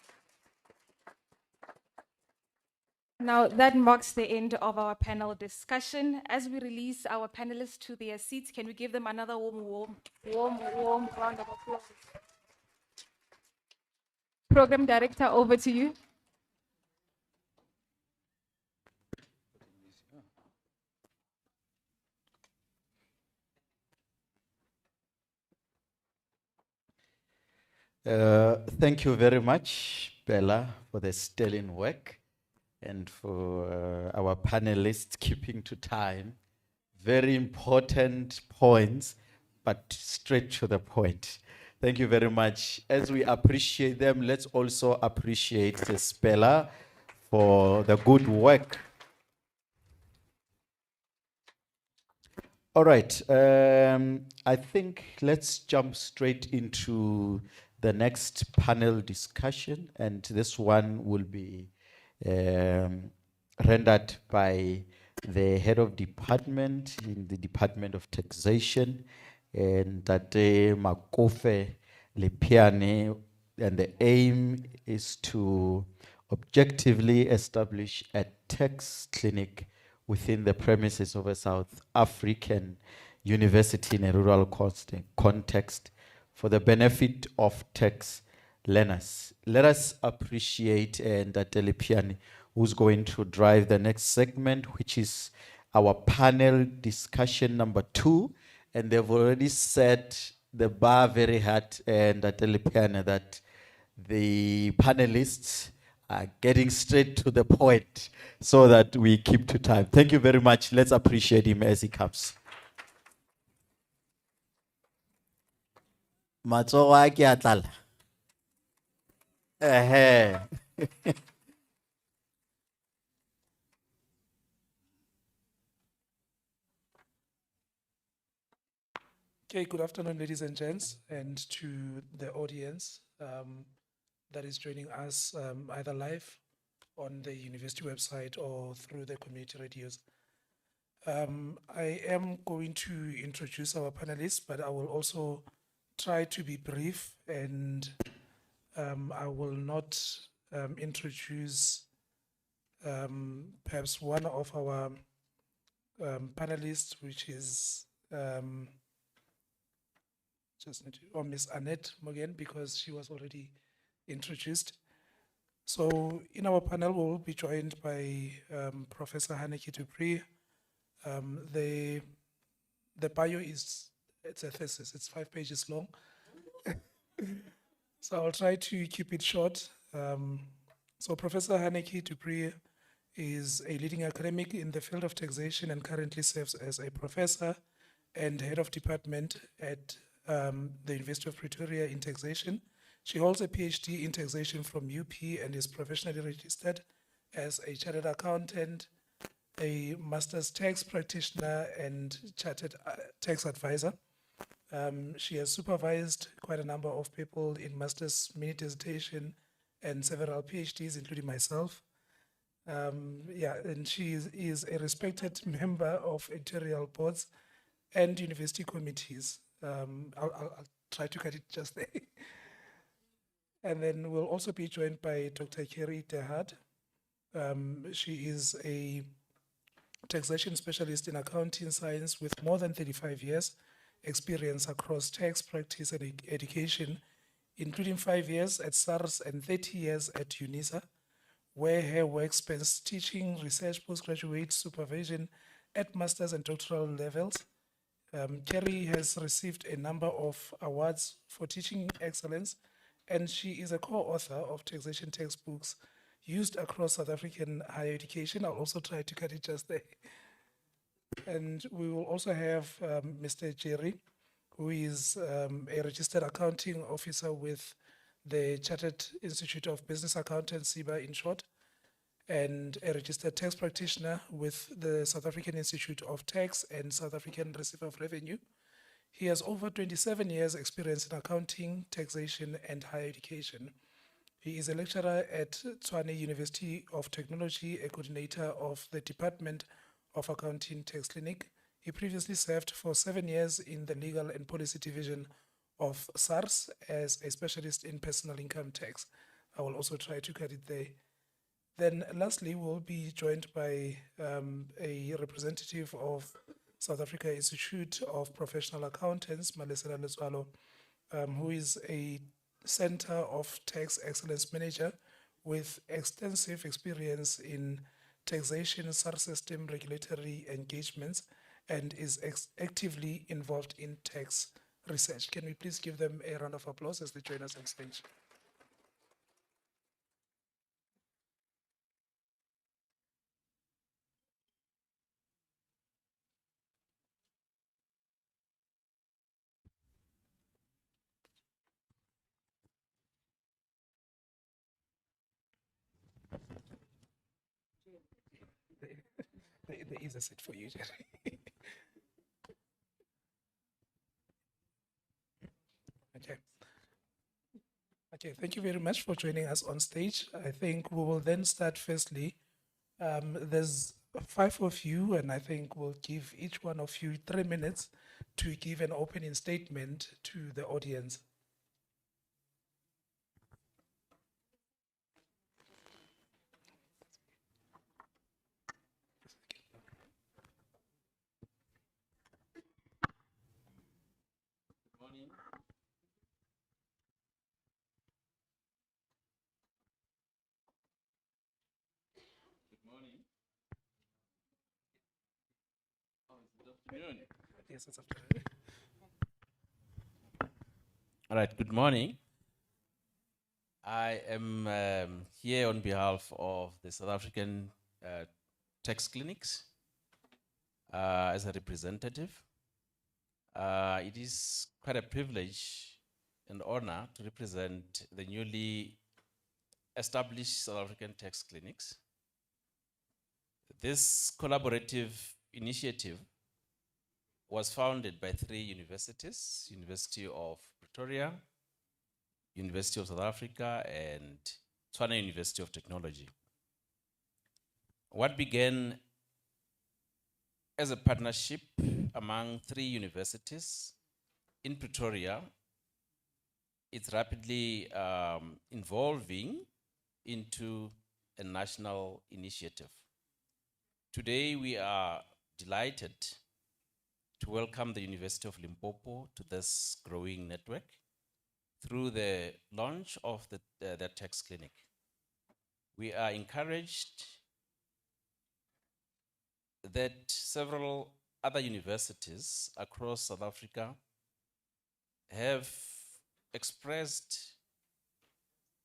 S7: Now, that marks the end of our panel discussion. As we release our panelists to their seats, can we give them another warm round of applause? Program Director, over to you.
S1: Thank you very much, Bella, for the sterling work and for our panelists keeping to time. Very important points, but straight to the point. Thank you very much. As we appreciate them, let's also appreciate Bella for the good work. All right, I think let's jump straight into the next panel discussion, and this one will be rendered by the head of department in the Department of Taxation, and Tate Makofe Lepiane, and the aim is to objectively establish a tax clinic within the premises of a South African university in a rural context for the benefit of tax learners. Let us appreciate Ndatele Piani, who's going to drive the next segment, which is our panel discussion number 2. And they've already set the bar very high, Ndatele Piani, that the panelists are getting straight to the point so that we keep to time. Thank you very much. Let's appreciate him as he comes. Matsogo a ke a tlala. Ehe.
S10: Okay, good afternoon, ladies and gents, and to the audience that is joining us either live on the university website or through the community radios. I am going to introduce our panelists, but I will also try to be brief, and I will not introduce perhaps one of our panelists, which is Miss Annette Mogen, because she was already introduced. So in our panel, we'll be joined by Professor Hanneke Dupree. The bio it's a thesis, it's 5 pages long. So I'll try to keep it short. So Professor Hanneke Dupree is a leading academic in the field of taxation and currently serves as a professor and head of department at the University of Pretoria in taxation. She holds a PhD in taxation from UP and is professionally registered as a chartered accountant, a master's tax practitioner, and chartered tax advisor. She has supervised quite a number of people in master's, mini dissertation, and several PhDs, including myself. And she is a respected member of editorial boards and university committees. I'll try to cut it just there. And then we'll also be joined by Dr. Kerry Dehad. She is a taxation specialist in accounting science with more than 35 years experience across tax practice and education, including 5 years at SARS and 30 years at UNISA, where her work spans teaching, research, postgraduate supervision at master's and doctoral levels. Kerry has received a number of awards for teaching excellence, and she is a co-author of taxation textbooks used across South African higher education. I'll also try to cut it just there. And we will also have Mr. Jerry, who is a registered accounting officer with the Chartered Institute of Business Accountancy, in short, and a registered tax practitioner with the South African Institute of Tax and South African Receiver of Revenue. He has over 27 years experience in accounting, taxation, and higher education. He is a lecturer at Tshwane University of Technology, a coordinator of the Department of Accounting Tax Clinic. He previously served for 7 years in the Legal and Policy Division of SARS as a specialist in personal income tax. I will also try to cut it there. Then lastly, we'll be joined by a representative of South Africa Institute of Professional Accountants, Malesela Letswalo, who is a Center of Tax Excellence Manager with extensive experience in taxation, SARS system, regulatory engagements, and is actively involved in tax research. Can we please give them a round of applause as they join us on stage? There is a seat for you, Jerry. Okay. Okay, thank you very much for joining us on stage. I think we will then start firstly. There's 5 of you, and I think we'll give each one of you 3 minutes to give an opening statement to the audience. Yes, it's afternoon.
S11: All right, good morning. I am here on behalf of the South African tax clinics as a representative. It is quite a privilege and honor to represent the newly established South African tax clinics. This collaborative initiative was founded by 3 universities: University of Pretoria, University of South Africa, and Tshwane University of Technology. What began as a partnership among 3 universities in Pretoria, it's rapidly evolving into a national initiative. Today, we are delighted to welcome the University of Limpopo to this growing network through the launch of the tax clinic. We are encouraged that several other universities across South Africa have expressed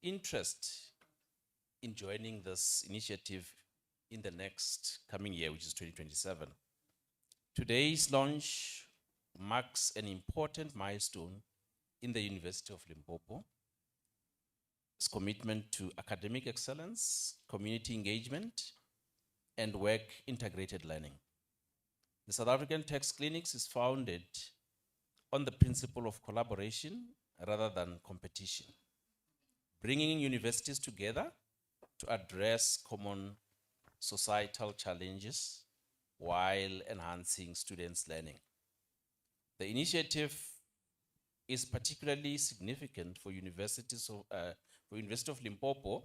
S11: interest in joining this initiative in the next coming year, which is 2027. Today's launch marks an important milestone in the University of Limpopo's commitment to academic excellence, community engagement, and work-integrated learning. The South African Tax Clinics is founded on the principle of collaboration rather than competition, bringing universities together to address common societal challenges while enhancing students' learning. The initiative is particularly significant for University of Limpopo,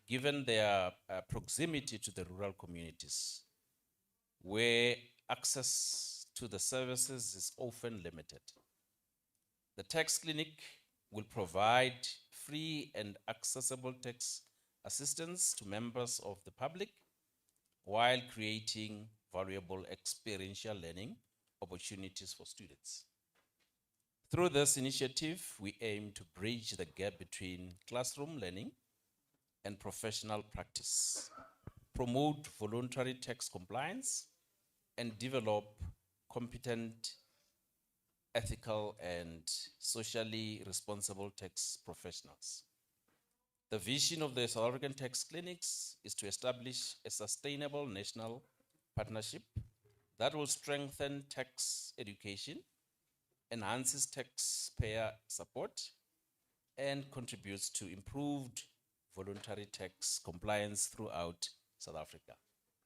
S11: given their proximity to the rural communities, where access to the services is often limited. The tax clinic will provide free and accessible tax assistance to members of the public while creating valuable experiential learning opportunities for students. Through this initiative, we aim to bridge the gap between classroom learning and professional practice, promote voluntary tax compliance, and develop competent, ethical, and socially responsible tax professionals. The vision of the South African Tax Clinics is to establish a sustainable national partnership that will strengthen tax education, enhances taxpayer support, and contributes to improved voluntary tax compliance throughout South Africa.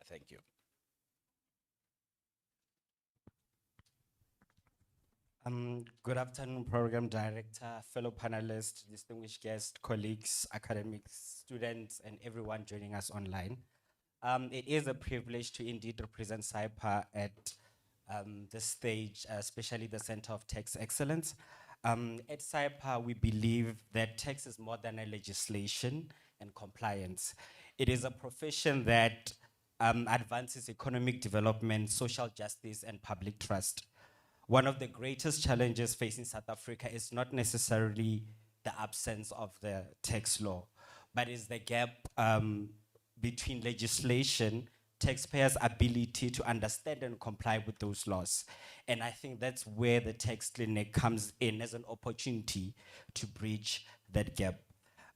S11: Thank you.
S12: Good afternoon, Program Director, fellow panelists, distinguished guests, colleagues, academics, students, and everyone joining us online. It is a privilege to indeed represent SAIPA at this stage, especially the Center of Tax Excellence. At SAIPA, we believe that tax is more than a legislation and compliance. It is a profession that advances economic development, social justice, and public trust. One of the greatest challenges facing South Africa is not necessarily the absence of the tax law, but is the gap between legislation, taxpayers' ability to understand and comply with those laws. And I think that's where the tax clinic comes in as an opportunity to bridge that gap.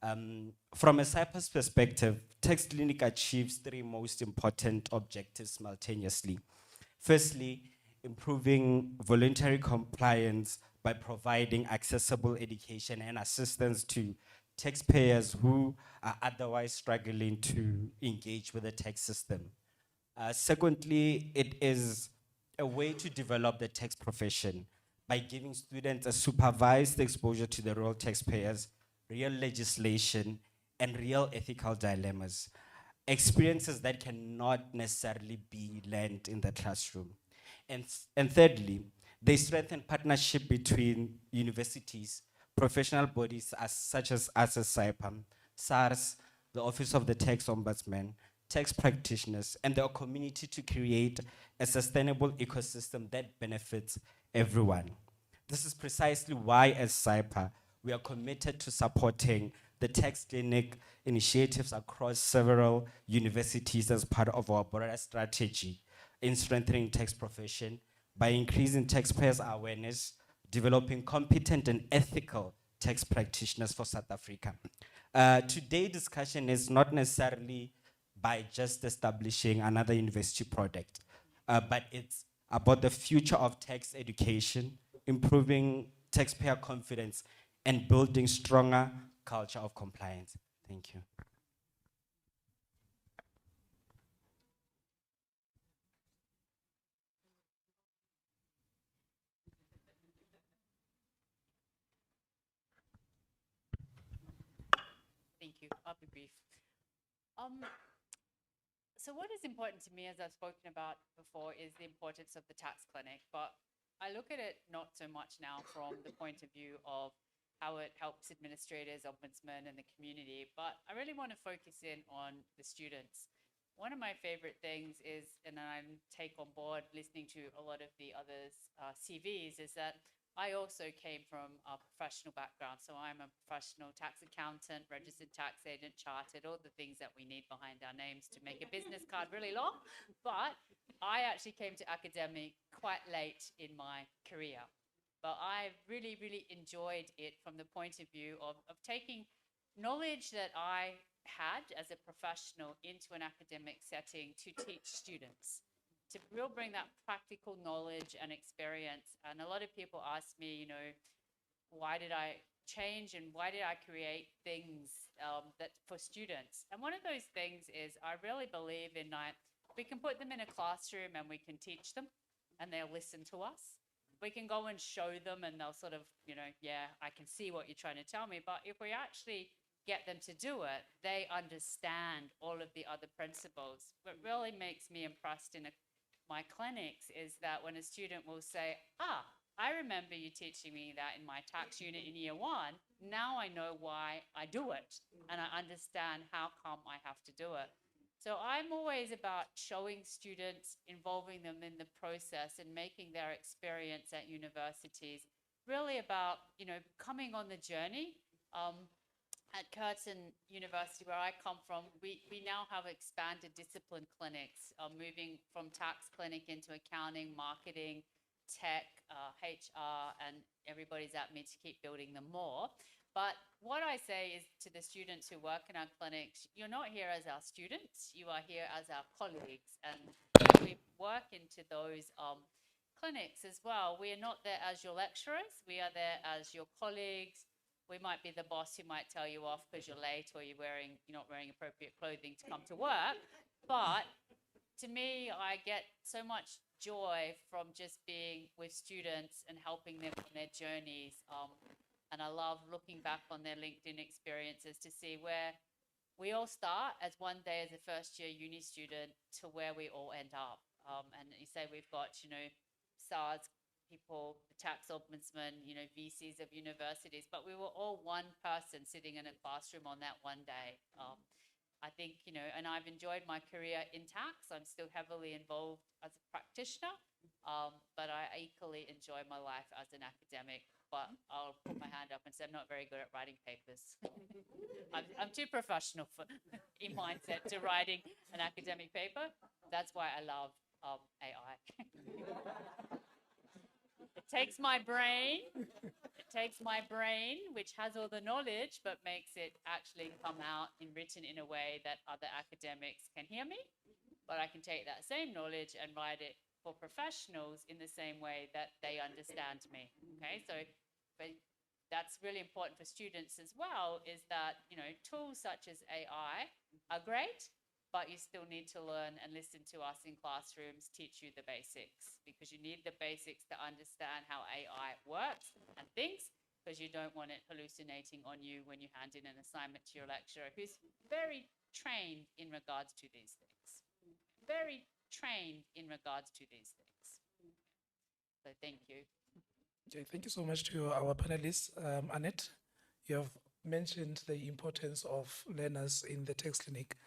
S12: From a SAIPA's perspective, tax clinic achieves 3 most important objectives simultaneously. Firstly, improving voluntary compliance by providing accessible education and assistance to taxpayers who are otherwise struggling to engage with the tax system. Secondly, it is a way to develop the tax profession by giving students a supervised exposure to the real taxpayers, real legislation, and real ethical dilemmas, experiences that cannot necessarily be learned in the classroom. And thirdly, they strengthen partnership between universities, professional bodies such as us as SAIPA, SARS, the Office of the Tax Ombudsman, tax practitioners, and their community to create a sustainable ecosystem that benefits everyone. This is precisely why, as SAIPA, we are committed to supporting the tax clinic initiatives across several universities as part of our broader strategy in strengthening tax profession by increasing taxpayers' awareness, developing competent and ethical tax practitioners for South Africa. Today's discussion is not necessarily by just establishing another university product, but it's about the future of tax education, improving taxpayer confidence, and building stronger culture of compliance. Thank you.
S5: Thank you. I'll be brief. So what is important to me, as I've spoken about before, is the importance of the tax clinic. But I look at it not so much now from the point of view of how it helps administrators, ombudsmen, and the community, but I really want to focus in on the students. One of my favorite things is, and I take on board listening to a lot of the others' CVs, is that I also came from a professional background. So I'm a professional tax accountant, registered tax agent, chartered, all the things that we need behind our names to make a business card really long. But I actually came to academic quite late in my career. But I really, really enjoyed it from the point of view of taking knowledge that I had as a professional into an academic setting to teach students, to really bring that practical knowledge and experience. And a lot of people ask me, you know, why did I change and why did I create things that for students? And one of those things is I really believe in like, we can put them in a classroom and we can teach them and they'll listen to us. We can go and show them and they'll sort of, you know, yeah, I can see what you're trying to tell me. But if we actually get them to do it, they understand all of the other principles. What really makes me impressed in my clinics is that when a student will say, I remember you teaching me that in my tax unit in year 1, now I know why I do it, and I understand how come I have to do it. So I'm always about showing students, involving them in the process and making their experience at universities really about, you know, coming on the journey. At Curtin University, where I come from, we now have expanded discipline clinics, moving from tax clinic into accounting, marketing, tech, HR, and everybody's at me to keep building them more. But what I say is to the students who work in our clinics, you're not here as our students, you are here as our colleagues. And we work into those clinics as well. We are not there as your lecturers, we are there as your colleagues. We might be the boss who might tell you off because you're late or you're not wearing appropriate clothing to come to work. But to me, I get so much joy from just being with students and helping them on their journeys. And I love looking back on their LinkedIn experiences to see where we all start as one day as a first year uni student to where we all end up. And you say we've got, you know, SARS people, the tax ombudsman, you know, VCs of universities, but we were all one person sitting in a classroom on that one day. I think, you know, and I've enjoyed my career in tax. I'm still heavily involved as a practitioner, but I equally enjoy my life as an academic. But I'll put my hand up and say I'm not very good at writing papers. I'm too professional in mindset to writing an academic paper. That's why I love AI. It takes my brain, which has all the knowledge, but makes it actually come out and written in a way that other academics can hear me. But I can take that same knowledge and write it for professionals in the same way that they understand me. Okay, so but that's really important for students as well, is that, you know, tools such as AI are great, but you still need to learn and listen to us in classrooms, teach you the basics, because you need the basics to understand how AI works and thinks, because you don't want it hallucinating on you when you hand in an assignment to your lecturer, who's very trained in regards to these things. Very trained in regards to these things. So thank you.
S10: Okay, thank you so much to our panelists. Annette, you have mentioned the importance of learners in the tax clinic.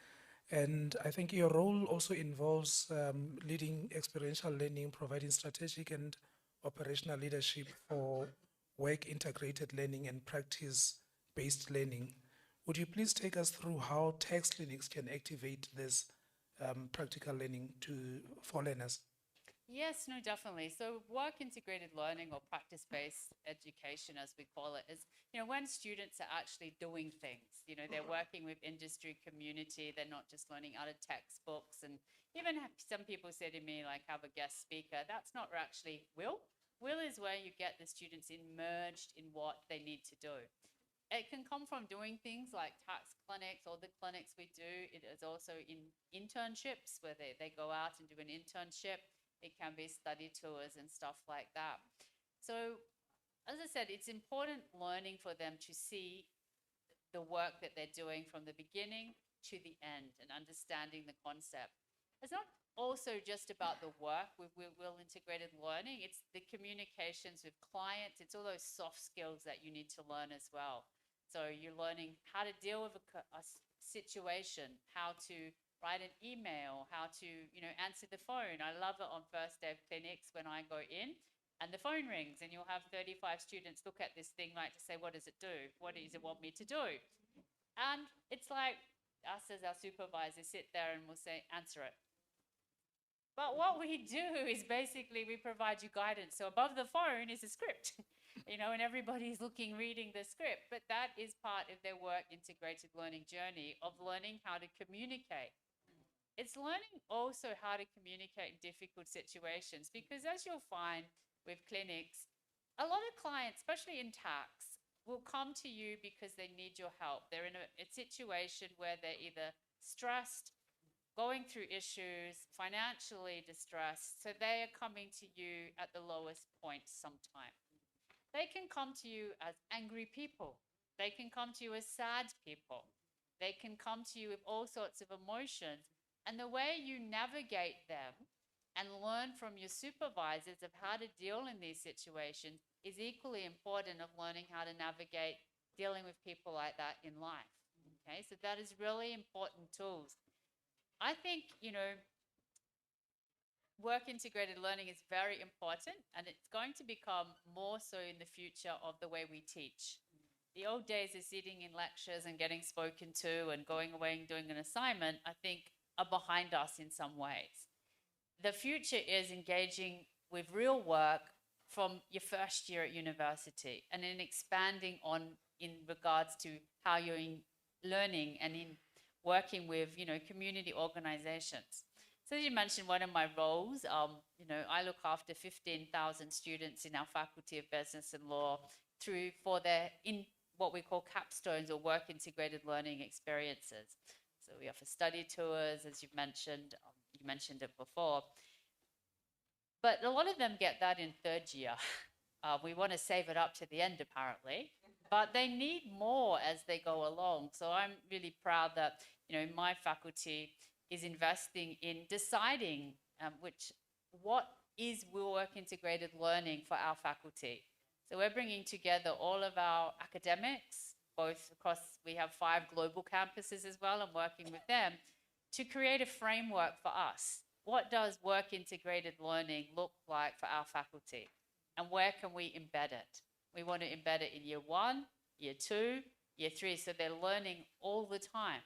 S10: And I think your role also involves leading experiential learning, providing strategic and operational leadership for work integrated learning and practice-based learning. Would you please take us through how tax clinics can activate this practical learning for learners?
S5: Yes, no, definitely. So work integrated learning or practice-based education, as we call it, is, when students are actually doing things, they're working with industry community, they're not just learning out of textbooks. And even some people say to me, like, have a guest speaker. That's not actually will. Will is where you get the students immersed in what they need to do. It can come from doing things like tax clinics or the clinics we do. It is also in internships where they go out and do an internship. It can be study tours and stuff like that. So, as I said, it's important learning for them to see the work that they're doing from the beginning to the end and understanding the concept. It's not also just about the work with will integrated learning, it's the communications with clients, it's all those soft skills that you need to learn as well. So you're learning how to deal with a situation, how to write an email, how to, answer the phone. I love it on first day of clinics when I go in and the phone rings and you'll have 35 students look at this thing like to say, what does it do? What does it want me to do? And it's like us as our supervisors sit there and we'll say, answer it. But what we do is basically we provide you guidance. So above the phone is a script, and everybody's reading the script. But that is part of their work integrated learning journey of learning how to communicate. It's learning also how to communicate in difficult situations, because as you'll find with clinics, a lot of clients, especially in tax, will come to you because they need your help. They're in a situation where they're either stressed, going through issues, financially distressed, so they are coming to you at the lowest point sometimes. They can come to you as angry people. They can come to you as sad people. They can come to you with all sorts of emotions. And the way you navigate them and learn from your supervisors of how to deal in these situations is equally important of learning how to navigate dealing with people like that in life. Okay, so that is really important tools. I think, work integrated learning is very important, and it's going to become more so in the future of the way we teach. The old days of sitting in lectures and getting spoken to and going away and doing an assignment, I think, are behind us in some ways. The future is engaging with real work from your first year at university and then expanding on in regards to how you're learning and in working with, community organizations. So as you mentioned, one of my roles, I look after 15,000 students in our Faculty of Business and Law for their what we call capstones or work integrated learning experiences. So we offer study tours, as you've mentioned. You mentioned it before. But a lot of them get that in third year. We want to save it up to the end, apparently. But they need more as they go along. So I'm really proud that, my faculty is investing in deciding what is work integrated learning for our faculty. So we're bringing together all of our academics, both across, we have 5 global campuses as well, and working with them to create a framework for us. What does work integrated learning look like for our faculty? And where can we embed it? We want to embed it in year 1, year 2, year 3, so they're learning all the time.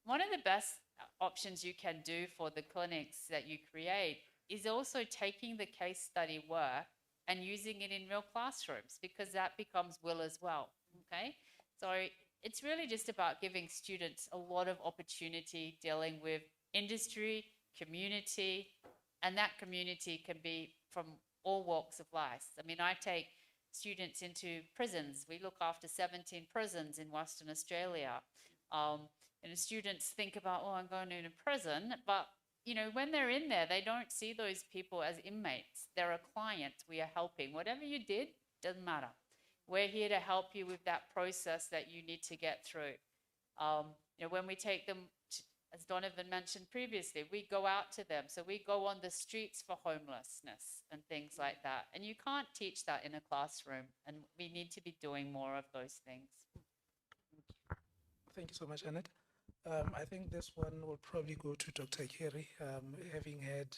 S5: One of the best options you can do for the clinics that you create is also taking the case study work and using it in real classrooms, because that becomes will as well, okay? So it's really just about giving students a lot of opportunity dealing with industry, community, and that community can be from all walks of life. I mean, I take students into prisons. We look after 17 prisons in Western Australia. And the students think about, oh, I'm going into prison, but when they're in there, they don't see those people as inmates. They're a client. We are helping. Whatever you did, doesn't matter. We're here to help you with that process that you need to get through. When we take them, as Donovan mentioned previously, we go out to them. So we go on the streets for homelessness and things like that. And you can't teach that in a classroom. And we need to be doing more of those things.
S10: Thank you so much, Annette. I think this one will probably go to Dr. Kerry, having had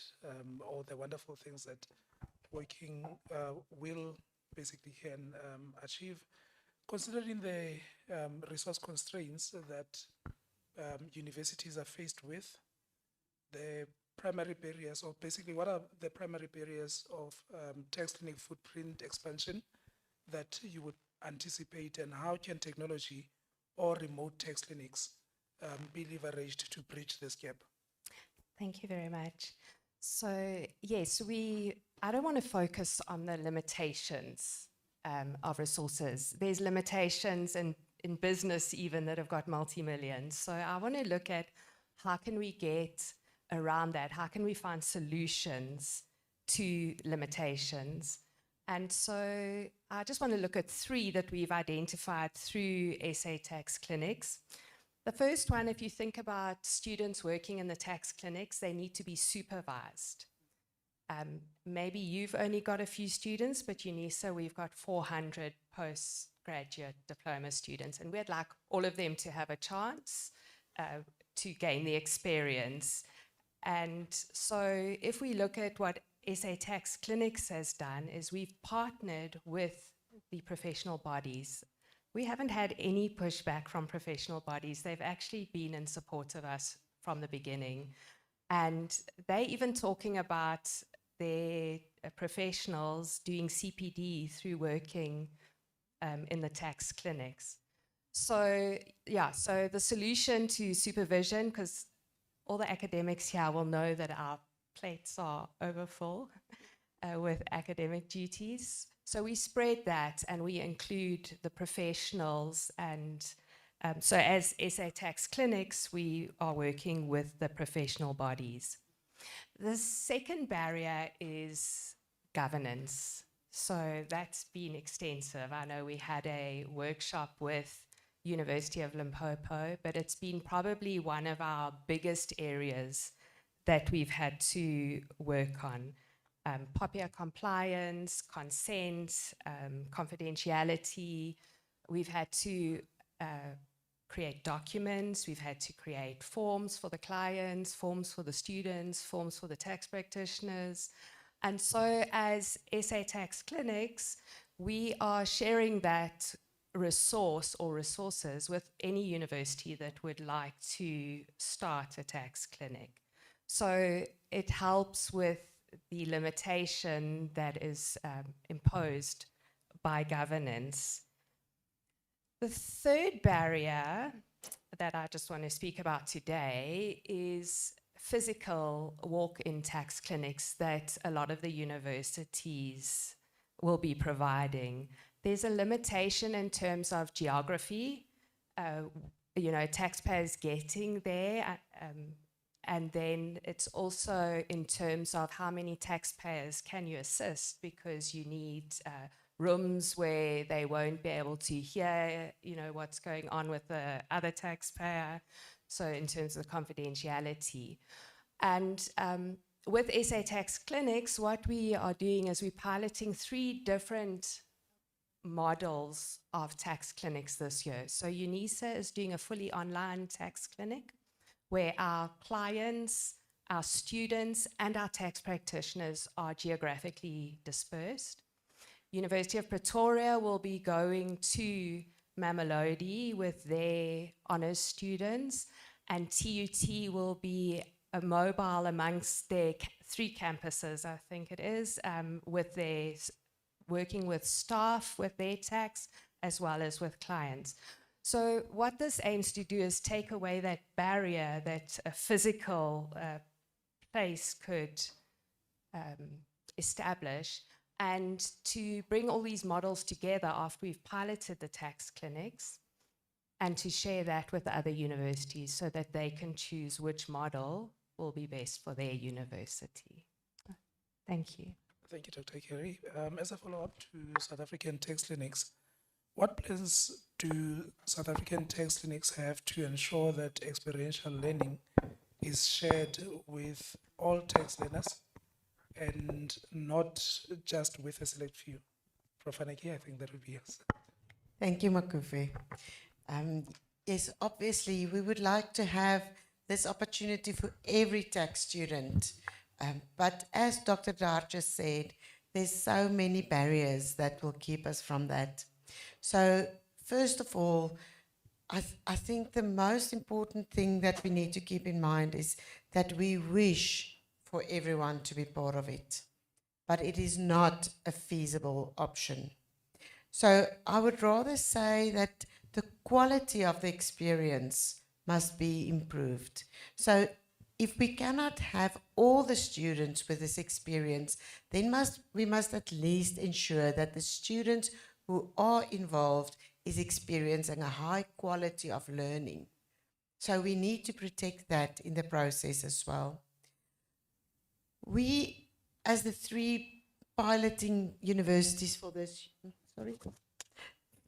S10: all the wonderful things that working will basically can achieve. Considering the resource constraints that universities are faced with, the primary barriers, or basically what are the primary barriers of tax clinic footprint expansion that you would anticipate, and how can technology or remote tax clinics be leveraged to bridge this gap?
S13: Thank you very much. So yes, I don't want to focus on the limitations of resources. There's limitations in business even that have got multi-millions. So I want to look at how can we get around that? How can we find solutions to limitations? And so I just want to look at 3 that we've identified through SA Tax Clinics. The first one, if you think about students working in the tax clinics, they need to be supervised. Maybe you've only got a few students, but UNISA, we've got 400 postgraduate diploma students, and we'd like all of them to have a chance to gain the experience. And so if we look at what SA Tax Clinics has done, is we've partnered with the professional bodies. We haven't had any pushback from professional bodies. They've actually been in support of us from the beginning. And they even talking about their professionals doing CPD through working in the tax clinics. So yeah, so the solution to supervision, because all the academics here will know that our plates are overfull with academic duties. So we spread that and we include the professionals, and so as SA Tax Clinics, we are working with the professional bodies. The second barrier is governance. So that's been extensive. I know we had a workshop with University of Limpopo, but it's been probably one of our biggest areas that we've had to work on. POPIA compliance, consent, confidentiality. We've had to create documents, we've had to create forms for the clients, forms for the students, forms for the tax practitioners. And so as SA Tax Clinics, we are sharing that resource or resources with any university that would like to start a tax clinic. So it helps with the limitation that is imposed by governance. The third barrier that I just want to speak about today is physical walk-in tax clinics that a lot of the universities will be providing. There's a limitation in terms of geography, taxpayers getting there, and then it's also in terms of how many taxpayers can you assist, because you need rooms where they won't be able to hear, what's going on with the other taxpayer. So in terms of confidentiality. And with SA Tax Clinics, what we are doing is we're piloting 3 different models of tax clinics this year. So UNISA is doing a fully online tax clinic where our clients, our students, and our tax practitioners are geographically dispersed. University of Pretoria will be going to Mamelodi with their honours students, and TUT will be a mobile amongst their 3 campuses, I think it is, with their working with staff, with their tax, as well as with clients. So what this aims to do is take away that barrier that a physical place could establish, and to bring all these models together after we've piloted the tax clinics, and to share that with the other universities so that they can choose which model will be best for their university. Thank you.
S10: Thank you, Dr. Kerry. As a follow-up to South African tax clinics, what plans do South African tax clinics have to ensure that experiential learning is shared with all tax learners and not just with a select few? Prof. Haneke, I think that would be yes.
S14: Thank you, Makufe. Yes, obviously, we would like to have this opportunity for every tax student. But as Dr. Dar just said, there's so many barriers that will keep us from that. So first of all, I think the most important thing that we need to keep in mind is that we wish for everyone to be part of it, but it is not a feasible option. So I would rather say that the quality of the experience must be improved. So if we cannot have all the students with this experience, then we must at least ensure that the students who are involved is experiencing a high quality of learning. So we need to protect that in the process as well. We, as the three piloting universities for this,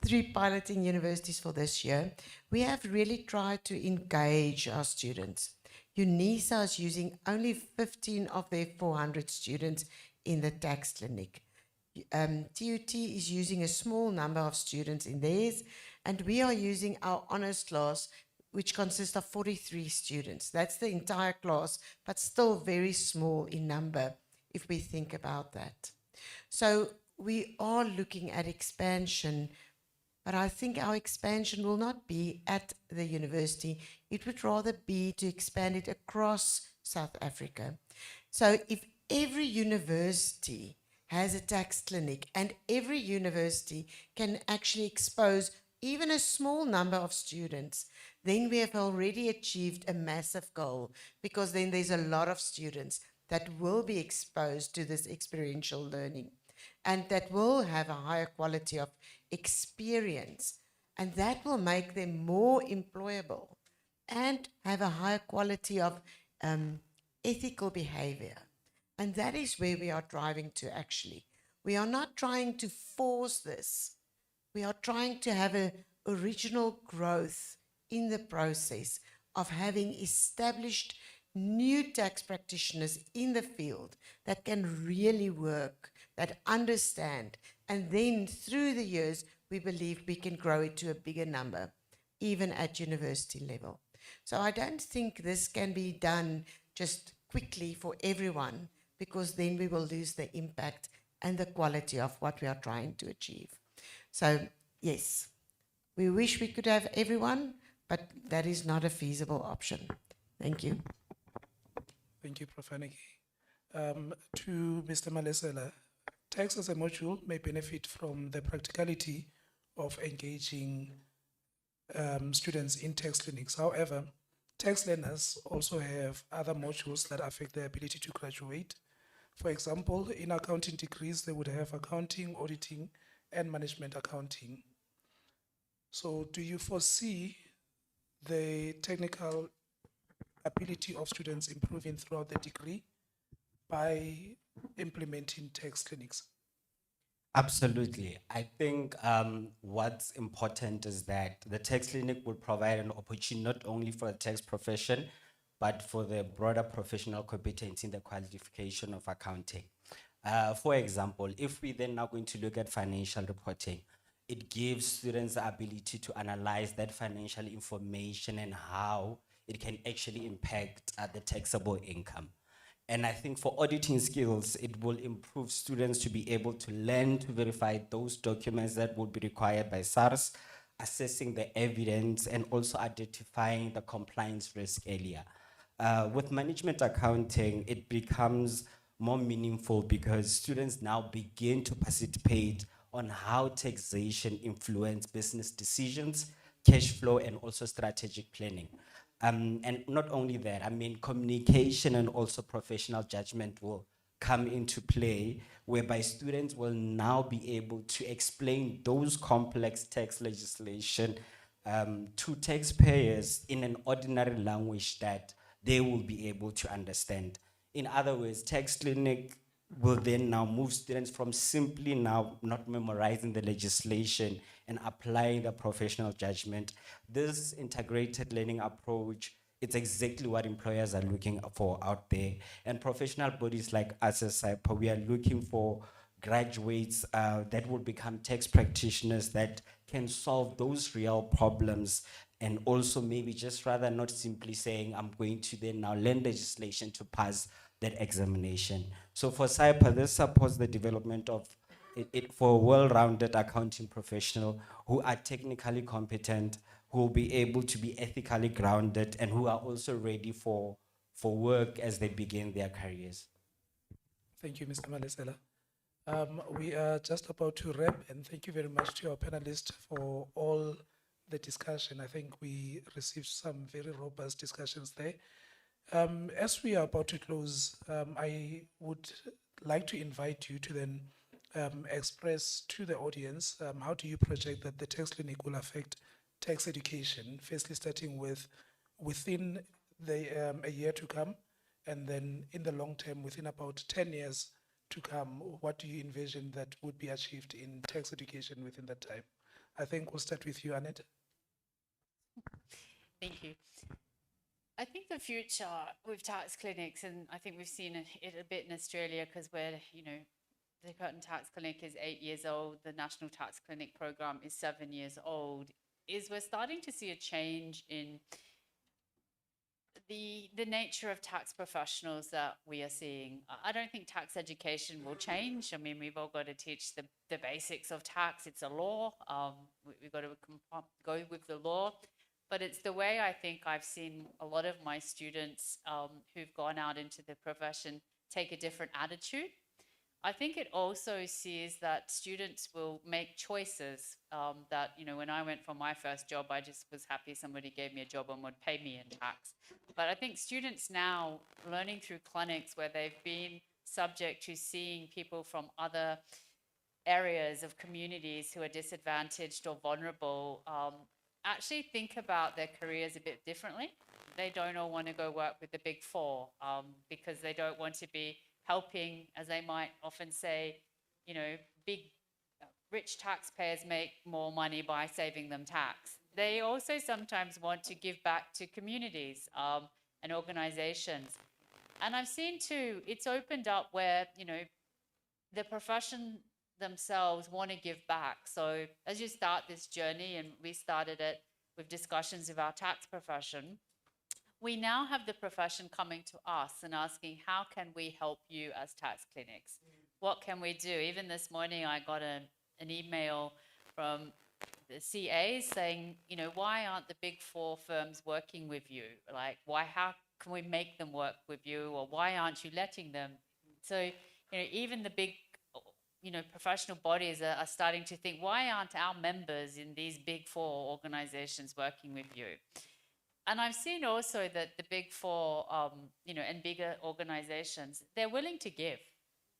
S14: three piloting universities for this year, we have really tried to engage our students. UNISA is using only 15 of their 400 students in the tax clinic. TUT is using a small number of students in theirs, and we are using our honours class, which consists of 43 students. That's the entire class, but still very small in number if we think about that. So we are looking at expansion, but I think our expansion will not be at the university. It would rather be to expand it across South Africa. So if every university has a tax clinic and every university can actually expose even a small number of students, then we have already achieved a massive goal, because then there's a lot of students that will be exposed to this experiential learning and that will have a higher quality of experience, and that will make them more employable and have a higher quality of ethical behavior. And that is where we are driving to actually. We are not trying to force this. We are trying to have an original growth in the process of having established new tax practitioners in the field that can really work, that understand, and then through the years, we believe we can grow it to a bigger number, even at university level. So I don't think this can be done just quickly for everyone, because then we will lose the impact and the quality of what we are trying to achieve. So yes, we wish we could have everyone, but that is not a feasible option. Thank you.
S10: Thank you, Prof. Haneke. To Mr. Malesela, tax as a module may benefit from the practicality of engaging students in tax clinics. However, tax learners also have other modules that affect their ability to graduate. For example, in accounting degrees, they would have accounting, auditing, and management accounting. So do you foresee the technical ability of students improving throughout the degree by implementing tax clinics?
S12: Absolutely. I think what's important is that the tax clinic will provide an opportunity not only for the tax profession, but for the broader professional competence in the qualification of accounting. For example, if we then now going to look at financial reporting, it gives students the ability to analyze that financial information and how it can actually impact the taxable income. And I think for auditing skills, it will improve students to be able to learn to verify those documents that would be required by SARS, assessing the evidence, and also identifying the compliance risk earlier. With management accounting, it becomes more meaningful because students now begin to participate on how taxation influence business decisions, cash flow, and also strategic planning. And not only that, I mean, communication and also professional judgment will come into play, whereby students will now be able to explain those complex tax legislation to taxpayers in an ordinary language that they will be able to understand. In other words, tax clinic will then now move students from simply now not memorizing the legislation and applying the professional judgment. This integrated learning approach, it's exactly what employers are looking for out there. And professional bodies like us as SIPA, we are looking for graduates that will become tax practitioners that can solve those real problems, and also maybe just rather not simply saying, I'm going to then now learn legislation to pass that examination. So for SIPA, this supports the development of it for a well-rounded accounting professional who are technically competent, who will be able to be ethically grounded, and who are also ready for for work as they begin their careers.
S10: Thank you, Mr. Malesela. We are just about to wrap, and thank you very much to our panelists for all the discussion. I think we received some very robust discussions there. As we are about to close, I would like to invite you to then express to the audience how do you project that the tax clinic will affect tax education, firstly starting with within a year to come, and then in the long term, within about 10 years to come, what do you envision that would be achieved in tax education within that time? I think we'll start with you, Annette.
S5: Thank you. I think the future with tax clinics, and I think we've seen it a bit in Australia because we're, the Curtin Tax Clinic is 8 years old, the National Tax Clinic program is 7 years old, is we're starting to see a change in the nature of tax professionals that we are seeing. I don't think tax education will change. I mean, we've all got to teach the basics of tax. It's a law. We've got to go with the law. But it's the way I think I've seen a lot of my students who've gone out into the profession take a different attitude. I think it also sees that students will make choices that, when I went for my first job, I just was happy somebody gave me a job and would pay me in tax. But I think students now learning through clinics where they've been subject to seeing people from other areas of communities who are disadvantaged or vulnerable actually think about their careers a bit differently. They don't all want to go work with the Big Four because they don't want to be helping, as they might often say, big rich taxpayers make more money by saving them tax. They also sometimes want to give back to communities and organizations. And I've seen too, it's opened up where, the profession themselves want to give back. So as you start this journey, and we started it with discussions of our tax profession, we now have the profession coming to us and asking, how can we help you as tax clinics? What can we do? Even this morning, I got an email from the CAs saying, why aren't the Big Four firms working with you? Like, how can we make them work with you? Or why aren't you letting them? So, even the big, professional bodies are starting to think, why aren't our members in these Big Four organizations working with you? And I've seen also that the Big Four, and bigger organizations, they're willing to give.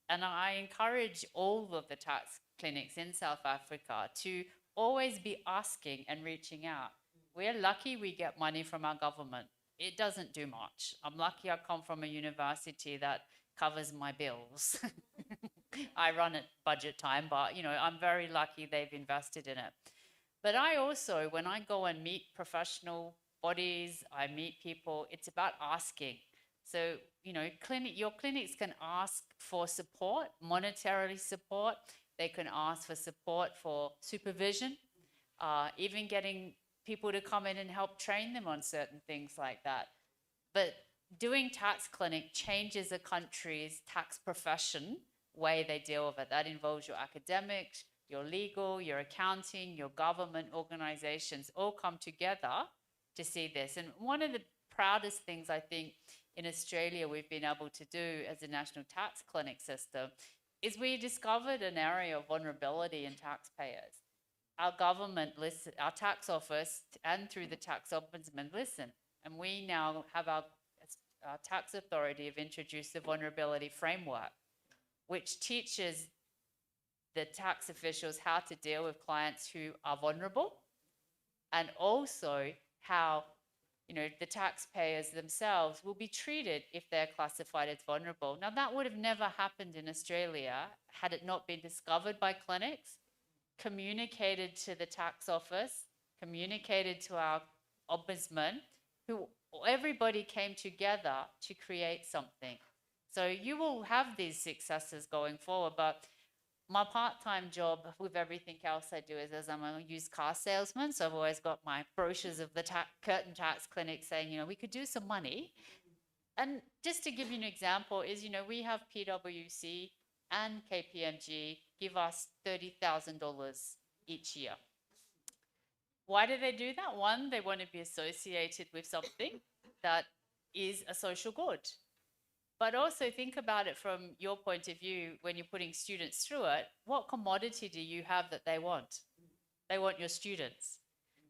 S5: And I encourage all of the tax clinics in South Africa to always be asking and reaching out. We're lucky we get money from our government. It doesn't do much. I'm lucky I come from a university that covers my bills. I run at budget time, but I'm very lucky they've invested in it. But I also, when I go and meet professional bodies, I meet people, it's about asking. So, your clinics can ask for support, monetarily support. They can ask for support for supervision, even getting people to come in and help train them on certain things like that. But doing tax clinic changes a country's tax profession way they deal with it. That involves your academics, your legal, your accounting, your government organizations all come together to see this. And one of the proudest things I think in Australia we've been able to do as a national tax clinic system is we discovered an area of vulnerability in taxpayers. Our government listen, our tax office, and through the tax ombudsman listen. And we now have our tax authority have introduced the vulnerability framework, which teaches the tax officials how to deal with clients who are vulnerable, and also how the taxpayers themselves will be treated if they're classified as vulnerable. Now, that would have never happened in Australia had it not been discovered by clinics, communicated to the tax office, communicated to our ombudsman, who everybody came together to create something. So you will have these successes going forward, but my part-time job with everything else I do is as I'm a used car salesman. So I've always got my brochures of the Curtin Tax Clinic saying, we could do some money. And just to give you an example is, we have PwC and KPMG give us $30,000 each year. Why do they do that? One, they want to be associated with something that is a social good. But also think about it from your point of view when you're putting students through it. What commodity do you have that they want? They want your students.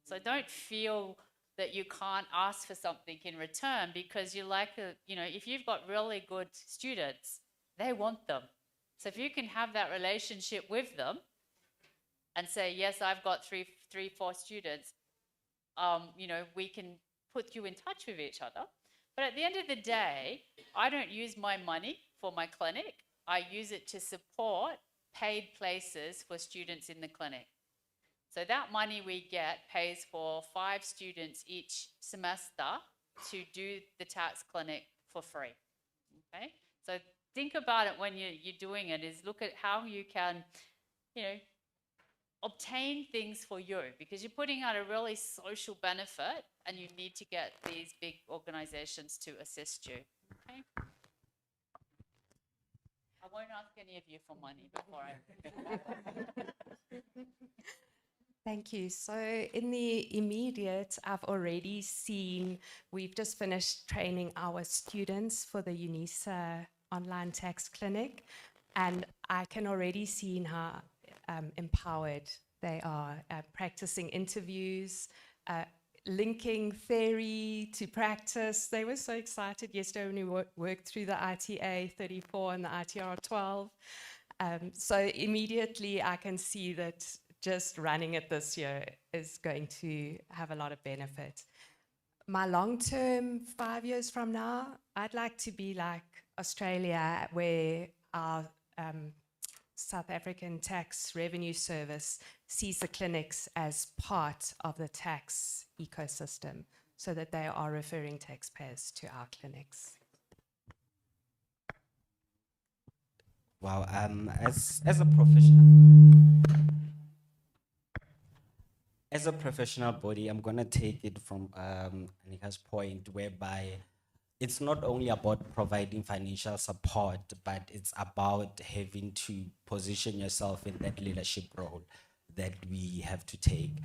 S5: So don't feel that you can't ask for something in return, because you like, if you've got really good students, they want them. So if you can have that relationship with them and say, yes, I've got three, 4 students, we can put you in touch with each other. But at the end of the day, I don't use my money for my clinic. I use it to support paid places for students in the clinic. So that money we get pays for 5 students each semester to do the tax clinic for free. Okay? So think about it when you're doing it, is look at how you can, obtain things for you, because you're putting out a really social benefit and you need to get these big organizations to assist you. Okay? I won't ask any of you for money before I.
S13: Thank you. So in the immediate, I've already seen, we've just finished training our students for the UNISA online tax clinic, and I can already see how empowered they are, practicing interviews, linking theory to practice. They were so excited yesterday when we worked through the ITA 34 and the ITR 12. So immediately I can see that just running it this year is going to have a lot of benefit. My long-term, 5 years from now, I'd like to be like Australia, where our South African Tax Revenue Service sees the clinics as part of the tax ecosystem, so that they are referring taxpayers to our clinics.
S12: Wow, as a professional body, I'm gonna take it from Anika's point, whereby it's not only about providing financial support, but it's about having to position yourself in that leadership role that we have to take.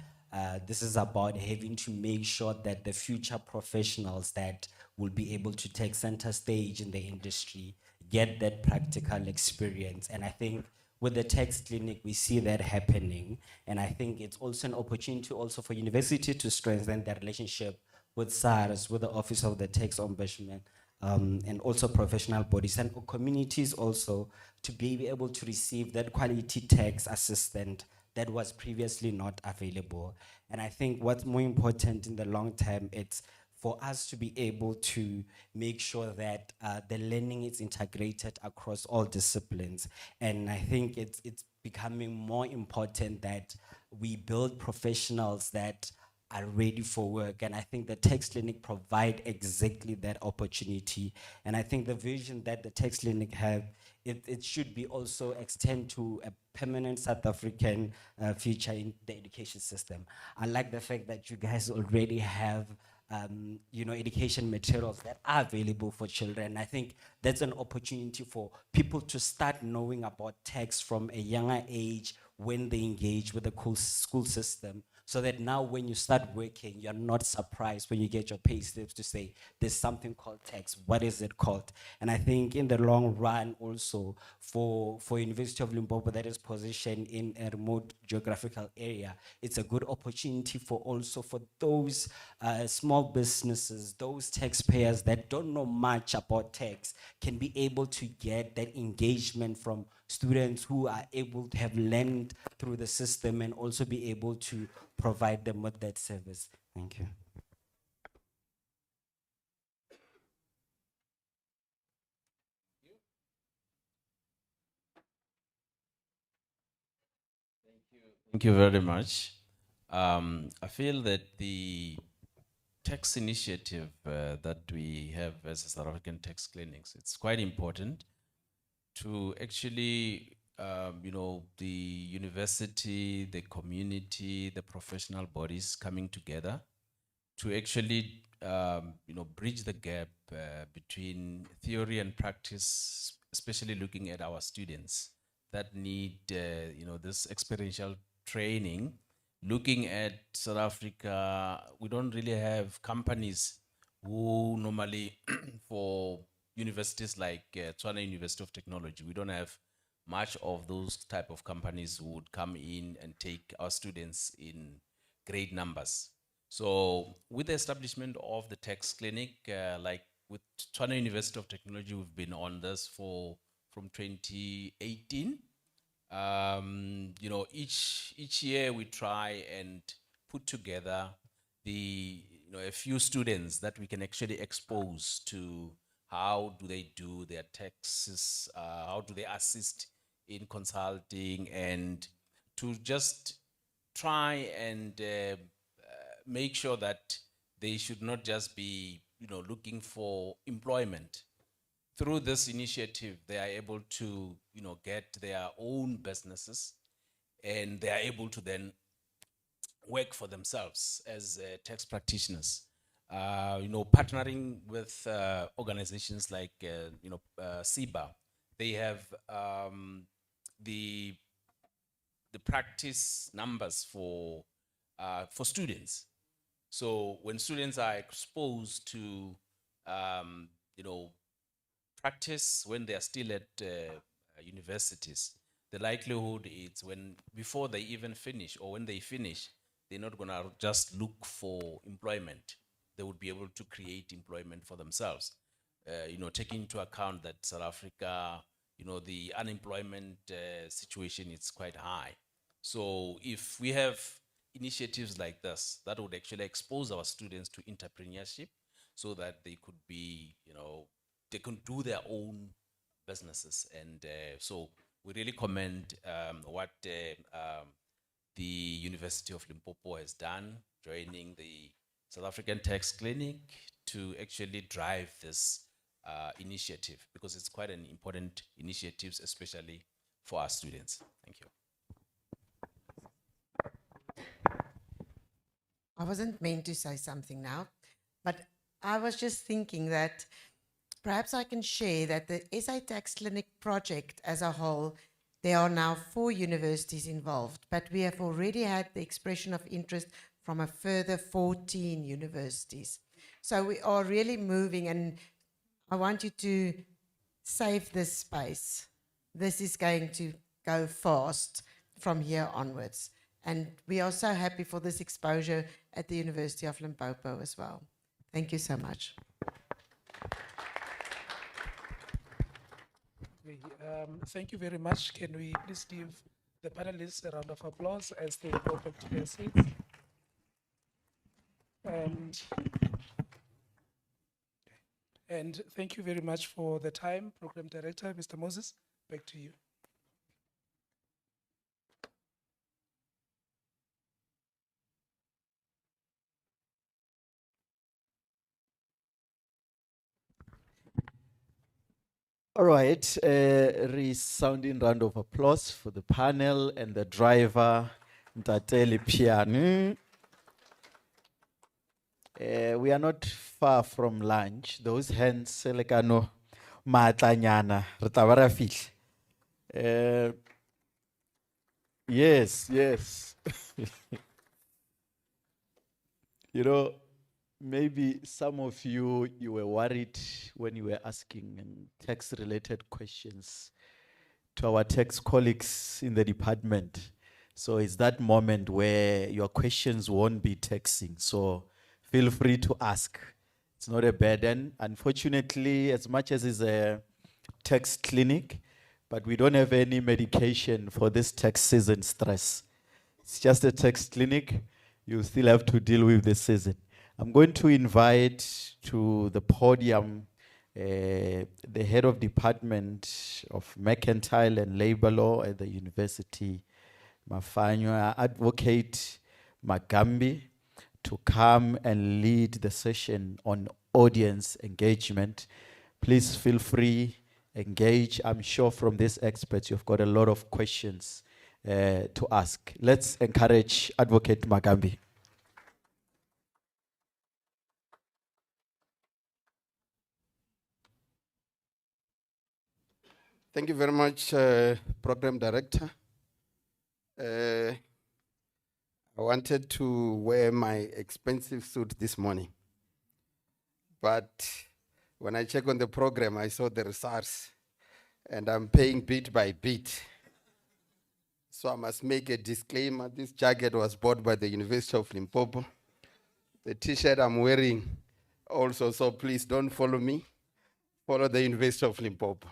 S12: This is about having to make sure that the future professionals that will be able to take center stage in the industry get that practical experience. And I think with the tax clinic, we see that happening. And I think it's also an opportunity also for university to strengthen their relationship with SARS, with the Office of the Tax Ombudsman, and also professional bodies and communities also, to be able to receive that quality tax assistant that was previously not available. And I think what's more important in the long term, it's for us to be able to make sure that the learning is integrated across all disciplines. And I think it's becoming more important that we build professionals that are ready for work. And I think the tax clinic provide exactly that opportunity. And I think the vision that the tax clinic have, it should be also extend to a permanent South African future in the education system. I like the fact that you guys already have education materials that are available for children. I think that's an opportunity for people to start knowing about tax from a younger age when they engage with the school system, so that now when you start working, you're not surprised when you get your pay slips to say, there's something called tax, what is it called? And I think in the long run also, for University of Limpopo that is positioned in a remote geographical area, it's a good opportunity for also for those small businesses, those taxpayers that don't know much about tax, can be able to get that engagement from students who are able to have learned through the system and also be able to provide them with that service. Thank you.
S11: Thank you very much. I feel that the tax initiative that we have as a South African tax clinics, it's quite important to actually, the university, the community, the professional bodies coming together to actually, bridge the gap between theory and practice, especially looking at our students that need, this experiential training. Looking at South Africa, we don't really have companies who normally for universities like Tshwane University of Technology, we don't have much of those type of companies who would come in and take our students in great numbers. So with the establishment of the tax clinic, like with Tshwane University of Technology, we've been on this from 2018. You know, each year we try and put together a few students that we can actually expose to how do they do their taxes, how do they assist in consulting, and to just try and make sure that they should not just be looking for employment. Through this initiative, they are able to get their own businesses, and they are able to then work for themselves as tax practitioners. Partnering with organizations like SIBA, they have the practice numbers for students. So when students are exposed to practice when they are still at universities, the likelihood is before they even finish, or when they finish, they're not gonna just look for employment. They would be able to create employment for themselves. Taking into account that South Africa, the unemployment situation is quite high. So if we have initiatives like this, that would actually expose our students to entrepreneurship, so that they could be, they can do their own businesses. And so we really commend what the University of Limpopo has done, joining the South African Tax Clinic to actually drive this initiative, because it's quite an important initiative, especially for our students. Thank you.
S14: I wasn't meant to say something now, but I was just thinking that perhaps I can share that the SA Tax Clinic project as a whole, there are now 4 universities involved, but we have already had the expression of interest from a further 14 universities. So we are really moving, and I want you to save this space. This is going to go fast from here onwards. And we are so happy for this exposure at the University of Limpopo as well. Thank you so much.
S10: Okay, thank you very much. Can we please give the panelists a round of applause as they go back to their seats? And thank you very much for the time, Program Director, Mr. Moses. Back to you.
S1: All right, resounding round of applause for the panel and the driver, Ntateli Piano. We are not far from lunch. Those hands, selekano matlanyana, re tla ba ra fihla. Yes. Maybe some of you were worried when you were asking tax-related questions to our tax colleagues in the department. So it's that moment where your questions won't be taxing. So feel free to ask. It's not a burden. Unfortunately, as much as it's a tax clinic, but we don't have any medication for this tax season stress. It's just a tax clinic. You still have to deal with the season. I'm going to invite to the podium the head of department of Mercantile and Labor Law at the University, Mafanywa, Advocate Magambi, to come and lead the session on audience engagement. Please feel free, engage. I'm sure from these experts you've got a lot of questions to ask. Let's encourage Advocate Magambi.
S15: Thank you very much, Program Director. I wanted to wear my expensive suit this morning, But when I check on the program, I saw the SARS, and I'm paying bit by bit. So I must make a disclaimer. This jacket was bought by the University of Limpopo. The t-shirt I'm wearing also, so please don't follow me. Follow the University of Limpopo.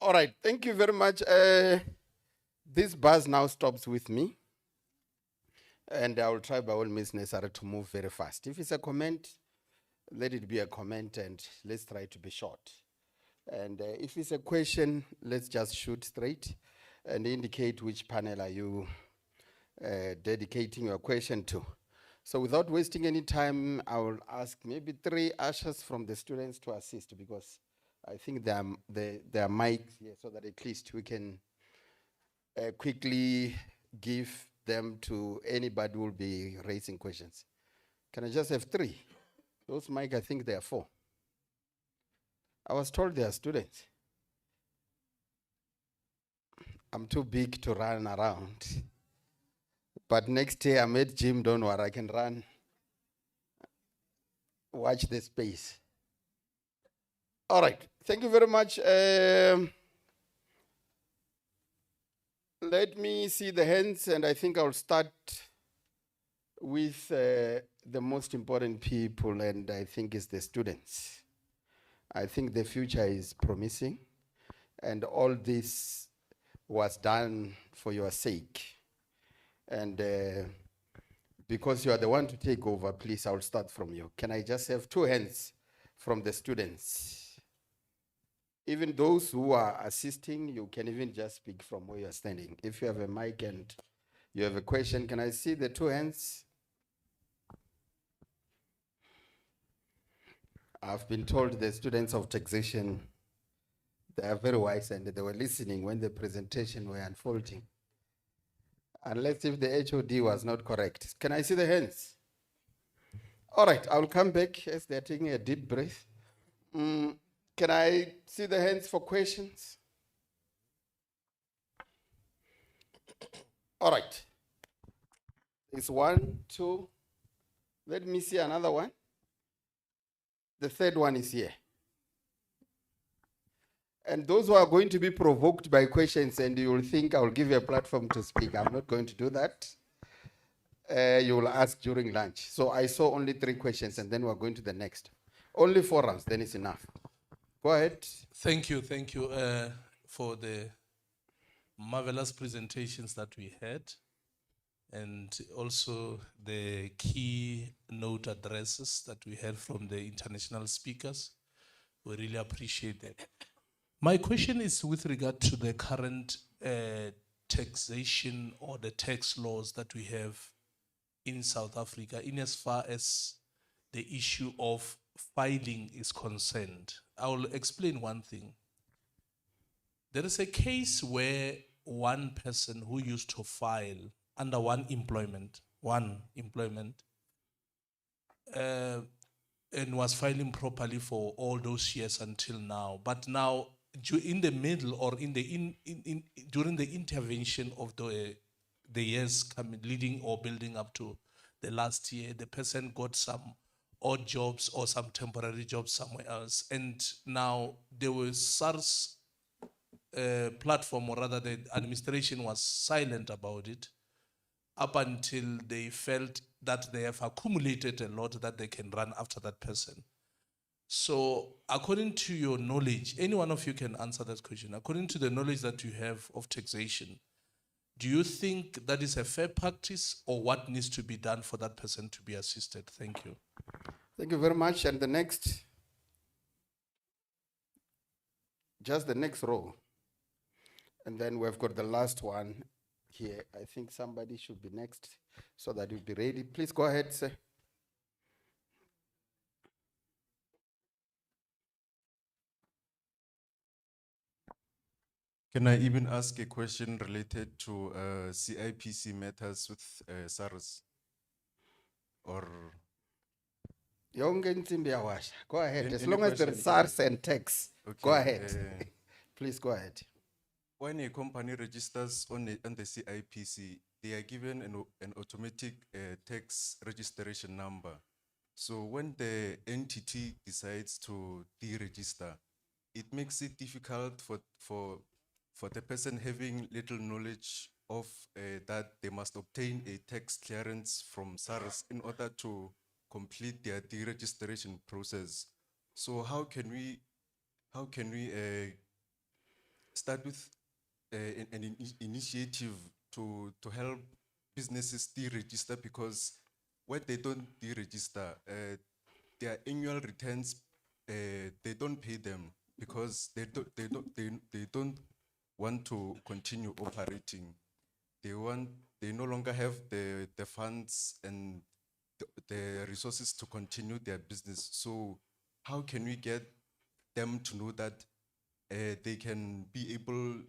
S15: All right, thank you very much. This bus now stops with me, and I will try by all means necessary to move very fast. If it's a comment, let it be a comment, and let's try to be short. And if it's a question, let's just shoot straight and indicate which panel are you dedicating your question to. So without wasting any time, I will ask maybe 3 ushers from the students to assist, because I think there are mics here, so that at least we can quickly give them to anybody who will be raising questions. Can I just have 3? Those mics, I think there are 4. I was told they are students. I'm too big to run around. But next year I'm at gym, don't worry, I can run. Watch the space. All right, thank you very much. Let me see the hands, and I think I'll start with the most important people, and I think it's the students. I think the future is promising, and all this was done for your sake. And because you are the one to take over, please, I'll start from you. Can I just have 2 hands from the students? Even those who are assisting, you can even just speak from where you're standing. If you have a mic and you have a question, can I see the 2 hands? I've been told the students of taxation, they are very wise, and they were listening when the presentation were unfolding. Unless if the HOD was not correct. Can I see the hands? All right, I'll come back as they're taking a deep breath. Can I see the hands for questions? All right. It's 1, 2. Let me see another one. The 3rd one is here. And those who are going to be provoked by questions and you will think I will give you a platform to speak, I'm not going to do that. You will ask during lunch. So I saw only 3 questions, and then we're going to the next. Only 4 rounds, then it's enough. Go ahead.
S16: Thank you for the marvelous presentations that we had, and also the keynote addresses that we had from the international speakers. We really appreciate that. My question is with regard to the current taxation or the tax laws that we have in South Africa, in as far as the issue of filing is concerned. I will explain one thing. There is a case where one person who used to file under one employment, and was filing properly for all those years until now, but now in the middle or during the intervention of the years leading or building up to the last year, the person got some odd jobs or some temporary jobs somewhere else, and now there was SARS platform, or rather the administration was silent about it up until they felt that they have accumulated a lot that they can run after that person. So according to your knowledge, any one of you can answer that question. According to the knowledge that you have of taxation, do you think that is a fair practice, or what needs to be done for that person to be assisted? Thank you.
S15: Thank you very much. And the next, just the next row. And then we've got the last one here. I think somebody should be next so that you'll be ready. Please go ahead, sir.
S17: Can I even ask a question related to CIPC matters with SARS? Or
S15: Go ahead. As long as there is SARS and tax, okay, go ahead. Please go ahead.
S17: When a company registers on the CIPC, they are given an automatic tax registration number. So when the entity decides to deregister, it makes it difficult for the person having little knowledge of that they must obtain a tax clearance from SARS in order to complete their deregistration process. So how can we start with initiative to help businesses deregister, because when they don't deregister, their annual returns, they don't pay them because they don't want to continue operating. They no longer have the funds and the resources to continue their business. So how can we get them to know that they can be able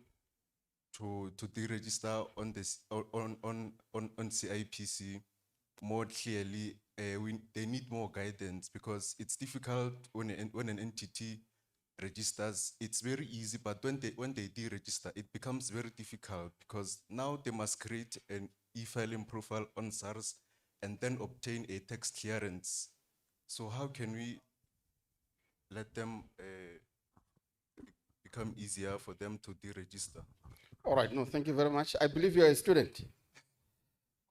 S17: to deregister on this on CIPC more clearly? They need more guidance because it's difficult when an entity registers. It's very easy, but when they deregister, it becomes very difficult because now they must create an e-filing profile on SARS and then obtain a tax clearance. So how can we let them become easier for them to deregister?
S15: All right, no, thank you very much. I believe you're a student.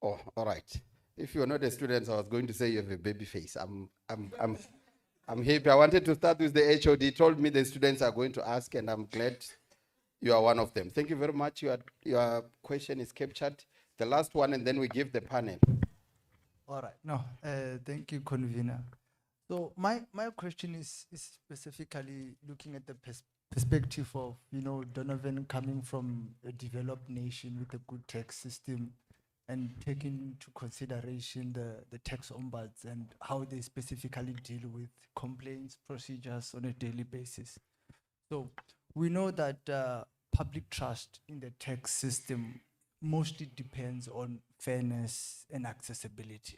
S15: Oh, all right. If you're not a student, I was going to say you have a baby face. I'm happy. I wanted to start with the HOD. Told me the students are going to ask, and I'm glad you are one of them. Thank you very much. Your question is captured. The last one, and then we give the panel.
S18: All right. No, thank you, convener. So my question is specifically looking at the perspective of, Donovan coming from a developed nation with a good tax system and taking into consideration the tax ombuds and how they specifically deal with complaints procedures on a daily basis. So we know that public trust in the tax system mostly depends on fairness and accessibility.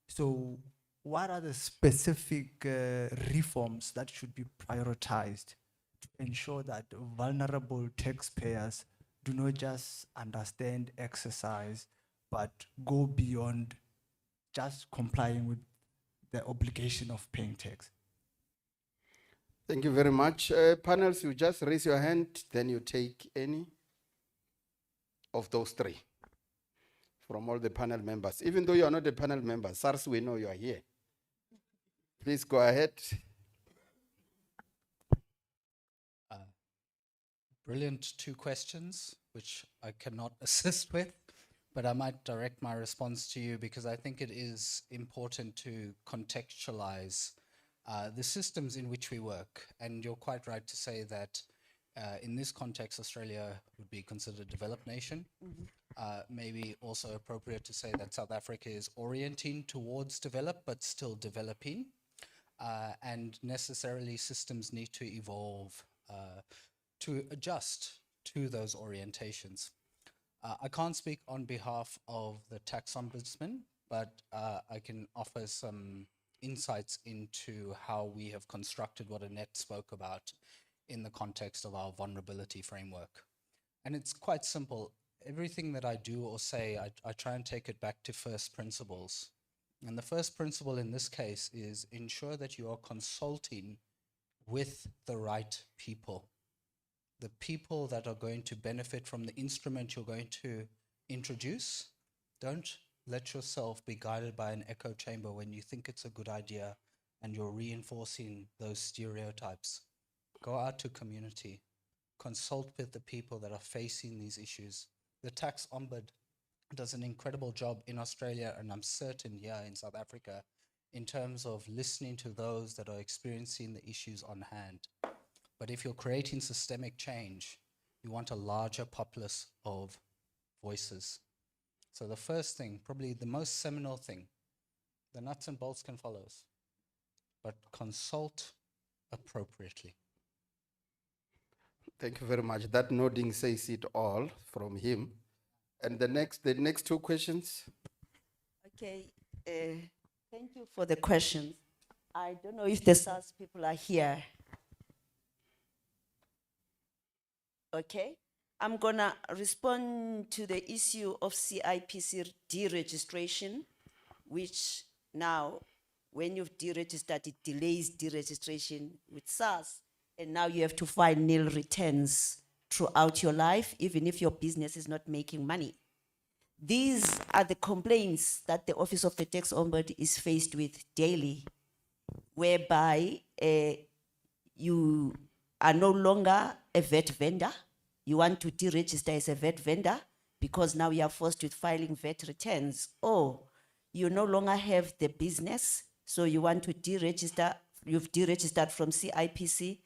S18: So what are the specific reforms that should be prioritized to ensure that vulnerable taxpayers do not just understand, exercise, but go beyond just complying with the obligation of paying tax?
S15: Thank you very much. Panels, you just raise your hand, then you take any of those three from all the panel members. Even though you are not a panel member, SARS, we know you are here. Please go ahead.
S6: Brilliant two questions, which I cannot assist with, but I might direct my response to you because I think it is important to contextualize the systems in which we work. And you're quite right to say that in this context, Australia would be considered a developed nation. Maybe also appropriate to say that South Africa is orienting towards develop, but still developing. And necessarily systems need to evolve to adjust to those orientations. I can't speak on behalf of the tax ombudsman, but I can offer some insights into how we have constructed what Annette spoke about in the context of our vulnerability framework. And it's quite simple. Everything that I do or say, I try and take it back to first principles. And the first principle in this case is ensure that you are consulting with the right people. The people that are going to benefit from the instrument you're going to introduce. Don't let yourself be guided by an echo chamber when you think it's a good idea and you're reinforcing those stereotypes. Go out to community. Consult with the people that are facing these issues. The tax ombud does an incredible job in Australia, and I'm certain here in South Africa, in terms of listening to those that are experiencing the issues on hand. But if you're creating systemic change, you want a larger populace of voices. So the first thing, probably the most seminal thing, the nuts and bolts can follow us, but consult appropriately.
S15: Thank you very much. That nodding says it all from him. And the next two questions.
S9: Okay, thank you for the questions. I don't know if the SARS people are here. Okay, I'm gonna respond to the issue of CIPC deregistration, which now When you've deregistered, it delays deregistration with SARS. And now you have to file nil returns throughout your life, even if your business is not making money. These are the complaints that the Office of the Tax Ombudsman is faced with daily, whereby you are no longer a VAT vendor. You want to deregister as a VAT vendor because now you are forced with filing VAT returns. Or you no longer have the business, so you want to deregister, you've deregistered from CIPC,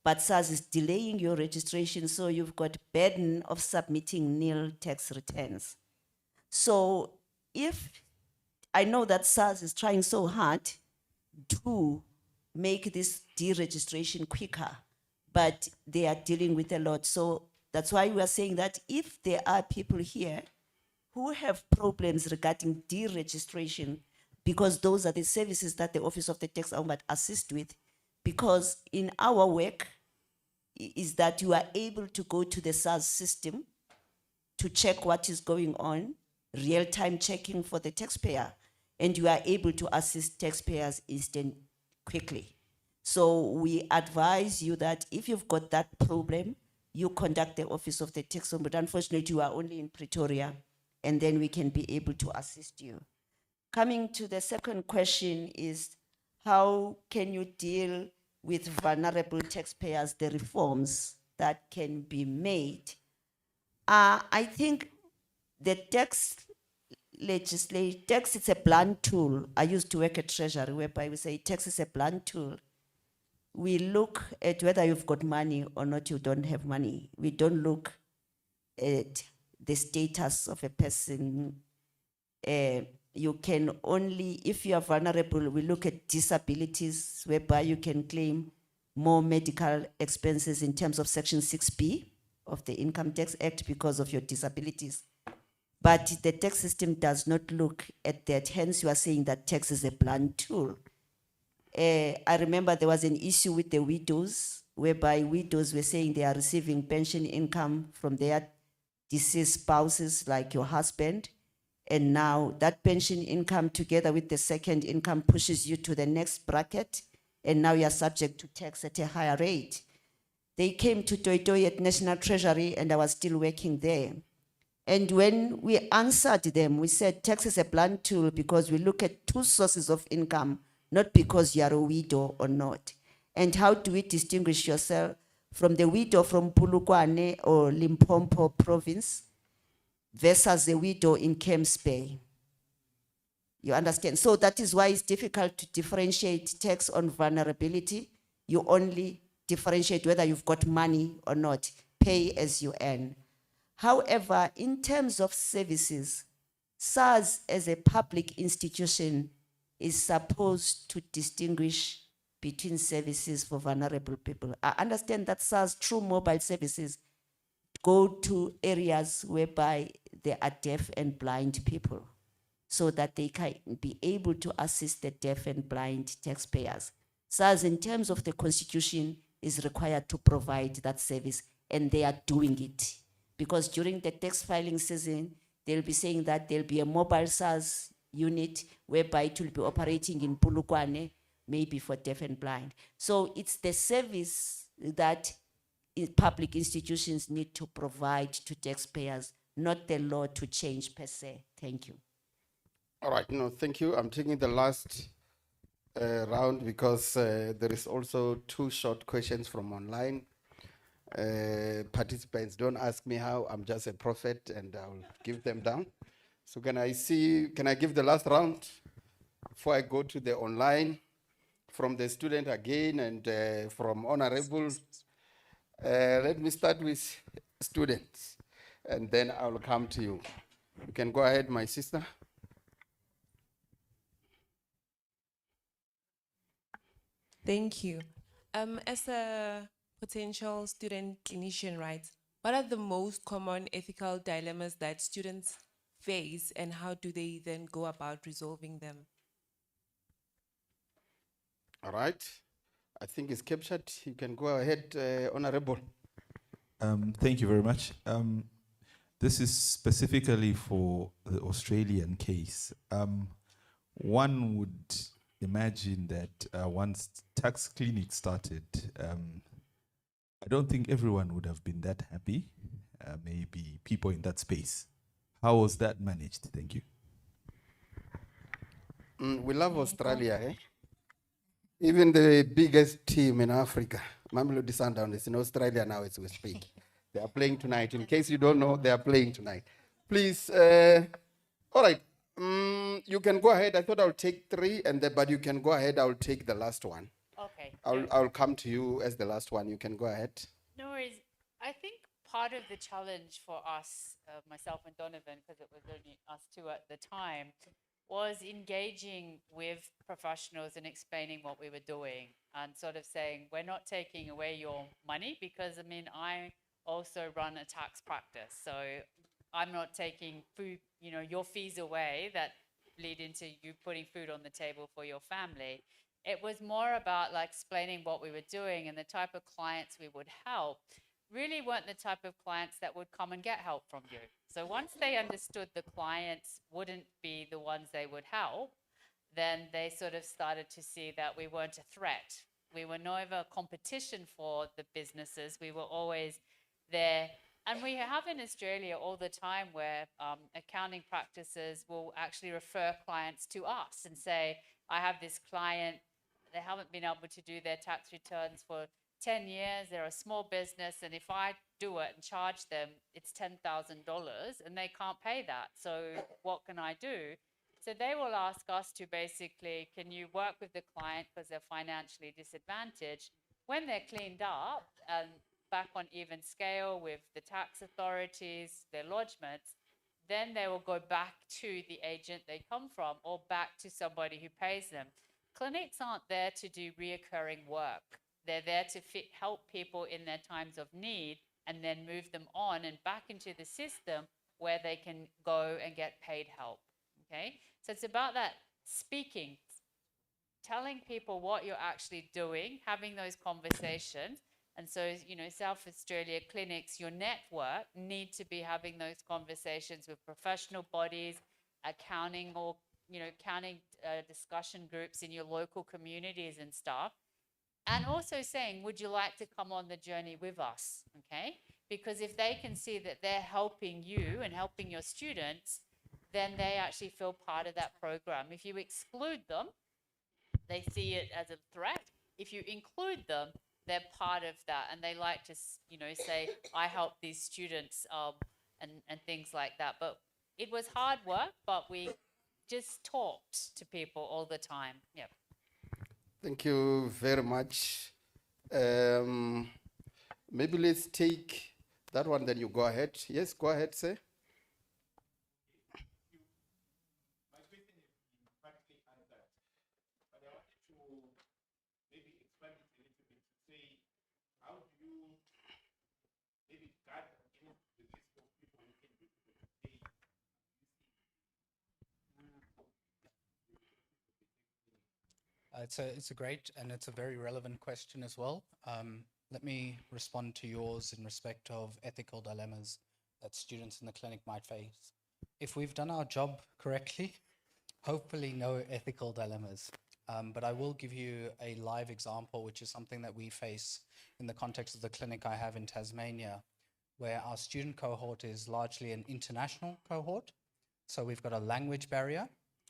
S9: but SARS is delaying your registration, so you've got burden of submitting nil tax returns. So if I know that SARS is trying so hard to make this deregistration quicker, but they are dealing with a lot. So that's why we are saying that if there are people here who have problems regarding deregistration, because those are the services that the Office of the Tax Ombudsman assists with, because in our work is that you are able to go to the SARS system to check what is going on, real-time checking for the taxpayer, and you are able to assist taxpayers quickly. So we advise you that if you've got that problem, you contact the Office of the Tax Ombudsman. But unfortunately, you are only in Pretoria, and then we can be able to assist you. Coming to the second question is, how can you deal with vulnerable taxpayers, the reforms that can be made? I think the tax is a blunt tool. I used to work at Treasury, whereby we say tax is a blunt tool. We look at whether you've got money or not, you don't have money. We don't look at the status of a person. You can only, if you are vulnerable, we look at disabilities, whereby you can claim more medical expenses in terms of Section 6B of the Income Tax Act because of your disabilities. But the tax system does not look at that. Hence, you are saying that tax is a blunt tool. I remember there was an issue with the widows, whereby widows were saying they are receiving pension income from their deceased spouses, like your husband. And now that pension income together with the second income pushes you to the next bracket. And now you are subject to tax at a higher rate. They came to Toitoi at National Treasury, and I was still working there. And when we answered them, we said tax is a blunt tool because we look at two sources of income, not because you are a widow or not. And how do we distinguish yourself from the widow from Polokwane or Limpopo province versus the widow in Camps Bay? You understand? So that is why it's difficult to differentiate tax on vulnerability. You only differentiate whether you've got money or not. Pay as you earn. However, in terms of services, SARS as a public institution is supposed to distinguish between services for vulnerable people. I understand that SARS through mobile services go to areas whereby there are deaf and blind people so that they can be able to assist the deaf and blind taxpayers. SARS, in terms of the Constitution, is required to provide that service, and they are doing it. Because during the tax filing season, they'll be saying that there'll be a mobile SARS unit whereby it will be operating in Polokwane, maybe for deaf and blind. So it's the service that public institutions need to provide to taxpayers, not the law to change per se. Thank you.
S15: All right, no, thank you. I'm taking the last round because there is also two short questions from online. Participants, don't ask me how, I'm just a prophet and I'll give them down. So can I give the last round before I go to the online from the student again and from honorable. Let me start with students and then I'll come to you. You can go ahead, my sister.
S19: Thank you. As a potential student clinician, right, what are the most common ethical dilemmas that students face and how do they then go about resolving them?
S15: All right. I think it's captured. You can go ahead, Honorable.
S20: Thank you very much. This is specifically for the Australian case. One would imagine that once tax clinic started, I don't think everyone would have been that happy. Maybe people in that space. How was that managed? Thank you.
S15: We love Australia, eh? Even the biggest team in Africa, Mamelodi Sundowns, is in Australia now as we speak. They are playing tonight. In case you don't know, they are playing tonight. Please, all right. You can go ahead. I thought I'll take three, but you can go ahead. I'll take the last one.
S5: Okay.
S15: I'll come to you as the last one. You can go ahead.
S5: No worries. I think part of the challenge for us, myself and Donovan, because it was only us two at the time, was engaging with professionals and explaining what we were doing and sort of saying, we're not taking away your money because, I mean, I also run a tax practice. So I'm not taking food, your fees away that lead into you putting food on the table for your family. It was more about like explaining what we were doing, and the type of clients we would help really weren't the type of clients that would come and get help from you. So once they understood the clients wouldn't be the ones they would help, then they sort of started to see that we weren't a threat. We were never competition for the businesses. We were always there. And we have in Australia all the time where accounting practices will actually refer clients to us and say, I have this client, they haven't been able to do their tax returns for 10 years, they're a small business, and if I do it and charge them, it's $10,000 and they can't pay that. So what can I do? So they will ask us to basically, can you work with the client because they're financially disadvantaged? When they're cleaned up and back on even scale with the tax authorities, their lodgements, then they will go back to the agent they come from or back to somebody who pays them. Clinics aren't there to do reoccurring work. They're there to help people in their times of need and then move them on and back into the system where they can go and get paid help, okay? So it's about that speaking, telling people what you're actually doing, having those conversations. And so, South Australia clinics, your network need to be having those conversations with professional bodies, accounting or, accounting discussion groups in your local communities and stuff. And also saying, would you like to come on the journey with us, okay? Because if they can see that they're helping you and helping your students, then they actually feel part of that program. If you exclude them, they see it as a threat. If you include them, they're part of that. And they like to, say, I help these students and things like that. But it was hard work, but we just talked to people all the time. Yep.
S15: Thank you very much. Maybe let's take that one, then you go ahead. Yes, go ahead, sir.
S6: It's a great and it's a very relevant question as well. Let me respond to yours in respect of ethical dilemmas that students in the clinic might face. If we've done our job correctly, hopefully no ethical dilemmas. But I will give you a live example, which is something that we face in the context of the clinic I have in Tasmania, where our student cohort is largely an international cohort. So we've got a language barrier,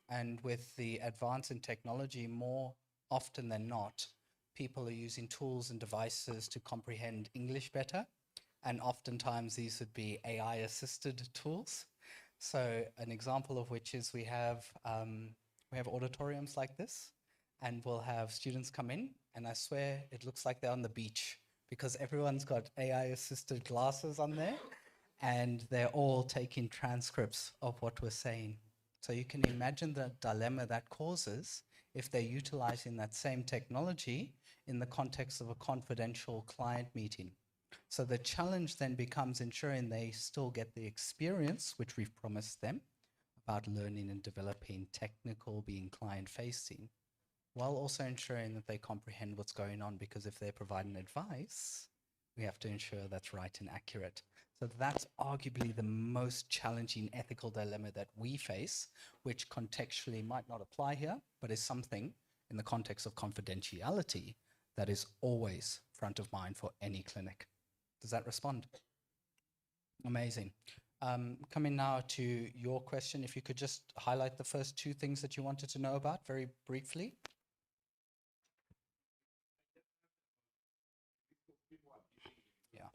S6: and with the advance in technology, more often than not, people are using tools and devices to comprehend English better. And oftentimes these would be AI-assisted tools. So an example of which is we have auditoriums like this, and we'll have students come in, and I swear it looks like they're on the beach because everyone's got AI-assisted glasses on there, and they're all taking transcripts of what we're saying. So you can imagine the dilemma that causes if they're utilizing that same technology in the context of a confidential client meeting. So the challenge then becomes ensuring they still get the experience, which we've promised them, about learning and developing technical, being client-facing, while also ensuring that they comprehend what's going on, because if they're providing advice, we have to ensure that's right and accurate. So that's arguably the most challenging ethical dilemma that we face, which contextually might not apply here, but is something in the context of confidentiality, that is always front of mind for any clinic. Does that respond? Amazing. Coming now to your question, if you could just highlight the first two things that you wanted to know about very briefly. Yeah.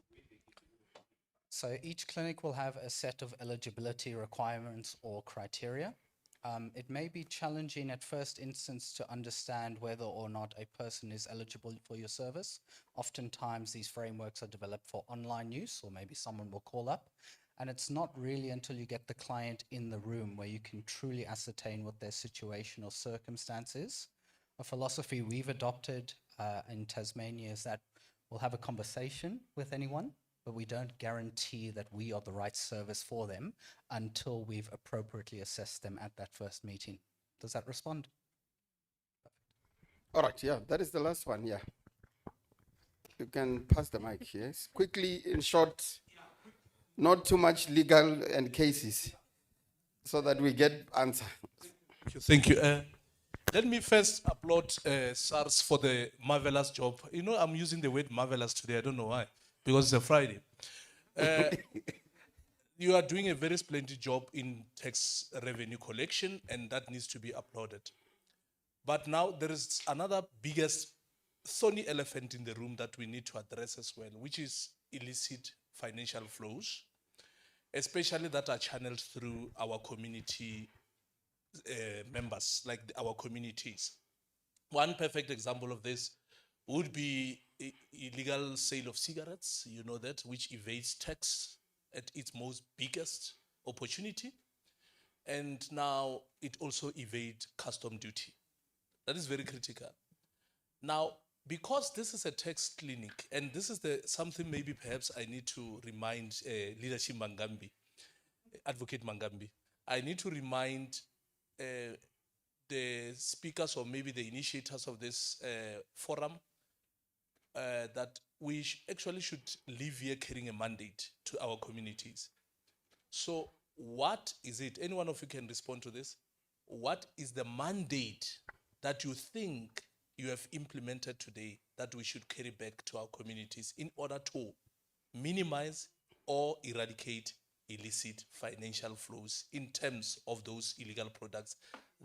S6: So each clinic will have a set of eligibility requirements or criteria. It may be challenging at first instance to understand whether or not a person is eligible for your service. Oftentimes these frameworks are developed for online use, or maybe someone will call up. And it's not really until you get the client in the room where you can truly ascertain what their situation or circumstance is. A philosophy we've adopted in Tasmania is that we'll have a conversation with anyone, but we don't guarantee that we are the right service for them until we've appropriately assessed them at that first meeting. Does that respond?
S15: All right, yeah, that is the last one, yeah. You can pass the mic, yes. Quickly, in short, not too much legal and cases, so that we get answer.
S16: Thank you. Let me first applaud SARS for the marvelous job. You know, I'm using the word marvelous today. I don't know why, because it's a Friday. You are doing a very splendid job in tax revenue collection, and that needs to be applauded. But now there is another biggest thorny elephant in the room that we need to address as well, which is illicit financial flows, especially that are channeled through our community members, like our communities. One perfect example of this would be illegal sale of cigarettes, you know that, which evades tax at its most biggest opportunity. And now it also evades custom duty. That is very critical. Now, because this is a tax clinic, and this is something maybe perhaps I need to remind Leadership Mangambi, Advocate Mangambi, I need to remind the speakers or maybe the initiators of this forum that we actually should live here carrying a mandate to our communities. So what is it? Any one of you can respond to this. What is the mandate that you think you have implemented today that we should carry back to our communities in order to minimize or eradicate illicit financial flows in terms of those illegal products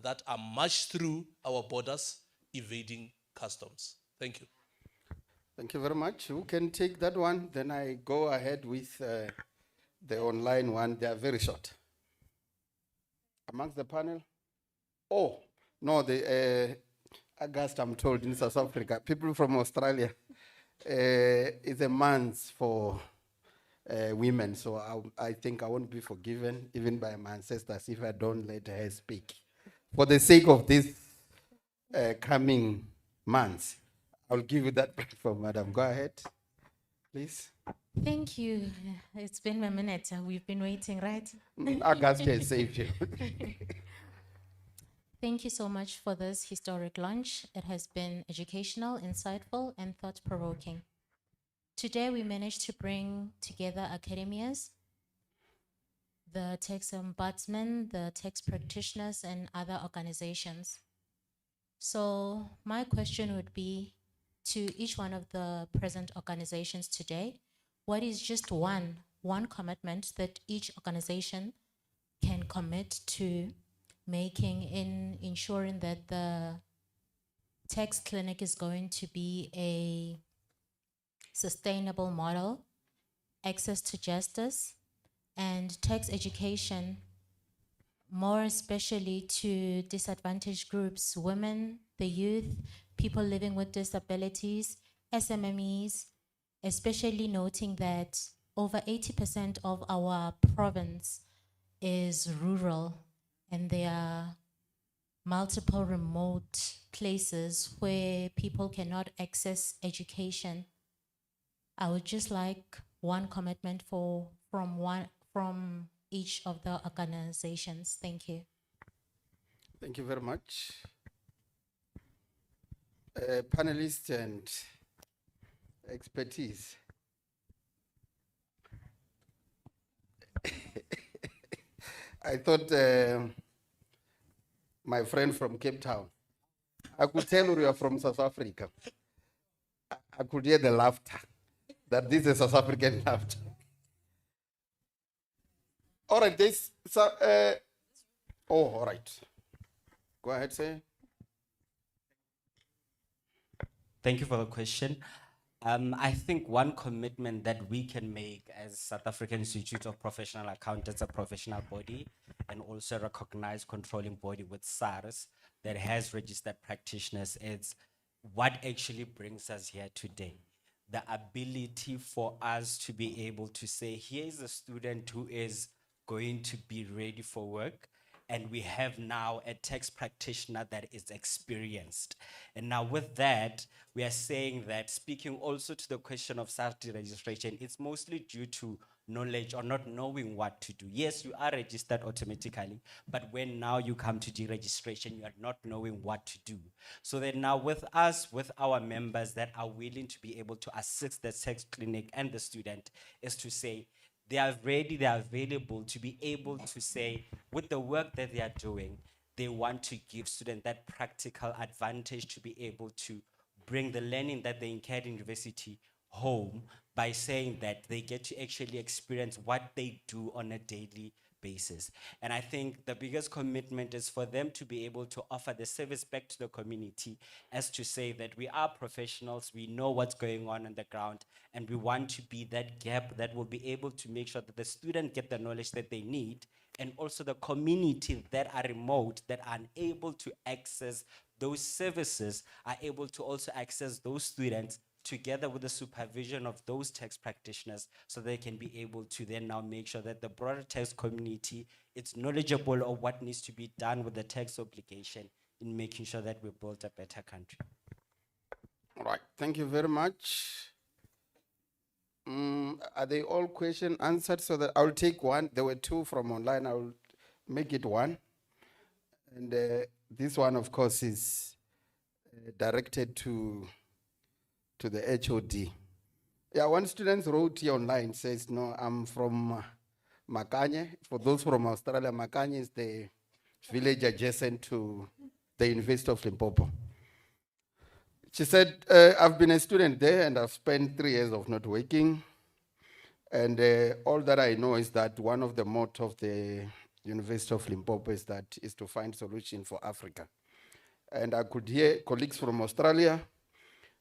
S16: that are marched through our borders, evading customs? Thank you.
S15: Thank you very much. Who can take that one? Then I go ahead with the online one. They are very short. Amongst the panel? Oh, no, the August, I'm told, in South Africa, people from Australia, it's a month for women, so I think I won't be forgiven, even by my ancestors, if I don't let her speak. For the sake of this coming months, I'll give you that platform, madam. Go ahead, please.
S21: Thank you. It's been a minute. We've been waiting, right?
S15: August can save you.
S21: Thank you so much for this historic launch. It has been educational, insightful, and thought-provoking. Today, we managed to bring together academias, the tax ombudsman, the tax practitioners, and other organizations. So my question would be to each one of the present organizations today, what is just one commitment that each organization can commit to making in ensuring that the tax clinic is going to be a sustainable model, access to justice, and tax education, more especially to disadvantaged groups, women, the youth, people living with disabilities, SMMEs, especially noting that over 80% of our province is rural, and there are multiple remote places where people cannot access education. I would just like one commitment from each of the organizations. Thank you.
S15: Thank you very much. Panelists and expertise. I thought my friend from Cape Town, I could tell you are from South Africa. I could hear the laughter, that this is South African laughter. All right, this, so, all right. Go ahead, say.
S12: Thank you for the question. I think one commitment that we can make as South African Institute of Professional Accountants, a professional body, and also a recognized controlling body with SARS that has registered practitioners, is what actually brings us here today. The ability for us to be able to say, here is a student who is going to be ready for work, and we have now a tax practitioner that is experienced. And now with that, we are saying that, speaking also to the question of self-registration, it's mostly due to knowledge or not knowing what to do. Yes, you are registered automatically, but when now you come to deregistration, you are not knowing what to do. So that now with us, with our members that are willing to be able to assist the tax clinic and the student, is to say, they are ready, they are available to be able to say, with the work that they are doing, they want to give students that practical advantage to be able to bring the learning that they incurred in university home by saying that they get to actually experience what they do on a daily basis. And I think the biggest commitment is for them to be able to offer the service back to the community, as to say that we are professionals, we know what's going on the ground, and we want to be that gap that will be able to make sure that the students get the knowledge that they need, and also the community that are remote, that are unable to access those services, are able to also access those students together with the supervision of those tax practitioners, so they can be able to then now make sure that the broader tax community is knowledgeable of what needs to be done with the tax obligation in making sure that we build a better country.
S15: All right, thank you very much. Are they all question answered? So that I'll take one. There were two from online. I'll make it one. And this one, of course, is directed to the HOD. Yeah, one student wrote here online, says, no, I'm from Makanye. For those from Australia, Makanye is the village adjacent to the University of Limpopo. She said, I've been a student there and I've spent 3 years of not working. And all that I know is that one of the motto of the University of Limpopo is to find solution for Africa. And I could hear colleagues from Australia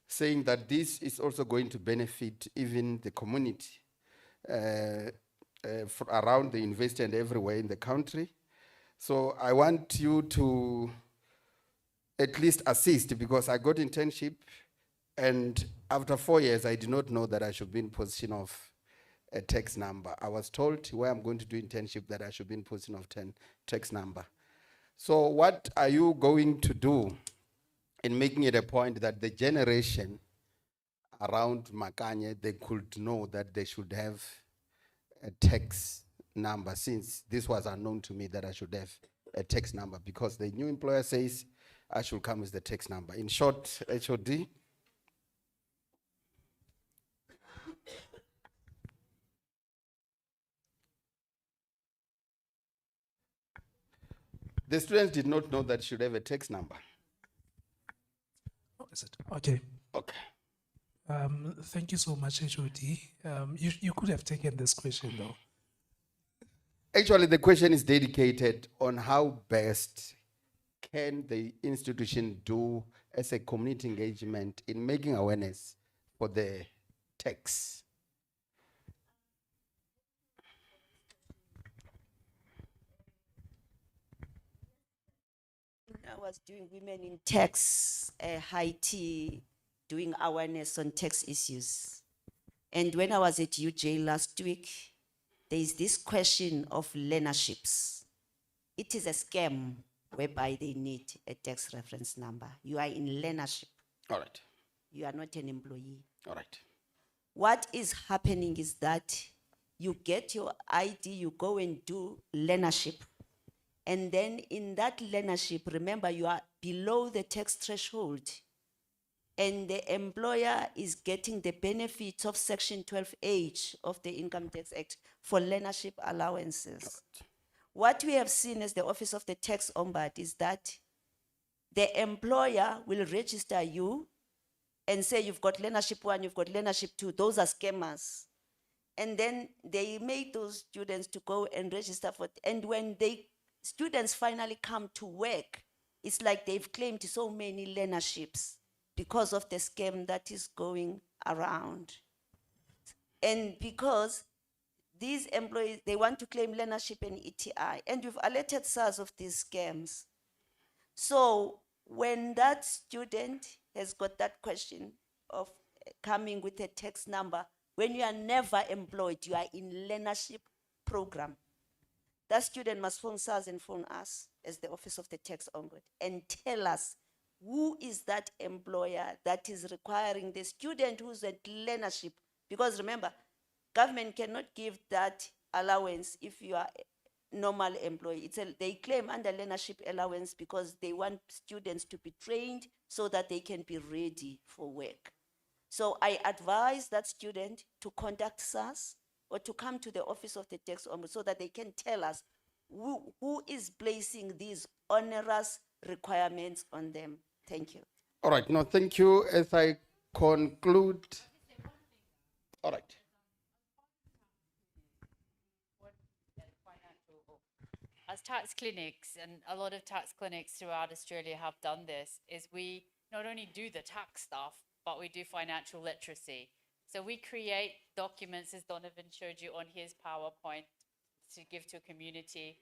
S15: saying that this is also going to benefit even the community around the university and everywhere in the country. So I want you to at least assist, because I got internship, and after 4 years, I did not know that I should be in position of a tax number. I was told where I'm going to do internship that I should be in position of 10 tax number. So what are you going to do in making it a point that the generation around Makanye, they could know that they should have a tax number, since this was unknown to me that I should have a tax number, because the new employer says I should come with the tax number. In short, HOD. The students did not know that should have a tax number.
S10: Oh, is it? Okay.
S15: Okay.
S10: Thank you so much, HOD. You could have taken this question though.
S15: Actually, the question is dedicated on how best can the institution do as a community engagement in making awareness for the tax.
S9: I was doing Women in Tax, Haiti, doing awareness on tax issues. And when I was at UJ last week, there is this question of learnerships. It is a scam whereby they need a tax reference number. You are in learnership.
S15: All right.
S9: You are not an employee.
S15: All right.
S9: What is happening is that you get your ID, you go and do learnership. And then in that learnership, remember, you are below the tax threshold. And the employer is getting the benefits of Section 12H of the Income Tax Act for learnership allowances. What we have seen as the Office of the Tax Ombud is that the employer will register you and say you've got learnership 1, you've got learnership 2. Those are scammers. And then they make those students to go and register for, and when students finally come to work, it's like they've claimed so many learnerships because of the scam that is going around. And because these employees, they want to claim learnership and ETI, and you've alerted SARS of these scams. So when that student has got that question of coming with a tax number, when you are never employed, you are in learnership program, that student must phone SARS and phone us as the Office of the Tax Ombudsman and tell us who is that employer that is requiring the student who's at learnership. Because remember, government cannot give that allowance if you are a normal employee. They claim under learnership allowance because they want students to be trained so that they can be ready for work. So I advise that student to contact SARS or to come to the Office of the Tax Ombudsman so that they can tell us who is placing these onerous requirements on them. Thank you.
S15: All right, no, thank you. As I conclude, all right.
S5: As tax clinics, and a lot of tax clinics throughout Australia have done this, is we not only do the tax stuff, but we do financial literacy. So we create documents, as Donovan showed you on his PowerPoint, to give to a community.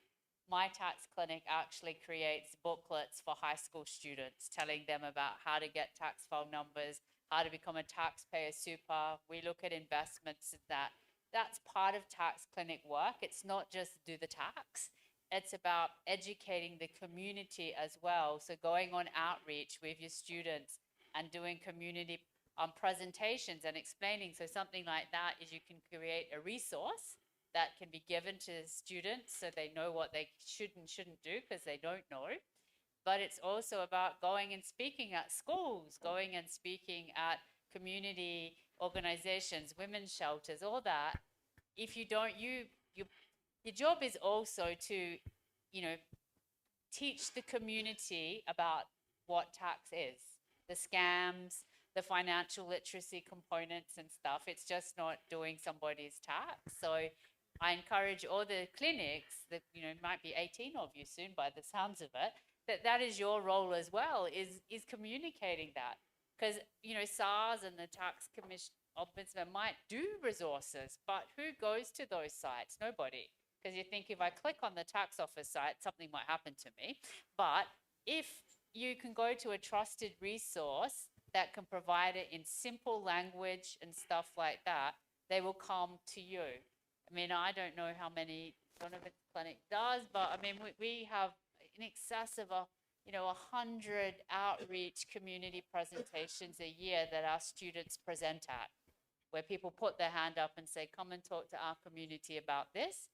S5: My tax clinic actually creates booklets for high school students, telling them about how to get tax file numbers, how to become a taxpayer super. We look at investments and that. That's part of tax clinic work. It's not just do the tax. It's about educating the community as well. So going on outreach with your students and doing community presentations and explaining. So something like that is you can create a resource that can be given to students so they know what they should and shouldn't do because they don't know. But it's also about going and speaking at schools, going and speaking at community organizations, women's shelters, all that. If you don't, your job is also to, teach the community about what tax is, the scams, the financial literacy components and stuff. It's just not doing somebody's tax. So I encourage all the clinics that, might be 18 of you soon by the sounds of it, that is your role as well, is communicating that. Because, SARS and the Tax Commission Ombudsman might do resources, but who goes to those sites? Nobody. Because you think if I click on the tax office site, something might happen to me. But if you can go to a trusted resource that can provide it in simple language and stuff like that, they will come to you. I mean, I don't know how many Donovan's clinic does, but I mean, we have in excess of 100 outreach community presentations a year that our students present at, where people put their hand up and say, come and talk to our community about this.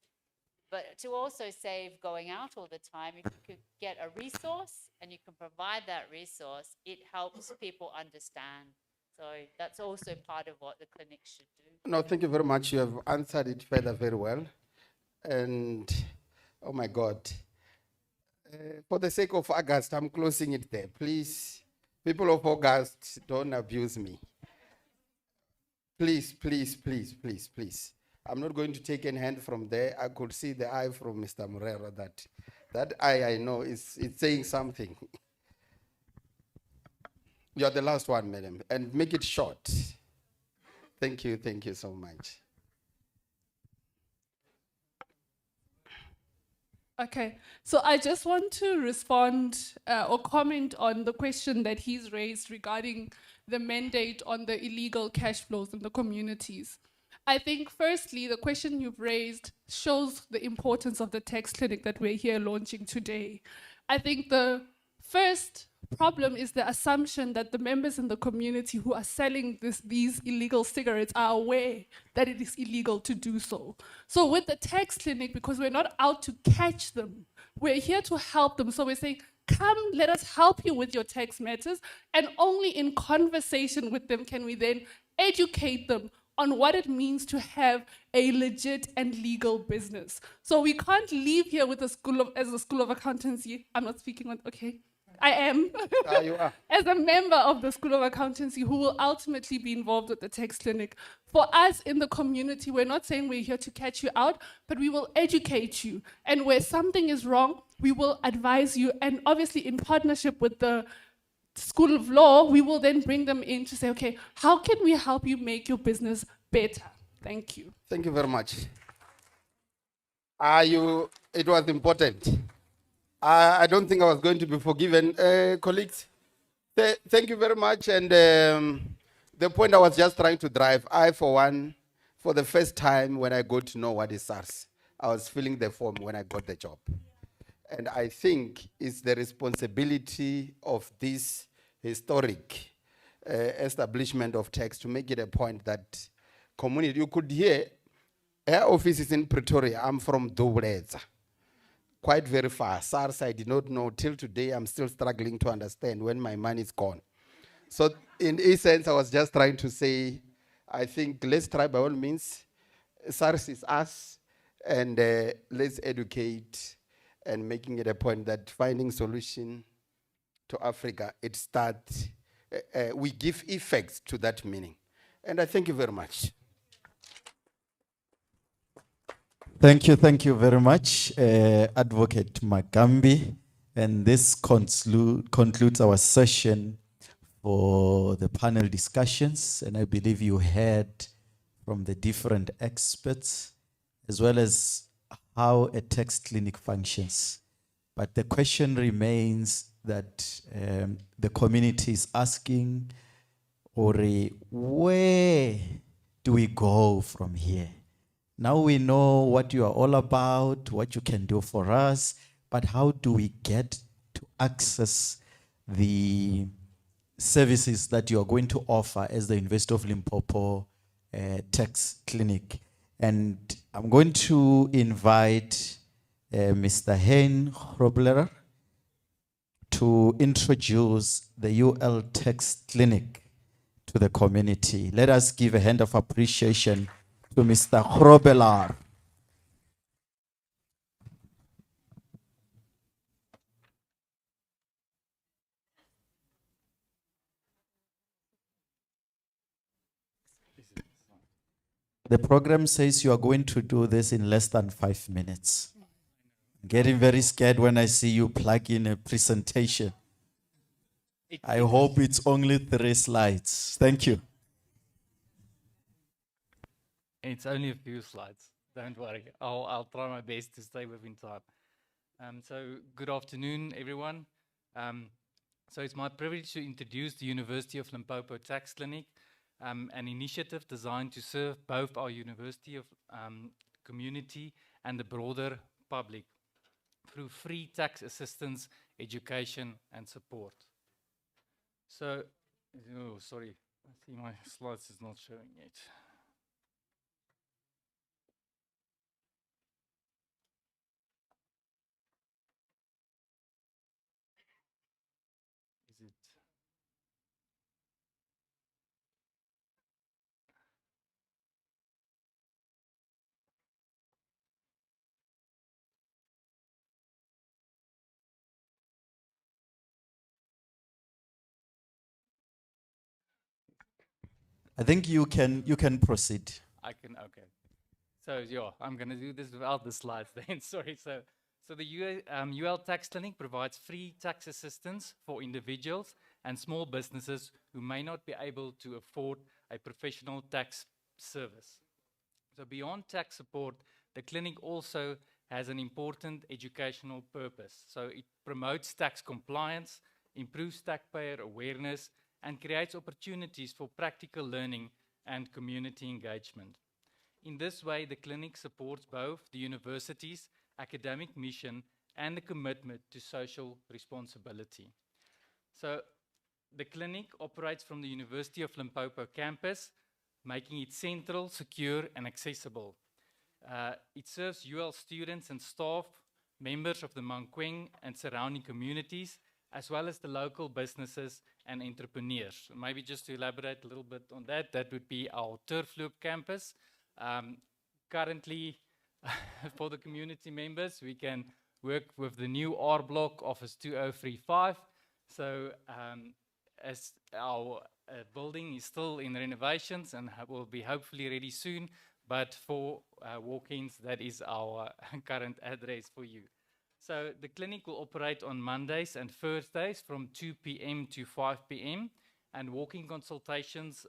S5: But to also save going out all the time, if you could get a resource and you can provide that resource, it helps people understand. So that's also part of what the clinic should do.
S15: No, thank you very much. You have answered it further very well. And, oh my God. For the sake of August, I'm closing it there. Please, people of August, don't abuse me. Please, please, please, please, please. I'm not going to take any hand from there. I could see the eye from Mr. Morero that eye I know it's saying something. You're the last one, madam, and make it short. Thank you so much.
S2: Okay, so I just want to respond or comment on the question that he's raised regarding the mandate on the illegal cash flows in the communities. I think firstly, the question you've raised shows the importance of the tax clinic that we're here launching today. I think the first problem is the assumption that the members in the community who are selling these illegal cigarettes are aware that it is illegal to do so. So with the tax clinic, because we're not out to catch them, we're here to help them. So we're saying, come, let us help you with your tax matters, and only in conversation with them can we then educate them on what it means to have a legit and legal business. So we can't leave here with as a School of Accountancy, I'm not speaking on, okay, I am.
S4: You are.
S2: As a member of the School of Accountancy who will ultimately be involved with the tax clinic. For us in the community, we're not saying we're here to catch you out, but we will educate you. And where something is wrong, we will advise you. And obviously in partnership with the School of Law, we will then bring them in to say, okay, how can we help you make your business better? Thank you.
S15: Thank you very much. It was important. I don't think I was going to be forgiven. Colleagues, thank you very much. And the point I was just trying to drive, I, for one, for the first time when I got to know what is SARS, I was filling the form when I got the job. And I think it's the responsibility of this historic establishment of tax to make it a point that community, you could hear, her office is in Pretoria, I'm from Dobledza. Quite very far. SARS, I did not know. Till today, I'm still struggling to understand when my money is gone. So in a sense, I was just trying to say, I think let's try by all means. SARS is us, and let's educate and making it a point that finding solution to Africa, it starts, we give effects to that meaning. And I thank you very much.
S1: Thank you very much, Advocate Magambi. And this concludes our session for the panel discussions. And I believe you heard from the different experts, as well as how a tax clinic functions. But the question remains that the community is asking, Ori, where do we go from here? Now we know what you are all about, what you can do for us, but how do we get to access the services that you are going to offer as the University of Limpopo Tax Clinic? And I'm going to invite Mr. Hein Grobler to introduce the UL Tax Clinic to the community. Let us give a hand of appreciation to Mr. Grobler. The program says you are going to do this in less than 5 minutes. I'm getting very scared when I see you plug in a presentation. I hope it's only 3 slides. Thank you.
S3: It's only a few slides. Don't worry. I'll try my best to stay within time. So good afternoon, everyone. So it's my privilege to introduce the University of Limpopo Tax Clinic, an initiative designed to serve both our university of community and the broader public through free tax assistance, education, and support. So, oh, sorry, I see my slides is not showing yet. Is it?
S1: I think you can proceed.
S3: I can, okay. So yeah, I'm going to do this without the slides then, sorry. So the UL Tax Clinic provides free tax assistance for individuals and small businesses who may not be able to afford a professional tax service. So beyond tax support, the clinic also has an important educational purpose. So it promotes tax compliance, improves taxpayer awareness, and creates opportunities for practical learning and community engagement. In this way, the clinic supports both the university's academic mission and the commitment to social responsibility. So the clinic operates from the University of Limpopo campus, making it central, secure, and accessible. It serves UL students and staff, members of the Mankweng and surrounding communities, as well as the local businesses and entrepreneurs. Maybe just to elaborate a little bit on that, that would be our Turfloop campus. Currently, for the community members, we can work with the new R Block Office 2035, So as our building is still in renovations and will be hopefully ready soon, but for walk-ins, that is our current address for you. So the clinic will operate on Mondays and Thursdays from 2 p.m. to 5 p.m. and walk-in consultations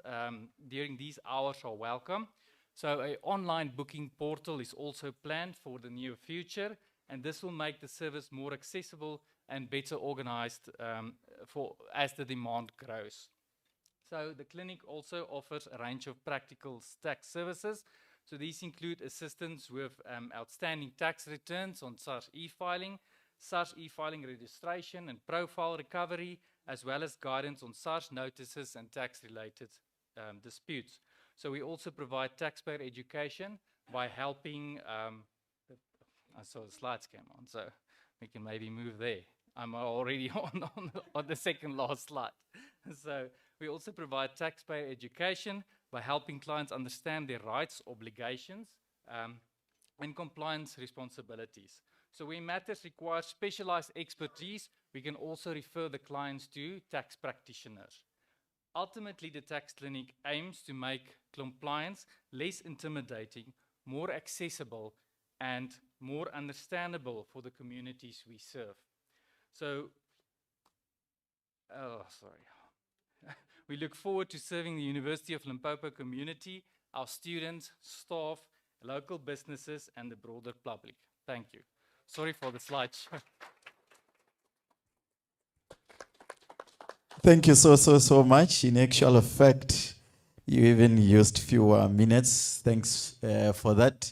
S3: during these hours are welcome. So an online booking portal is also planned for the near future, and this will make the service more accessible and better organized as the demand grows. So the clinic also offers a range of practical tax services. So these include assistance with outstanding tax returns on SARS e-filing, SARS e-filing registration and profile recovery, as well as guidance on SARS notices and tax-related disputes. So we also provide taxpayer education by helping, I saw the slides came on, so we can maybe move there. I'm already on the second last slide. So we also provide taxpayer education by helping clients understand their rights, obligations, and compliance responsibilities. So where matters require specialized expertise, we can also refer the clients to tax practitioners. Ultimately, the tax clinic aims to make compliance less intimidating, more accessible, and more understandable for the communities we serve. So, we look forward to serving the University of Limpopo community, our students, staff, local businesses, and the broader public. Thank you. Sorry for the slideshow.
S1: Thank you so much. In actual fact, you even used fewer minutes. Thanks for that.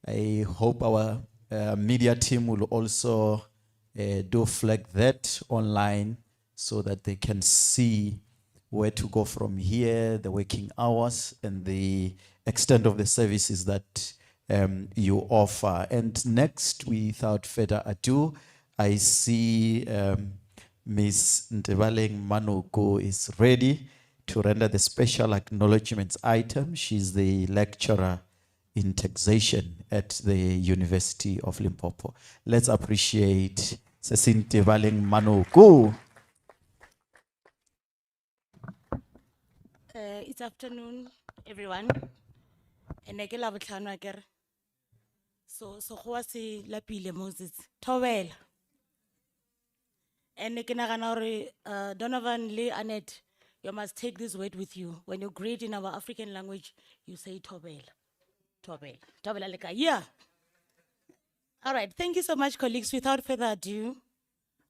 S1: I hope our media team will also do flag that online so that they can see where to go from here, the working hours, and the extent of the services that you offer. And next, without further ado, I see Ms. Ntebaleng Manuko is ready to render the special acknowledgements item. She's the lecturer in taxation at the University of Limpopo. Let's appreciate Ntebaleng Manuko.
S8: It's afternoon, everyone. And I love it. So go se lapile Moses. Towel. And I can Donovan, Lee, Annette, you must take this word with you. When you greet in our African language, you say towel. Towel. Towel like yeah. All right. Thank you so much, colleagues. Without further ado,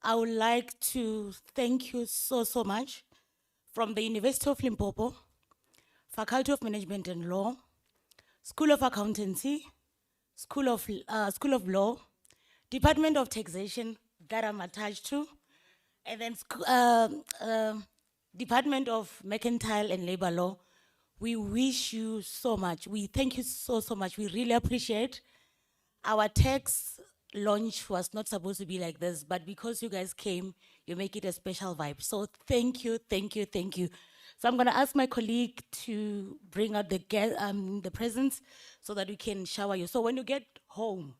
S8: I would like to thank you so much from the University of Limpopo, Faculty of Management and Law, School of Accountancy, School of Law, Department of Taxation that I'm attached to, and then Department of Mercantile and Labor Law. We wish you so much. We thank you so much. We really appreciate. Our tax launch was not supposed to be like this, but because you guys came, you make it a special vibe. So thank you. So I'm gonna ask my colleague to bring out the presents so that we can shower you. So when you get home,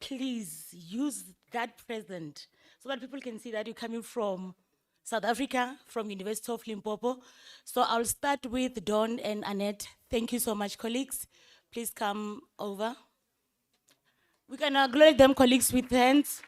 S8: please use that present so that people can see that you're coming from South Africa, from University of Limpopo. So I'll start with Don and Annette. Thank you so much, colleagues. Please come over. We can acknowledge them, colleagues, with hands.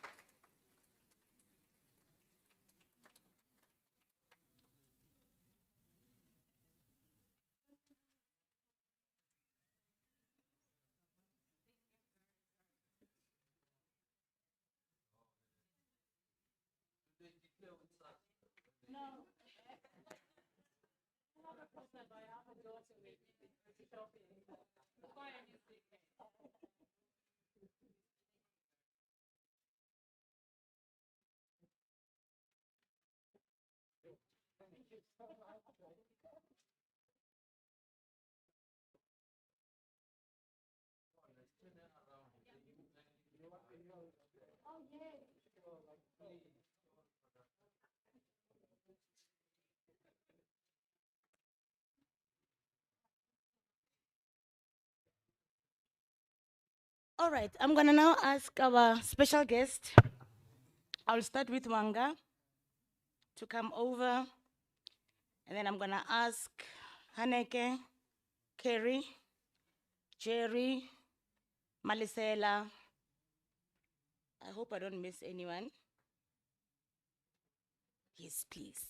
S8: All right, I'm gonna now ask our special guest. I'll start with Wanga. to come over. And then I'm gonna ask Haneke, Kerry, Jerry, Malisela. I hope I don't miss anyone. Yes, please.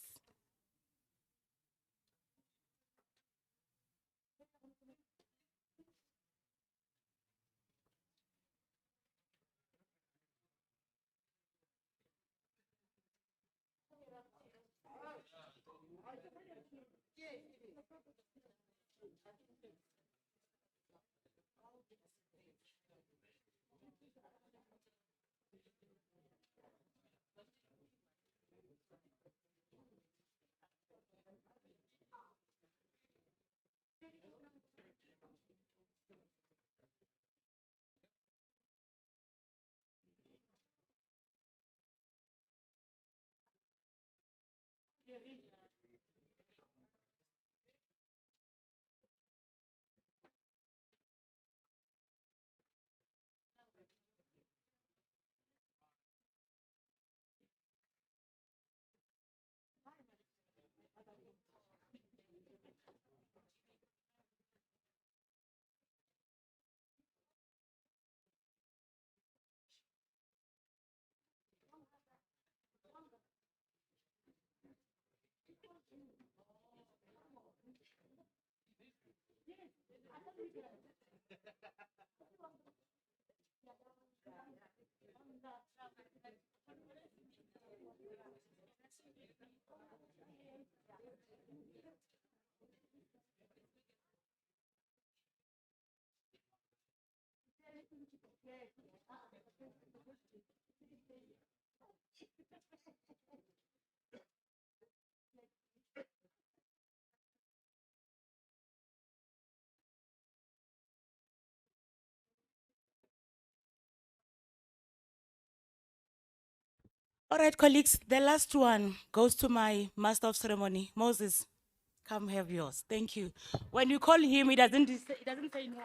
S8: All right, colleagues, the last one goes to my master of ceremony, Moses. Come have yours. Thank you. When you call him, he doesn't say no.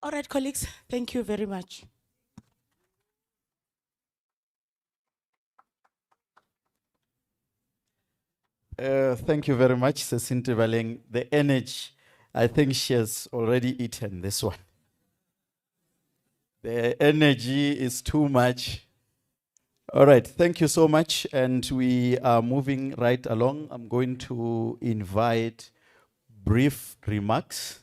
S8: All right, colleagues, thank you very much.
S1: Thank you very much, Cecinte Baleng. The energy, I think she has already eaten this one. The energy is too much. All right, thank you so much. And we are moving right along. I'm going to invite brief remarks.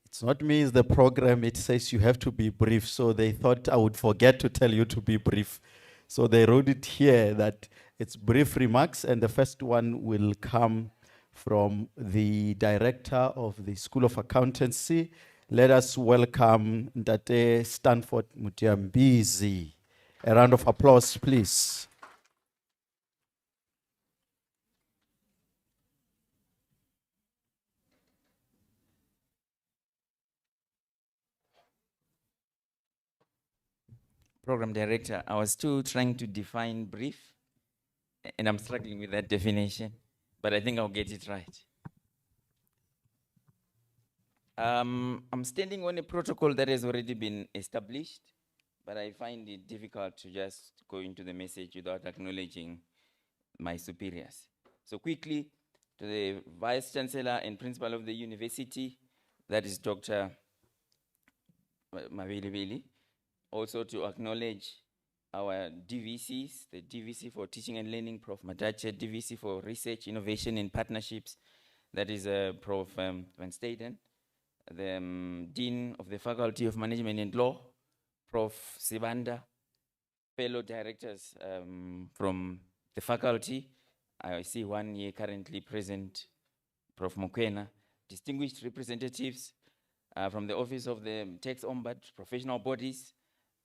S1: It's not me, it's the program. It says you have to be brief. So they thought I would forget to tell you to be brief. So they wrote it here that it's brief remarks. And the first one will come from the director of the School of Accountancy. Let us welcome Ndate Stanford Mutiambizi. A round of applause, please.
S7: Program director, I was still trying to define brief, and I'm struggling with that definition, but I think I'll get it right. I'm standing on a protocol that has already been established, but I find it difficult to just go into the message without acknowledging my superiors. So quickly, to the Vice Chancellor and Principal of the university, that is Dr. Mavili. Also to acknowledge our DVCs, the DVC for Teaching and Learning, Prof. Matache, DVC for Research, Innovation and Partnerships, that is Prof. Van Staden, the Dean of the Faculty of Management and Law, Prof. Sibanda, fellow directors from the faculty. I see one here currently present, Prof. Mokwena, distinguished representatives from the Office of the Tax Ombud, professional bodies,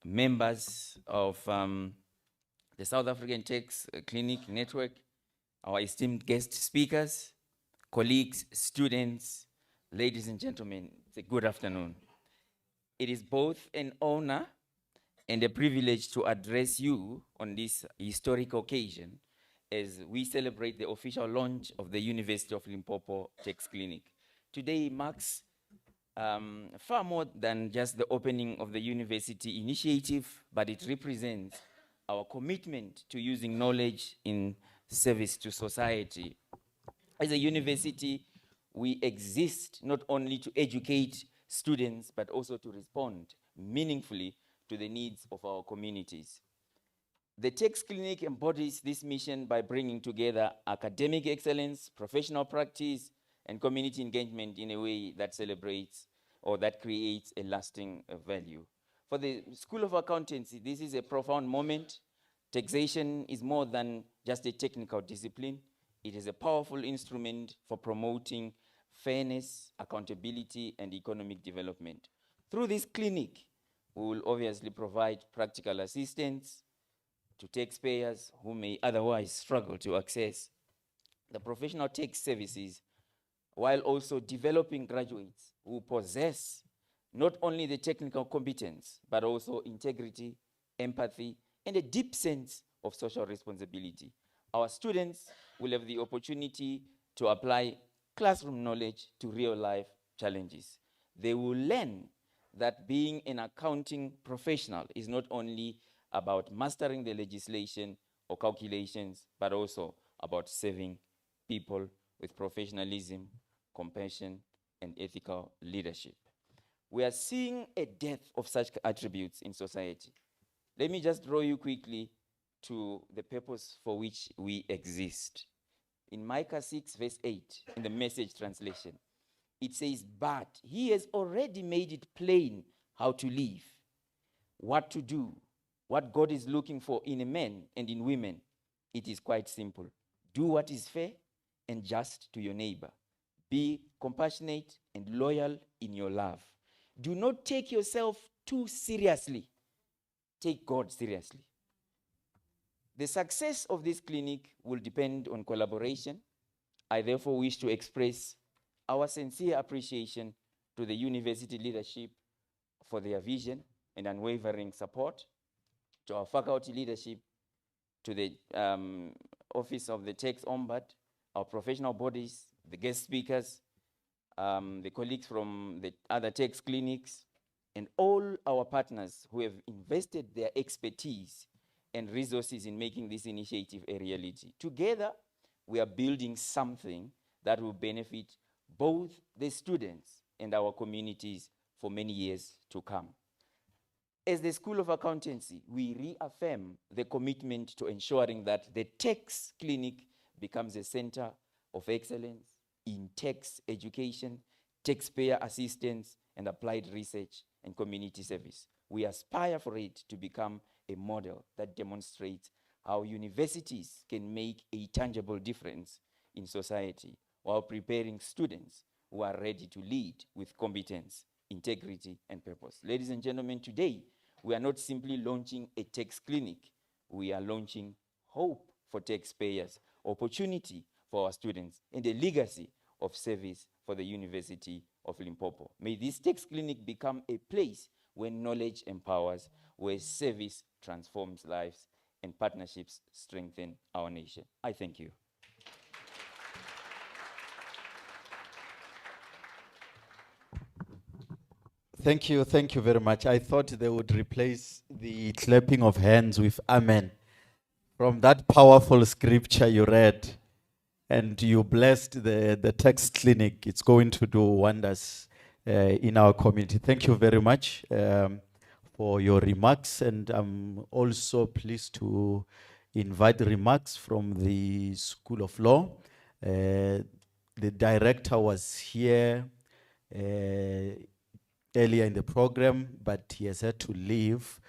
S7: members of the South African Tax Clinic Network, our esteemed guest speakers, colleagues, students, ladies and gentlemen. Say good afternoon. It is both an honor and a privilege to address you on this historic occasion as we celebrate the official launch of the University of Limpopo Tax Clinic. Today marks far more than just the opening of the university initiative, but it represents our commitment to using knowledge in service to society. As a university, we exist not only to educate students, but also to respond meaningfully to the needs of our communities. The Tax Clinic embodies this mission by bringing together academic excellence, professional practice, and community engagement in a way that celebrates or that creates a lasting value. For the School of Accountancy, this is a profound moment. Taxation is more than just a technical discipline. It is a powerful instrument for promoting fairness, accountability, and economic development. Through this clinic, we will obviously provide practical assistance to taxpayers who may otherwise struggle to access the professional tax services, while also developing graduates who possess not only the technical competence, but also integrity, empathy, and a deep sense of social responsibility. Our students will have the opportunity to apply classroom knowledge to real-life challenges. They will learn that being an accounting professional is not only about mastering the legislation or calculations, but also about serving people with professionalism, compassion, and ethical leadership. We are seeing a dearth of such attributes in society. Let me just draw you quickly to the purpose for which we exist. In Micah 6, verse 8, in the Message translation, it says, "But he has already made it plain how to live, what to do, what God is looking for in a man and in women. It is quite simple. Do what is fair and just to your neighbor. Be compassionate and loyal in your love. Do not take yourself too seriously. Take God seriously." The success of this clinic will depend on collaboration. I therefore wish to express our sincere appreciation to the university leadership for their vision and unwavering support, to our faculty leadership, to the Office of the Tax Ombud, our professional bodies, the guest speakers, the colleagues from the other tax clinics, and all our partners who have invested their expertise and resources in making this initiative a reality. Together, we are building something that will benefit both the students and our communities for many years to come. As the School of Accountancy, we reaffirm the commitment to ensuring that the tax clinic becomes a center of excellence in tax education, taxpayer assistance, and applied research and community service. We aspire for it to become a model that demonstrates how universities can make a tangible difference in society while preparing students who are ready to lead with competence, integrity, and purpose. Ladies and gentlemen, today, we are not simply launching a tax clinic. We are launching hope for taxpayers, opportunity for our students, and a legacy of service for the University of Limpopo. May this tax clinic become a place where knowledge empowers, where service transforms lives, and partnerships strengthen our nation. I thank you.
S1: Thank you very much. I thought they would replace the clapping of hands with amen. From that powerful scripture you read, and you blessed the text clinic. It's going to do wonders in our community. Thank you very much for your remarks, and I'm also pleased to invite remarks from the School of Law. The director was here earlier in the program, but he has had to leave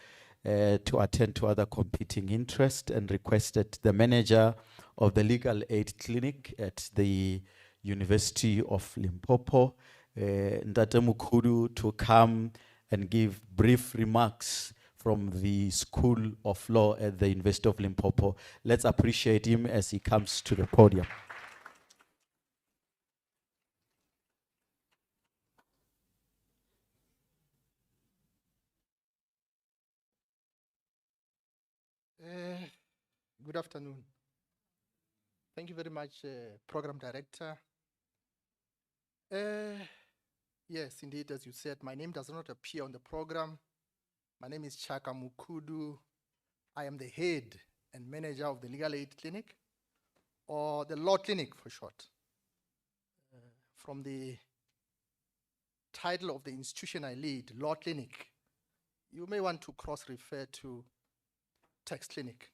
S1: to attend to other competing interests, and requested the manager of the legal aid clinic at the University of Limpopo, Ntate Mukudu, to come and give brief remarks from the School of Law at the University of Limpopo. Let's appreciate him as he comes to the podium.
S13: Good afternoon. Thank you very much, Program Director. Yes, indeed, as you said, my name does not appear on the program. My name is Chaka Mukudu. I am the head and manager of the Legal Aid Clinic, or the Law Clinic for short. From the title of the institution I lead, Law Clinic, you may want to cross-refer to Tax Clinic.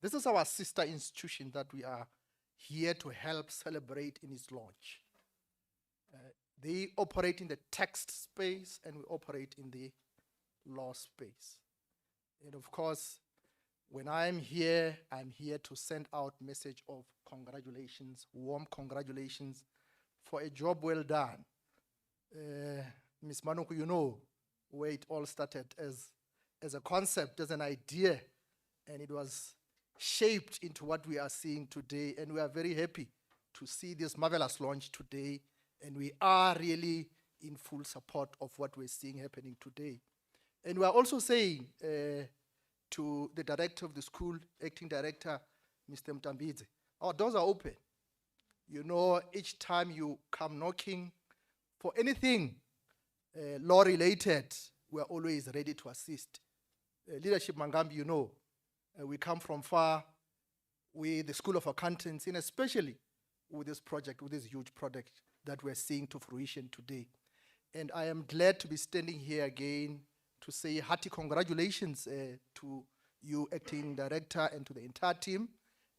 S13: This is our sister institution that we are here to help celebrate in its launch. They operate in the tax space and we operate in the law space. And of course, when I'm here to send out message of congratulations, warm congratulations for a job well done. Ms. Manuku, you know where it all started as a concept, as an idea, and it was shaped into what we are seeing today, and we are very happy to see this marvelous launch today, and we are really in full support of what we're seeing happening today. And we are also saying to the director of the school, acting director, Mr. Mtambidze, our doors are open. You know, each time you come knocking for anything law-related, we are always ready to assist. Leadership Mangambi, you know, we come from far with the School of Accountancy, and especially with this project, with this huge project that we're seeing to fruition today. And I am glad to be standing here again to say hearty congratulations to you, acting director, and to the entire team.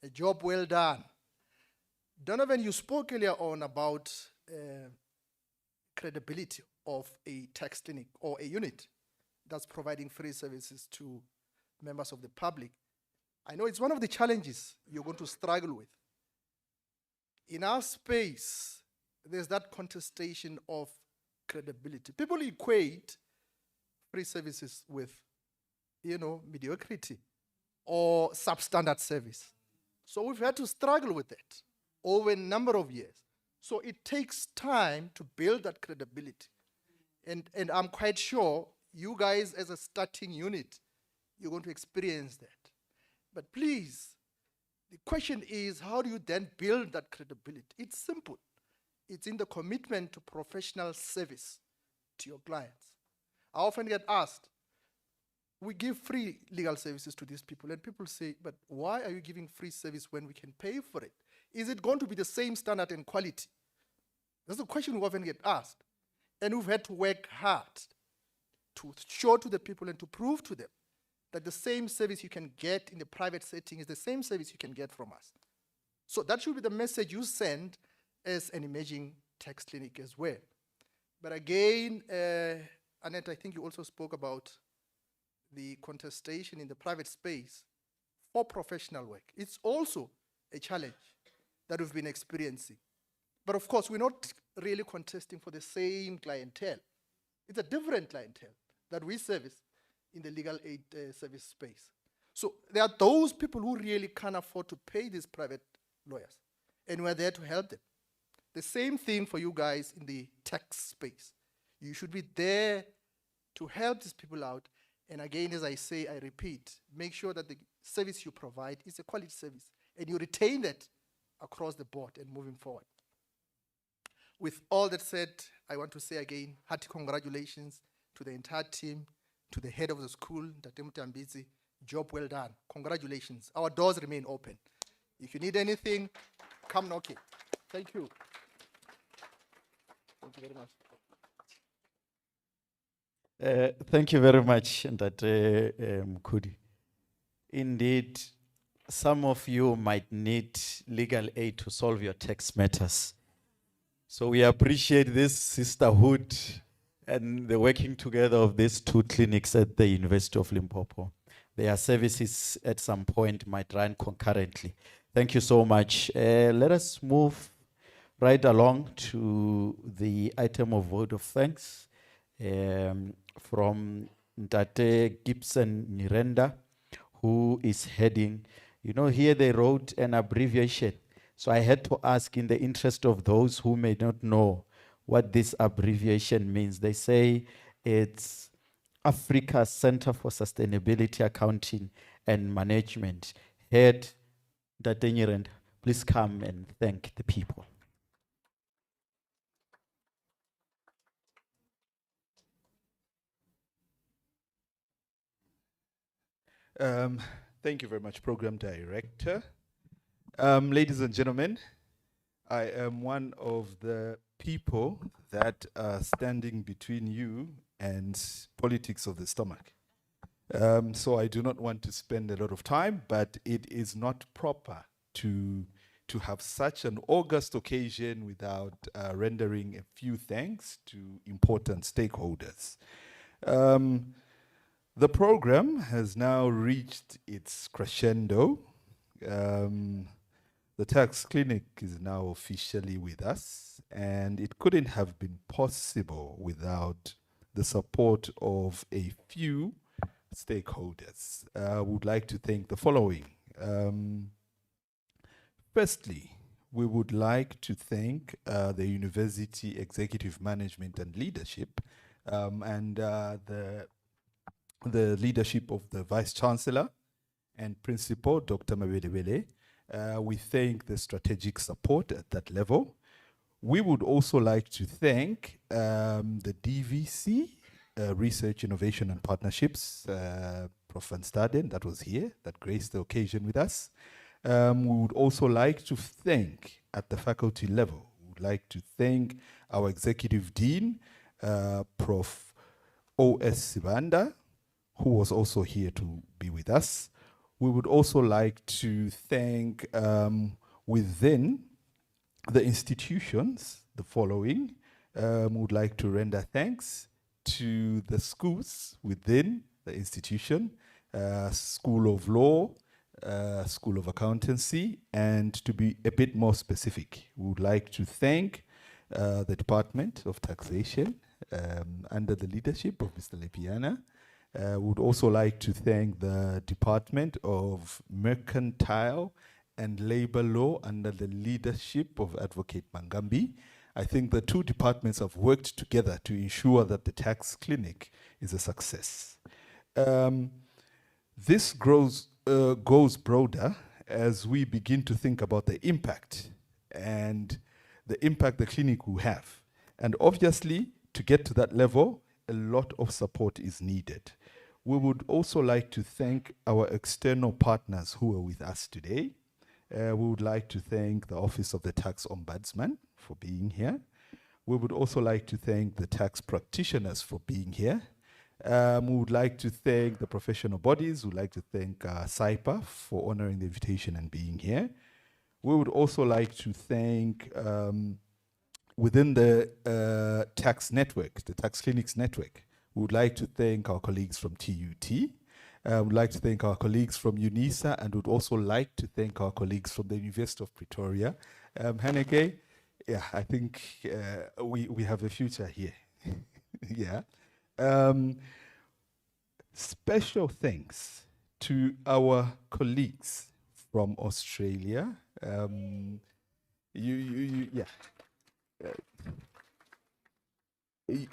S13: A job well done. Donovan, you spoke earlier on about credibility of a tax clinic or a unit that's providing free services to members of the public. I know it's one of the challenges you're going to struggle with. In our space, there's that contestation of credibility. People equate free services with, you know, mediocrity or substandard service. So we've had to struggle with it over a number of years. So it takes time to build that credibility. And I'm quite sure you guys as a starting unit, you're going to experience that. But please, the question is, how do you then build that credibility? It's simple. It's in the commitment to professional service to your clients. I often get asked, we give free legal services to these people, and people say, but why are you giving free service when we can pay for it? Is it going to be the same standard and quality? That's the question we often get asked. And we've had to work hard to show to the people and to prove to them that the same service you can get in the private setting is the same service you can get from us. So that should be the message you send as an emerging tax clinic as well. But again, Annette, I think you also spoke about the contestation in the private space for professional work. It's also a challenge that we've been experiencing. But of course, we're not really contesting for the same clientele. It's a different clientele that we service in the legal aid service space. So there are those people who really can't afford to pay these private lawyers, and we're there to help them. The same thing for you guys in the tax space. You should be there to help these people out. And again, as I say, I repeat, make sure that the service you provide is a quality service, and you retain that across the board and moving forward. With all that said, I want to say again, hearty congratulations to the entire team, to the head of the school, Dr. Mutambidze. Job well done. Congratulations. Our doors remain open. If you need anything, come knocking. Thank you. Thank you very much.
S1: Thank you very much, Ndate Mkhudi. Indeed, some of you might need legal aid to solve your tax matters. So we appreciate this sisterhood and the working together of these two clinics at the University of Limpopo. Their services at some point might run concurrently. Thank you so much. Let us move right along to the item of vote of thanks from Ndate Gibson Nirenda, who is heading, you know, here they wrote an abbreviation. So I had to ask, in the interest of those who may not know what this abbreviation means. They say it's Africa Center for Sustainability Accounting and Management. head Datenyerend, please come and thank the people.
S20: Thank you very much, Program Director. Ladies and gentlemen, I am one of the people that are standing between you and politics of the stomach. So I do not want to spend a lot of time, but it is not proper to have such an august occasion without rendering a few thanks to important stakeholders. The program has now reached its crescendo. The tax clinic is now officially with us, and it couldn't have been possible without the support of a few stakeholders. I would like to thank the following. Firstly, we would like to thank the University Executive Management and Leadership and the leadership of the Vice Chancellor and Principal, Dr. Mabelebele. We thank the strategic support at that level. We would also like to thank the DVC, Research, Innovation and Partnerships, Prof. Van Staden, that was here, that graced the occasion with us. We would also like to thank, at the faculty level, we would like to thank our Executive Dean, Prof. O.S. Sibanda, who was also here to be with us. We would also like to thank within the institutions the following. We would like to render thanks to the schools within the institution, School of Law, School of Accountancy, and to be a bit more specific, we would like to thank the Department of Taxation under the leadership of Mr. Lepiana. Would also like to thank the Department of Mercantile and Labor Law under the leadership of Advocate Mangambi. I think the two departments have worked together to ensure that the tax clinic is a success. This goes broader as we begin to think about the impact and the impact the clinic will have. And obviously, to get to that level, a lot of support is needed. We would also like to thank our external partners who are with us today. We would like to thank the Office of the Tax Ombudsman for being here. We would also like to thank the tax practitioners for being here. We would like to thank the professional bodies. We would like to thank SAIPA for honoring the invitation and being here. We would also like to thank, within the tax network, the tax clinics network, we would like to thank our colleagues from TUT. We would like to thank our colleagues from UNISA, and would also like to thank our colleagues from the University of Pretoria. Hanneke, yeah, I think we have a future here. Yeah. Special thanks to our colleagues from Australia.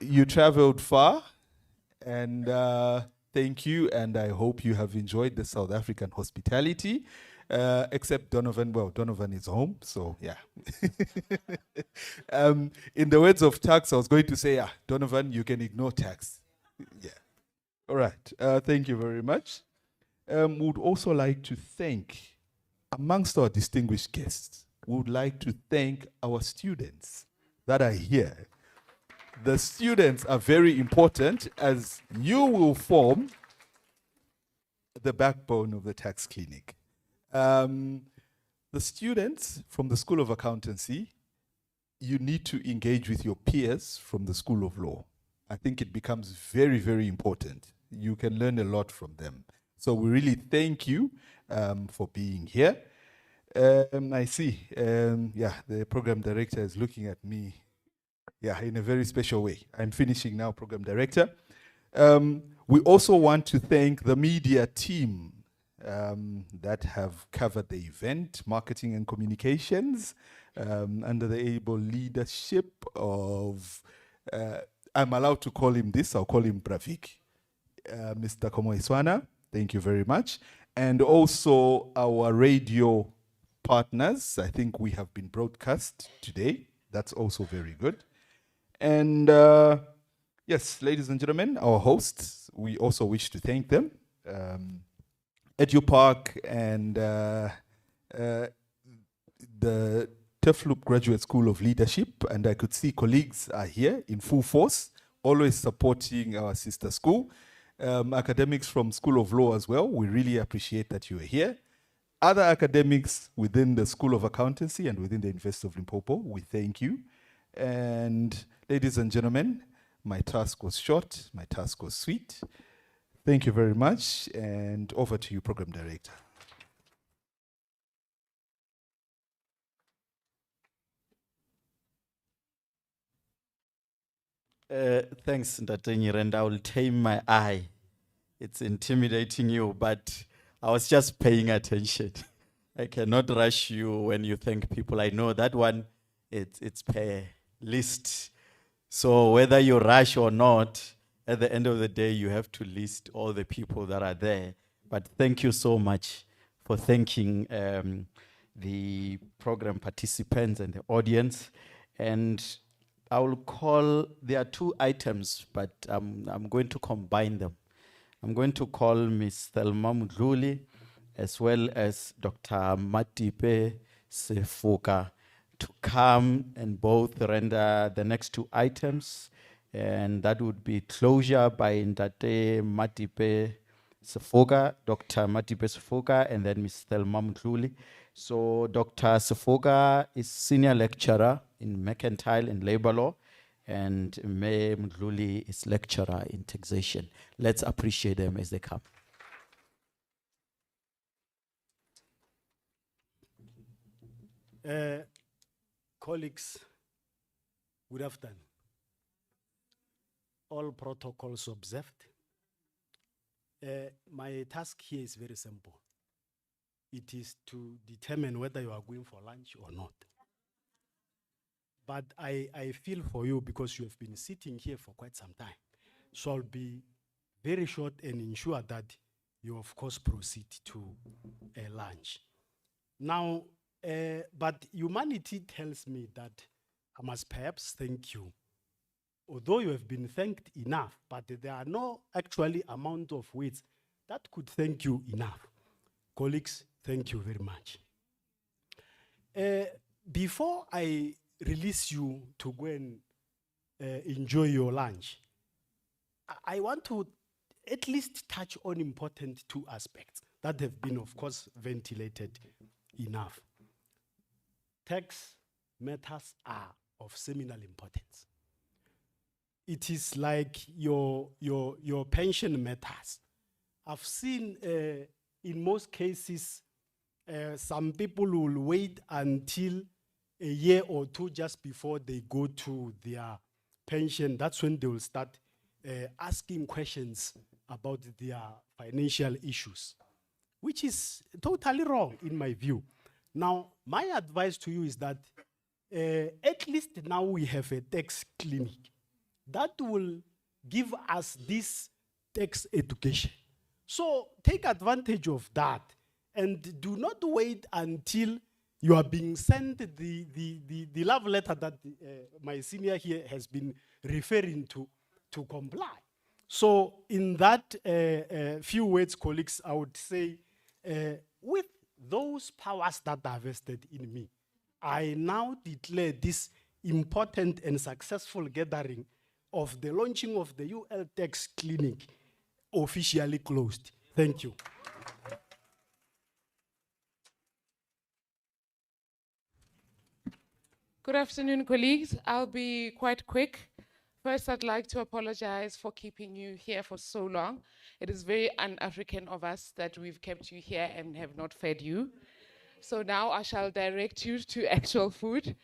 S20: You traveled far, and thank you, and I hope you have enjoyed the South African hospitality, except Donovan. Well, Donovan is home, so yeah. In the words of tax, I was going to say, Donovan, you can ignore tax. Yeah. All right. Thank you very much. We would also like to thank, amongst our distinguished guests, we would like to thank our students that are here. The students are very important, as you will form the backbone of the tax clinic. The students from the School of Accountancy, you need to engage with your peers from the School of Law. I think it becomes very, very important. You can learn a lot from them. So we really thank you for being here. I see, the program director is looking at me, in a very special way. I'm finishing now, program director. We also want to thank the media team that have covered the event, marketing and communications, under the able leadership of, I'm allowed to call him this, I'll call him Bravik, Mr. Komo Iswana. Thank you very much. and also our radio partners. I think we have been broadcast today. That's also very good. And yes, ladies and gentlemen, our hosts, we also wish to thank them. EduPark and the Tufloop Graduate School of Leadership, and I could see colleagues are here in full force, always supporting our sister school. Academics from School of Law as well, we really appreciate that you are here. Other academics within the School of Accountancy and within the University of Limpopo, we thank you. And ladies and gentlemen, my task was short, my task was sweet. Thank you very much, and over to you, Program Director.
S1: Thanks, Ndatenyir, and I will tame my eye. It's intimidating you, but I was just paying attention. I cannot rush you when you thank people. I know that one, it's per list. So whether you rush or not, at the end of the day, you have to list all the people that are there. But thank you so much for thanking the program participants and the audience. And I will call, there are two items, but I'm going to combine them. I'm going to call Ms. Thelma Mudluli as well as Dr. Matipe Sefoka to come and both render the next two items. And that would be closure by Ndate Matipe Sefoka, Dr. Matipe Sefoka, and then Ms. Thelma Mudluli. So Dr. Sefoka is senior lecturer in mercantile and labor law, and May Mudluli is lecturer in taxation. Let's appreciate them as they come.
S11: Colleagues, good afternoon. All protocols observed. My task here is very simple. It is to determine whether you are going for lunch or not. But I feel for you because you have been sitting here for quite some time. So I'll be very short and ensure that you, of course, proceed to lunch. Now, but humanity tells me that I must perhaps thank you. Although you have been thanked enough, but there are no actually amount of words that could thank you enough. Colleagues, thank you very much. Before I release you to go and enjoy your lunch, I want to at least touch on important two aspects that have been, of course, ventilated enough. Tax matters are of seminal importance. It is like your pension matters. I've seen in most cases, some people will wait until a year or two just before they go to their pension. That's when they will start asking questions about their financial issues, which is totally wrong in my view. Now, my advice to you is that at least now we have a tax clinic that will give us this tax education. So take advantage of that and do not wait until you are being sent the love letter that my senior here has been referring to comply. So in that few words, colleagues, I would say with those powers that are vested in me, I now declare this important and successful gathering of the launching of the UL Tax Clinic officially closed. Thank you.
S22: Good afternoon, colleagues. I'll be quite quick. First, I'd like to apologize for keeping you here for so long. It is very un-African of us that we've kept you here and have not fed you. So now I shall direct you to actual food.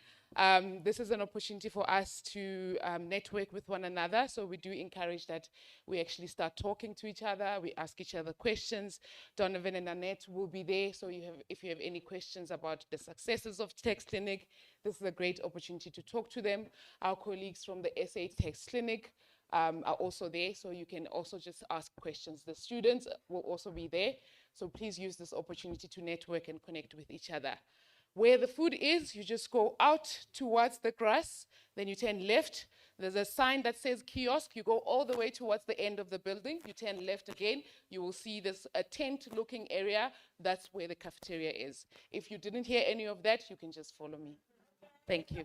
S22: This is an opportunity for us to network with one another. So we do encourage that we actually start talking to each other. We ask each other questions. Donovan and Annette will be there. So if you have any questions about the successes of Tax Clinic, this is a great opportunity to talk to them. Our colleagues from the SA Tax Clinic are also there. So you can also just ask questions. The students will also be there. So please use this opportunity to network and connect with each other. Where the food is, you just go out towards the grass, then you turn left. There's a sign that says kiosk. You go all the way towards the end of the building. You turn left again. You will see this a tent-looking area. That's where the cafeteria is. If you didn't hear any of that, you can just follow me. Thank you.